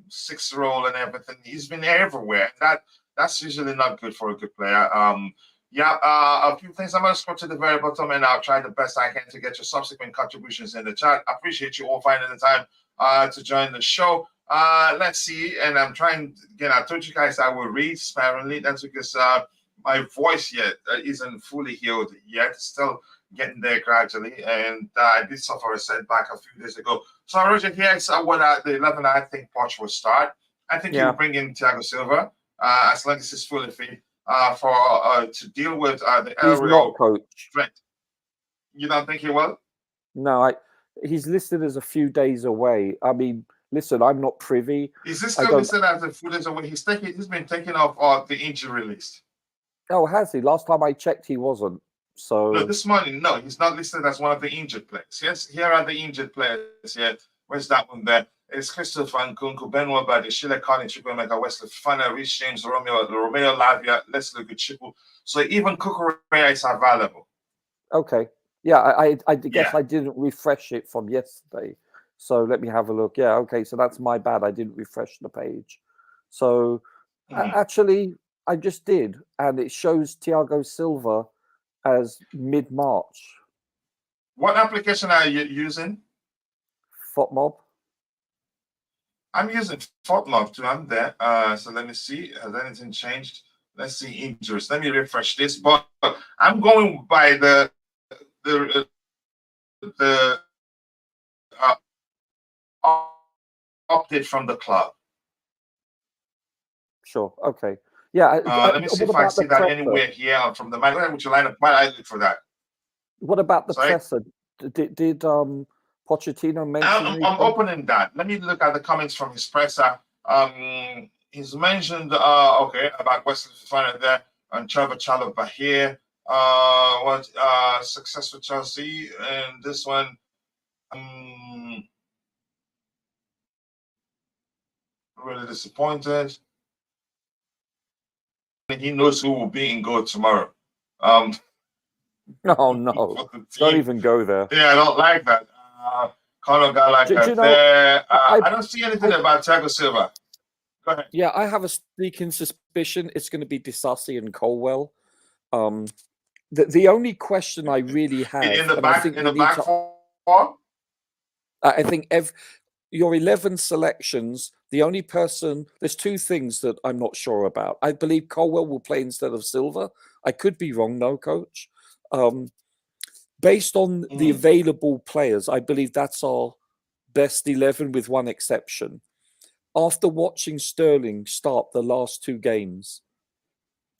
6 role and everything. He's been everywhere. That's usually not good for a good player. A few things. I'm going to scroll to the very bottom and I'll try the best I can to get your subsequent contributions in the chat. I appreciate you all finding the time to join the show. Let's see. And I'm trying again. I told you guys I will read sparingly. That's because my voice yet isn't fully healed yet. Still getting there gradually. And I did suffer a setback a few days ago. So Roger, here's what the 11 I think Poch will start. I think he'll bring in Thiago Silva as long as he's fully fit to deal with the aerial threat. You don't think he will? No, he's listed as a few days away. I mean, listen, I'm not privy. Is this still listed as a few days away? He's been taken off the injury list. Oh, has he? Last time I checked, he wasn't. So no, this morning, no, he's not listed as one of the injured players. Yes, here are the injured players. Yeah, where's that one there? It's Christopher Nkunku, Ben Wabadi, Sheila Collins, Chukwemeka, Wesley Fana, Rich James, Romeo Lavia, Leslie Guchipu. So even Kukurea is available. Okay. Yeah, I guess I didn't refresh it from yesterday. So let me have a look. Yeah, okay. So that's my bad. I didn't refresh the page. So actually, I just did. And it shows Thiago Silva as mid-March. What application are you using? FOTMob. I'm using FOTMob too. I'm there. So let me see. Has anything changed? Let's see injuries. Let me refresh this. But I'm going by the update from the club. Sure. Okay. Yeah. Let me see if I see that anywhere here from the man. Would you line up? Why I look for that? What about the presser? Did Pochettino mention? I'm opening that. Let me look at the comments from his presser. He's mentioned about Wesley Fofana there and Trevor Chalobah here. Success with Chelsea and this one. Really disappointed. He knows who will be in goal tomorrow. Oh no! Don't even go there. Yeah, I don't like that. Conor Gallagher there. I don't see anything about Thiago Silva. Go ahead. Yeah, I have a sneaking suspicion it's going to be Disasi and Colwell. The only question I really have in the back four. I think your 11 selections. The only person, there's two things that I'm not sure about. I believe Colwell will play instead of Silva. I could be wrong, no, coach. Based on the available players, I believe that's our best 11 with one exception. After watching Sterling start the last two games,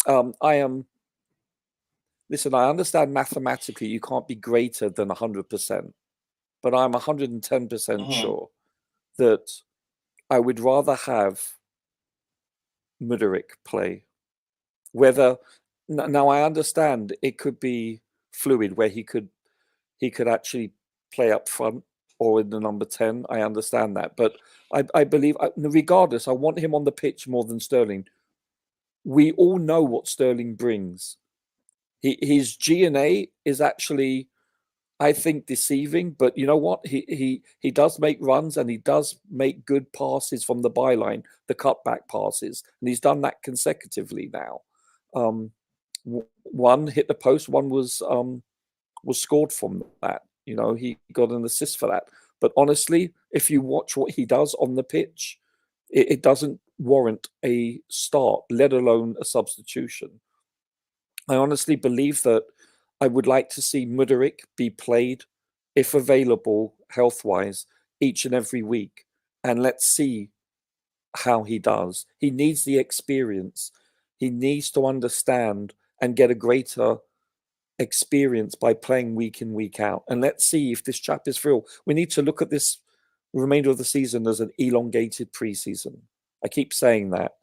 listen, I understand mathematically you can't be greater than 100%, but I'm 110% sure that I would rather have Mudryk play. Now I understand it could be fluid where he could actually play up front or in the number 10. I understand that, but I believe regardless, I want him on the pitch more than Sterling. We all know what Sterling brings. His G&A is actually, I think, deceiving, but you know what? He does make runs and he does make good passes from the byline, the cutback passes, and he's done that consecutively now. One hit the post, one was scored from that. You know, he got an assist for that. But honestly, if you watch what he does on the pitch, it doesn't warrant a start, let alone a substitution. I honestly believe that I would like to see Mudryk be played, if available, health-wise, each and every week. And let's see how he does. He needs the experience. He needs to understand and get a greater experience by playing week in, week out. And let's see if this chap is real. We need to look at this remainder of the season as an elongated preseason. I keep saying that.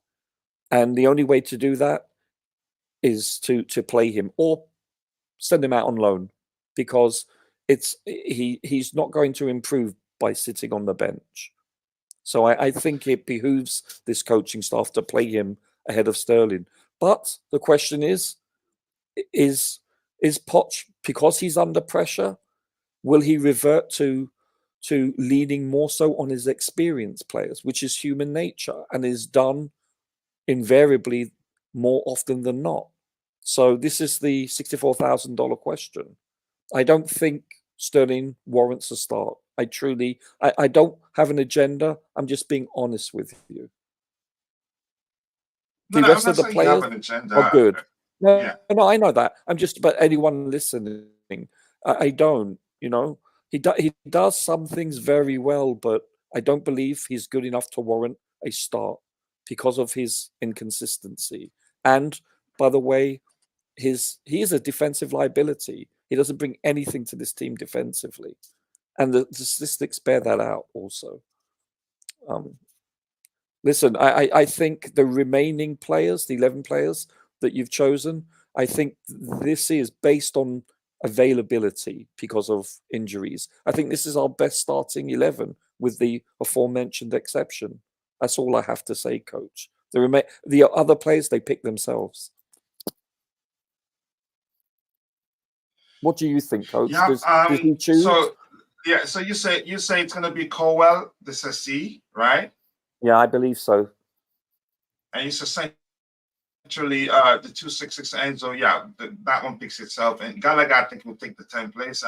And the only way to do that is to play him or send him out on loan, because he's not going to improve by sitting on the bench. So I think it behooves this coaching staff to play him ahead of Sterling. But the question is Poch, because he's under pressure, will he revert to leaning more so on his experienced players, which is human nature and is done invariably more often than not? So this is the $64,000 question. I don't think Sterling warrants a start. I truly, I don't have an agenda. I'm just being honest with you. No, The no, I'm rest not of the saying you have players an agenda. are good. No, Yeah. no, I know that. I'm just about anyone listening. I don't. You know, he does some things very well, but I don't believe he's good enough to warrant a start because of his inconsistency. And by the way, he is a defensive liability. He doesn't bring anything to this team defensively, and the statistics bear that out also. Listen, I think the remaining players, the 11 players that you've chosen, I think this is based on availability because of injuries. I think this is our best starting 11 with the aforementioned exception. That's all I have to say, Coach. The other players, they pick themselves. What do you think, Coach? Yeah. Does he choose? So you say it's gonna be Colwell, the C, right? Yeah, I believe so. And it's essentially the 266 Enzo. Yeah, that one picks itself. And Gallagher, I think, will take the 10th place.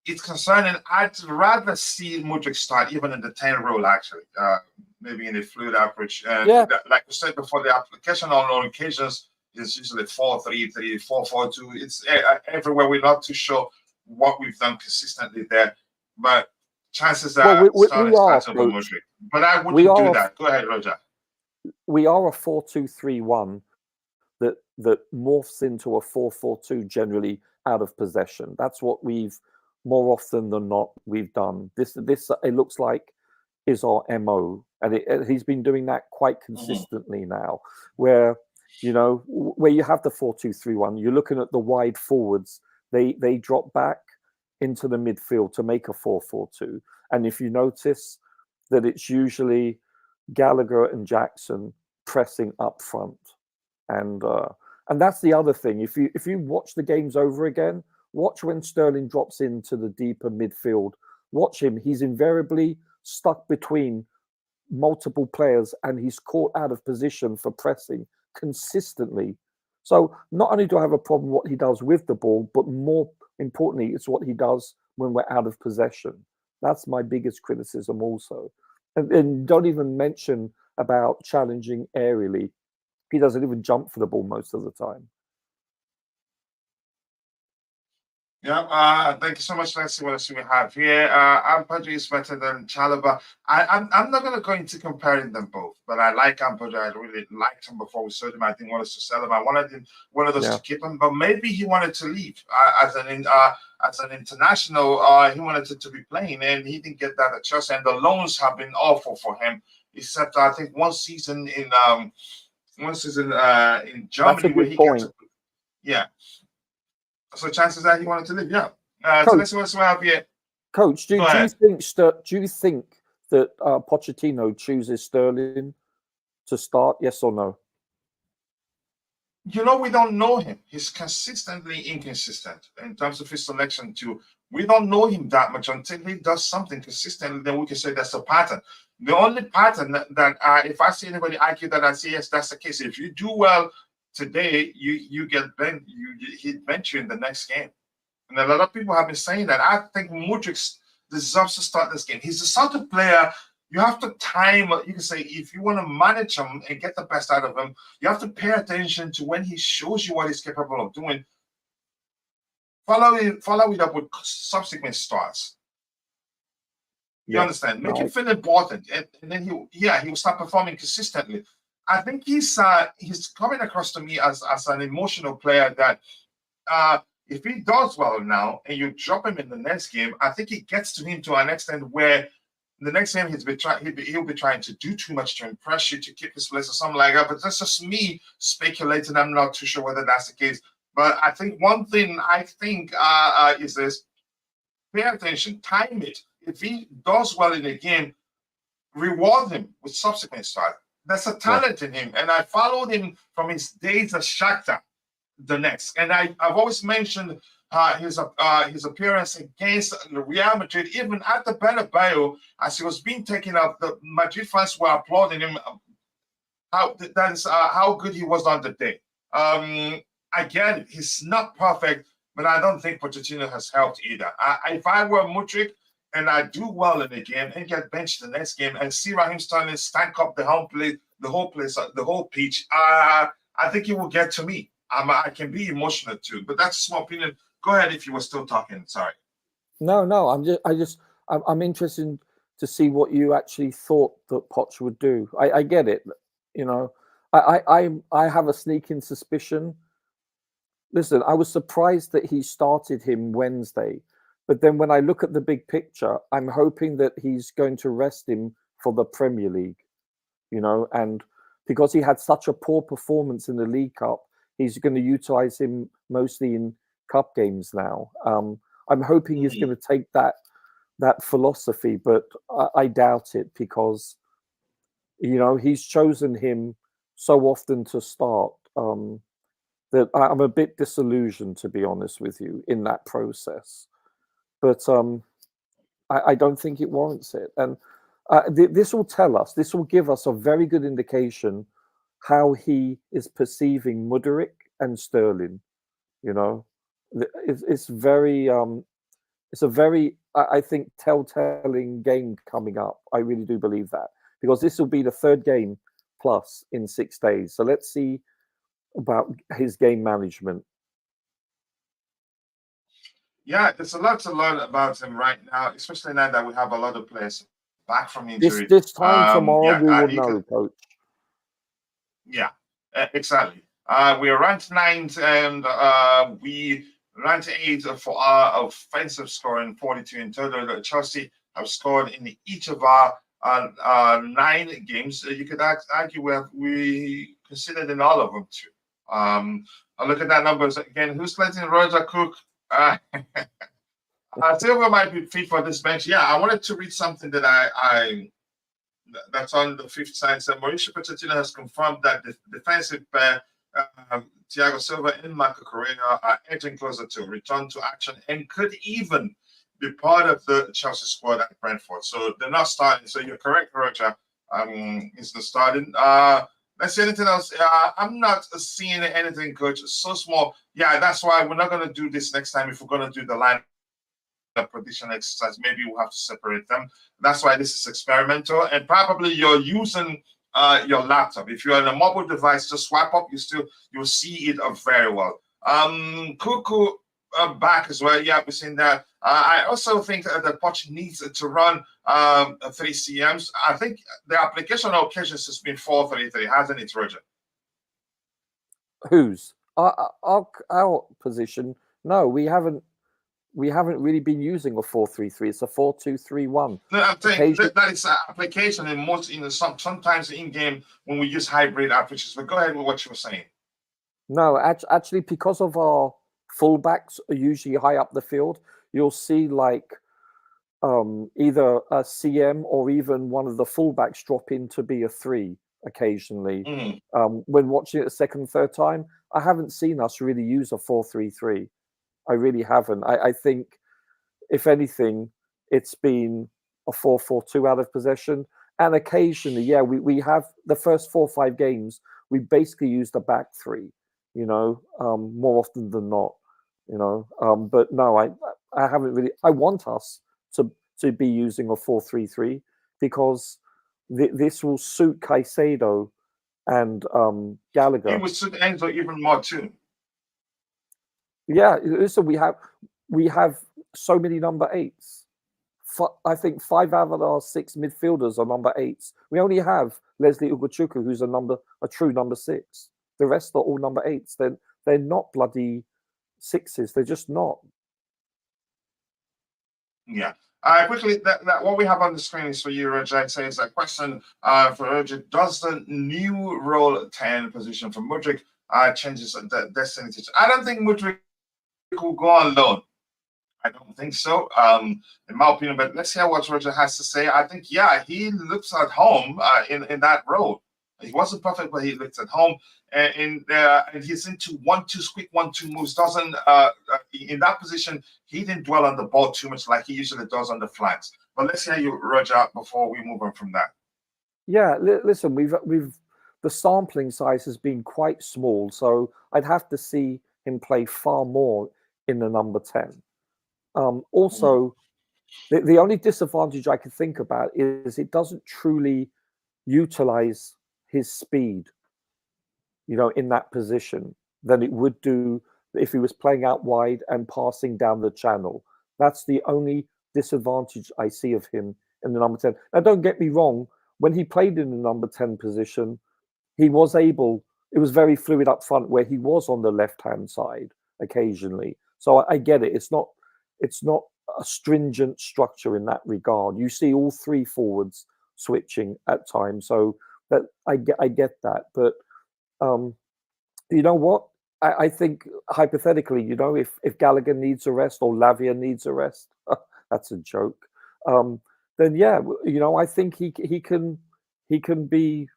It's concerning. I'd rather see Mudryk start even in the 10 role, actually. Maybe in a fluid approach. Yeah. Like we said before, the application on occasions is usually 4-3-3, 4-4-2. It's everywhere. We're not too sure what we've done consistently there, but chances are starting starts over Mudryk. But I wouldn't do that. Go ahead, Roger. We are a 4-2-3-1 that morphs into a 4-4-2 generally out of possession. That's what we've more often than not we've done. This it looks like is our MO, and he's been doing that quite consistently now. Where where you have the 4-2-3-1, you're looking at the wide forwards. They drop back into the midfield to make a 4-4-2, and if you notice that it's usually Gallagher and Jackson pressing up front, and that's the other thing. If you watch the games over again, watch when Sterling drops into the deeper midfield. Watch him; he's invariably stuck between multiple players, and he's caught out of position for pressing consistently. So not only do I have a problem what he does with the ball, but more importantly, it's what he does when we're out of possession. That's my biggest criticism also. And don't even mention about challenging aerially. He doesn't even jump for the ball most of the time. Yeah, thank you so much. Let's see what else we have here. Ampadu is better than Chalobah. I'm not going to go into comparing them both, but I like Ampadu. I really liked him before we sold him. I didn't want us to sell him. I wanted us to keep him, but maybe he wanted to leave as an international. He wanted to be playing, and he didn't get that at Chelsea. And the loans have been awful for him, except I think one season in Germany where he gets So chances are he wanted to leave. Yeah. So let's see what's up here. Coach, do you think that Pochettino chooses Sterling to start? Yes or no? We don't know him. He's consistently inconsistent in terms of his selection too. We don't know him that much until he does something consistently. Then we can say that's a pattern. The only pattern that if I see anybody argue that, I say yes, that's the case. If you do well today, you get bent. He'd bench you in the next game, and a lot of people have been saying that. I think Mudryk deserves to start this game. He's the sort of player you have to time. You can say if you want to manage him and get the best out of him, you have to pay attention to when he shows you what he's capable of doing. Follow it up with subsequent starts. You understand? Make him feel important, and then he will start performing consistently. I think he's coming across to me as an emotional player that if he does well now and you drop him in the next game, I think it gets to him to an extent where the next game he'll be trying to do too much to impress you, to keep his place or something like that. But that's just me speculating. I'm not too sure whether that's the case. But I think one thing is this: pay attention, time it. If he does well in a game, reward him with subsequent start. There's a talent in him, and I followed him from his days at Shakhtar Donetsk, and I've always mentioned his appearance against Real Madrid, even at the Bernabeu, as he was being taken up. The Madrid fans were applauding him. How good he was on the day. I get it; he's not perfect, but I don't think Pochettino has helped either. If I were Mudryk and I do well in the game and get benched the next game and see Raheem Sterling stank up the whole pitch, I think it will get to me. I can be emotional too, but that's a small opinion. Go ahead if you were still talking. Sorry. No, I'm interested to see what you actually thought that Poch would do. I get it, you know. I have a sneaking suspicion. Listen, I was surprised that he started him Wednesday, but then when I look at the big picture, I'm hoping that he's going to rest him for the Premier League, you know, and because he had such a poor performance in the League Cup, he's going to utilize him mostly in cup games now. I'm hoping he's going to take that philosophy, but I doubt it because, you know, he's chosen him so often to start that I'm a bit disillusioned, to be honest with you, in that process. But I don't think it warrants it. And this will tell us, this will give us a very good indication how he is perceiving Mudryk and Sterling. You know, it's a very, I think, telltale game coming up. I really do believe that because this will be the third game plus in 6 days. So let's see about his game management. Yeah, there's a lot to learn about him right now, especially now that we have a lot of players back from injury. This time tomorrow, we will know, Coach. Yeah, exactly. We are ranked 9th, and we ranked 8th for our offensive scoring, 42 in total. Chelsea have scored in each of our 9 games. You could argue we considered in all of them too. I look at that numbers again. Who's letting Roger Cook? Silva might be fit for this bench. Yeah, I wanted to read something that that's on the 5th side. So Mauricio Pochettino has confirmed that the defensive pair, Thiago Silva and Marco Correa, are edging closer to return to action and could even be part of the Chelsea squad at Brentford. So they're not starting. So you're correct, Roger. It's the starting. Let's see anything else. I'm not seeing anything, Coach. It's so small. Yeah, that's why we're not going to do this next time. If we're going to do the line prediction exercise, maybe we'll have to separate them. That's why this is experimental. And probably you're using your laptop. If you're on a mobile device, just swipe up. You'll see it very well. Cuckoo back as well. Yeah, we're seeing that. I also think that Poch needs to run 3 CMs. I think the application on occasions has been 4-3-3, hasn't it, Roger? Whose? Our position? No, we haven't really been using a 4-3-3. It's a 4-2-3-1. No, I'm saying that is an application in most, sometimes in game when we use hybrid approaches. But go ahead with what you were saying. No, actually, because of our fullbacks are usually high up the field, you'll see like either a CM or even one of the fullbacks drop in to be a 3 occasionally. When watching it the second, third time, I haven't seen us really use a 4-3-3. I really haven't. I think, if anything, it's been a 4-4-2 out of possession. And occasionally, yeah, we have the first 4 or 5 games, we basically used a back 3, more often than not, But no, I haven't really. I want us to be using a 4-3-3 because this will suit Caicedo and Gallagher. It would suit Enzo even more too. Yeah, listen, we have so many number 8s. I think 5 out of our 6 midfielders are number 8s. We only have Leslie Ugochukwu, who's a true number 6. The rest are all number 8s. They're not bloody 6s. They're just not. Yeah. Quickly, that what we have on the screen is for you, Roger. I'd say it's a question for Roger. Does the new role 10 position for Mudryk changes the destiny? I don't think Mudryk will go on loan. I don't think so, in my opinion. But let's hear what Roger has to say. I think, yeah, he looks at home in that role. He wasn't perfect, but he looked at home, and he's into 1-2 quick 1-2 moves. Doesn't in that position he didn't dwell on the ball too much like he usually does on the flanks. But let's hear you, Roger, before we move on from that. Yeah, listen, we've the sampling size has been quite small, so I'd have to see him play far more in the number 10. Also, the only disadvantage I can think about is it doesn't truly utilize his speed, in that position than it would do if he was playing out wide and passing down the channel. That's the only disadvantage I see of him in the number 10. Now, don't get me wrong, when he played in the number 10 position, he was able, it was very fluid up front where he was on the left-hand side occasionally. So I get it. It's not a stringent structure in that regard. You see all three forwards switching at times. So that I get that. But you know what? I think hypothetically, if Gallagher needs a rest or Lavia needs a rest, that's a joke. Then yeah, I think he can be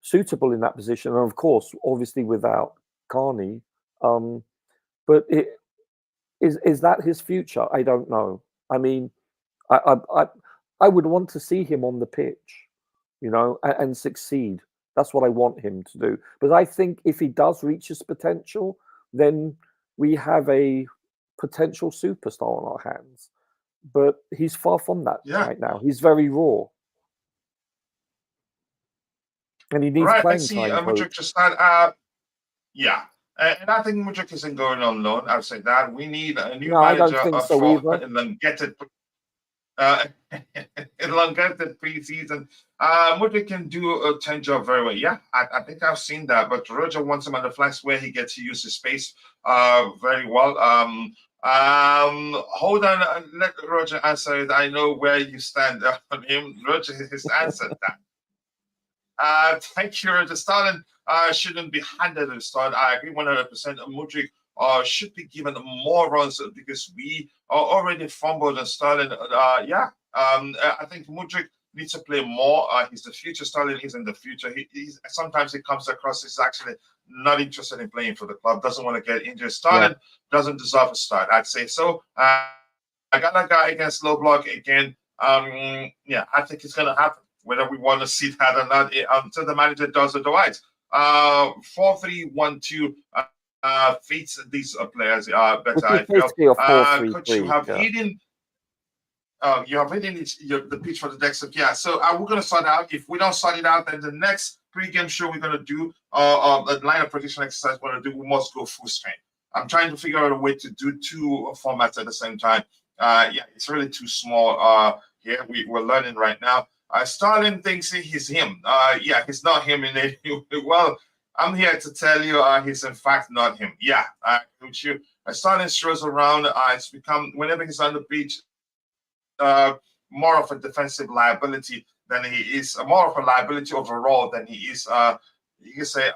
suitable in that position, and of course, obviously without Carney. But is that his future? I don't know. I mean, I would want to see him on the pitch, and succeed. That's what I want him to do. But I think if he does reach his potential, then we have a potential superstar on our hands. But he's far from that right now. He's very raw. And he needs playing time. Mudryk just had, and I think Mudryk isn't going on loan. I'll say that. We need a new manager I don't think so either. Elongated preseason. Mudryk can do a 10 job very well. Yeah, I think I've seen that. But Roger wants him on the flanks where he gets to use his space very well. Hold on, let Roger answer it. I know where you stand on him. Roger has answered that. Thank you, Roger. Starling shouldn't be handed a start. I agree 100%. Mudryk should be given more runs because we are already fumbled and Starling. I think Mudryk needs to play more. He's the future. Starling is in the future. Sometimes it comes across he's actually not interested in playing for the club, doesn't want to get injured. Starling doesn't deserve a start, I'd say so. I got a guy against low block again. I think it's going to happen, whether we want to see that or not, until the manager does otherwise. 4-3-1-2 fits these players better. I feel. Coach, you have hidden. You have hidden the pitch for the next. So we're going to sort out. If we don't sort it out, then the next pre-game show we're going to do, the line of prediction exercise we're going to do, we must go full screen. I'm trying to figure out a way to do two formats at the same time. It's really too small. Here we're learning right now. Starling thinks he's him. He's not him in any way. Well, I'm here to tell you he's in fact not him. With you. Starling strolls around. It's become, whenever he's on the beach, more of a defensive liability than he is, more of a liability overall than he is, you can say,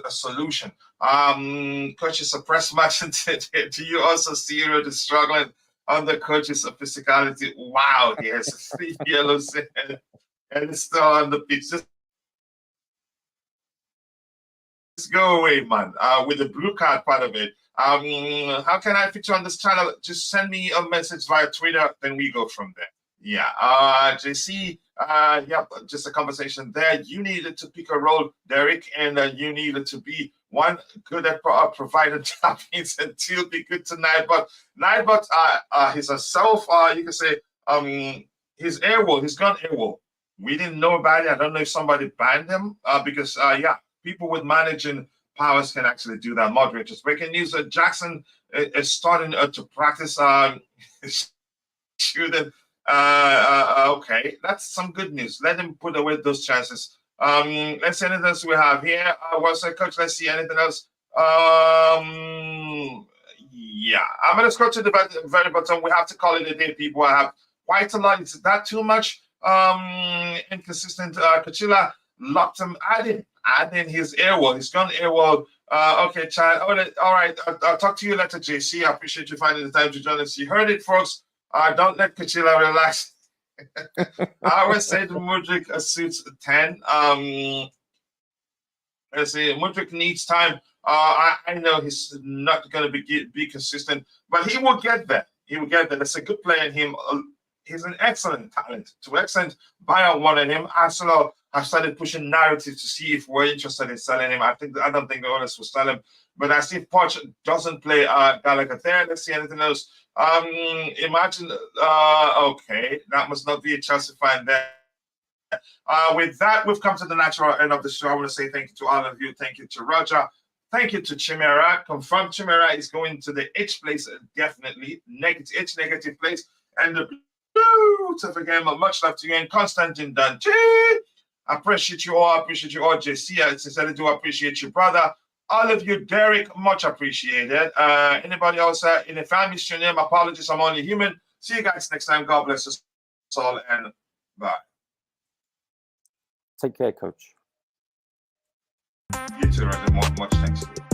a solution. Coach is a press match. Do you also see the struggling under coach's physicality? Wow, he has 3 yellows and it's still on the pitch. Just go away, man. With the blue card part of it. How can I feature on this channel? Just send me a message via Twitter, then we go from there. JC, just a conversation there. You needed to pick a role, Derek, and you needed to be one good at providing toppings and two be good to Nightbot. Nightbot, he's a self, you can say, he's AWOL, he's gone AWOL. We didn't know about it. I don't know if somebody banned him because, people with managing powers can actually do that. Moderators. Breaking news: Jackson is starting to practice shooting. Okay, that's some good news. Let him put away those chances. Let's see anything else we have here. What's that, Coach? Let's see anything else. I'm gonna scroll to the very bottom. We have to call it a day, people. I have quite a lot. Is that too much? Inconsistent. Kachila locked him. Adding his AWOL. He's gone AWOL. Okay, Chad. All right. I'll talk to you later, JC. I appreciate you finding the time to join us. You heard it, folks. Don't let Kachila relax. I always say the Mudryk suits 10. Let's see. Mudryk needs time. I know he's not going to be consistent, but he will get there. He will get there. There's a good player in him. He's an excellent talent. To excellent buy one in him. Arsenal have started pushing narratives to see if we're interested in selling him. I don't think the owners will sell him. But I see if Poch doesn't play Gallagher there. Let's see anything else. Imagine, okay, that must not be a Chelsea fan there. With that, we've come to the natural end of the show. I want to say thank you to all of you. Thank you to Roger. Thank you to Chimera. Confirmed Chimera is going to the H place, definitely. H negative place. And the beautiful game. Much love to you. And Constantine Dante. I appreciate you all. I appreciate you all, JC. I sincerely do appreciate you, brother. All of you, Derek, much appreciated. Anybody else in the family, your name, apologies. I'm only human. See you guys next time. God bless us all and bye. Take care, coach. You too, Roger. Much thanks to you.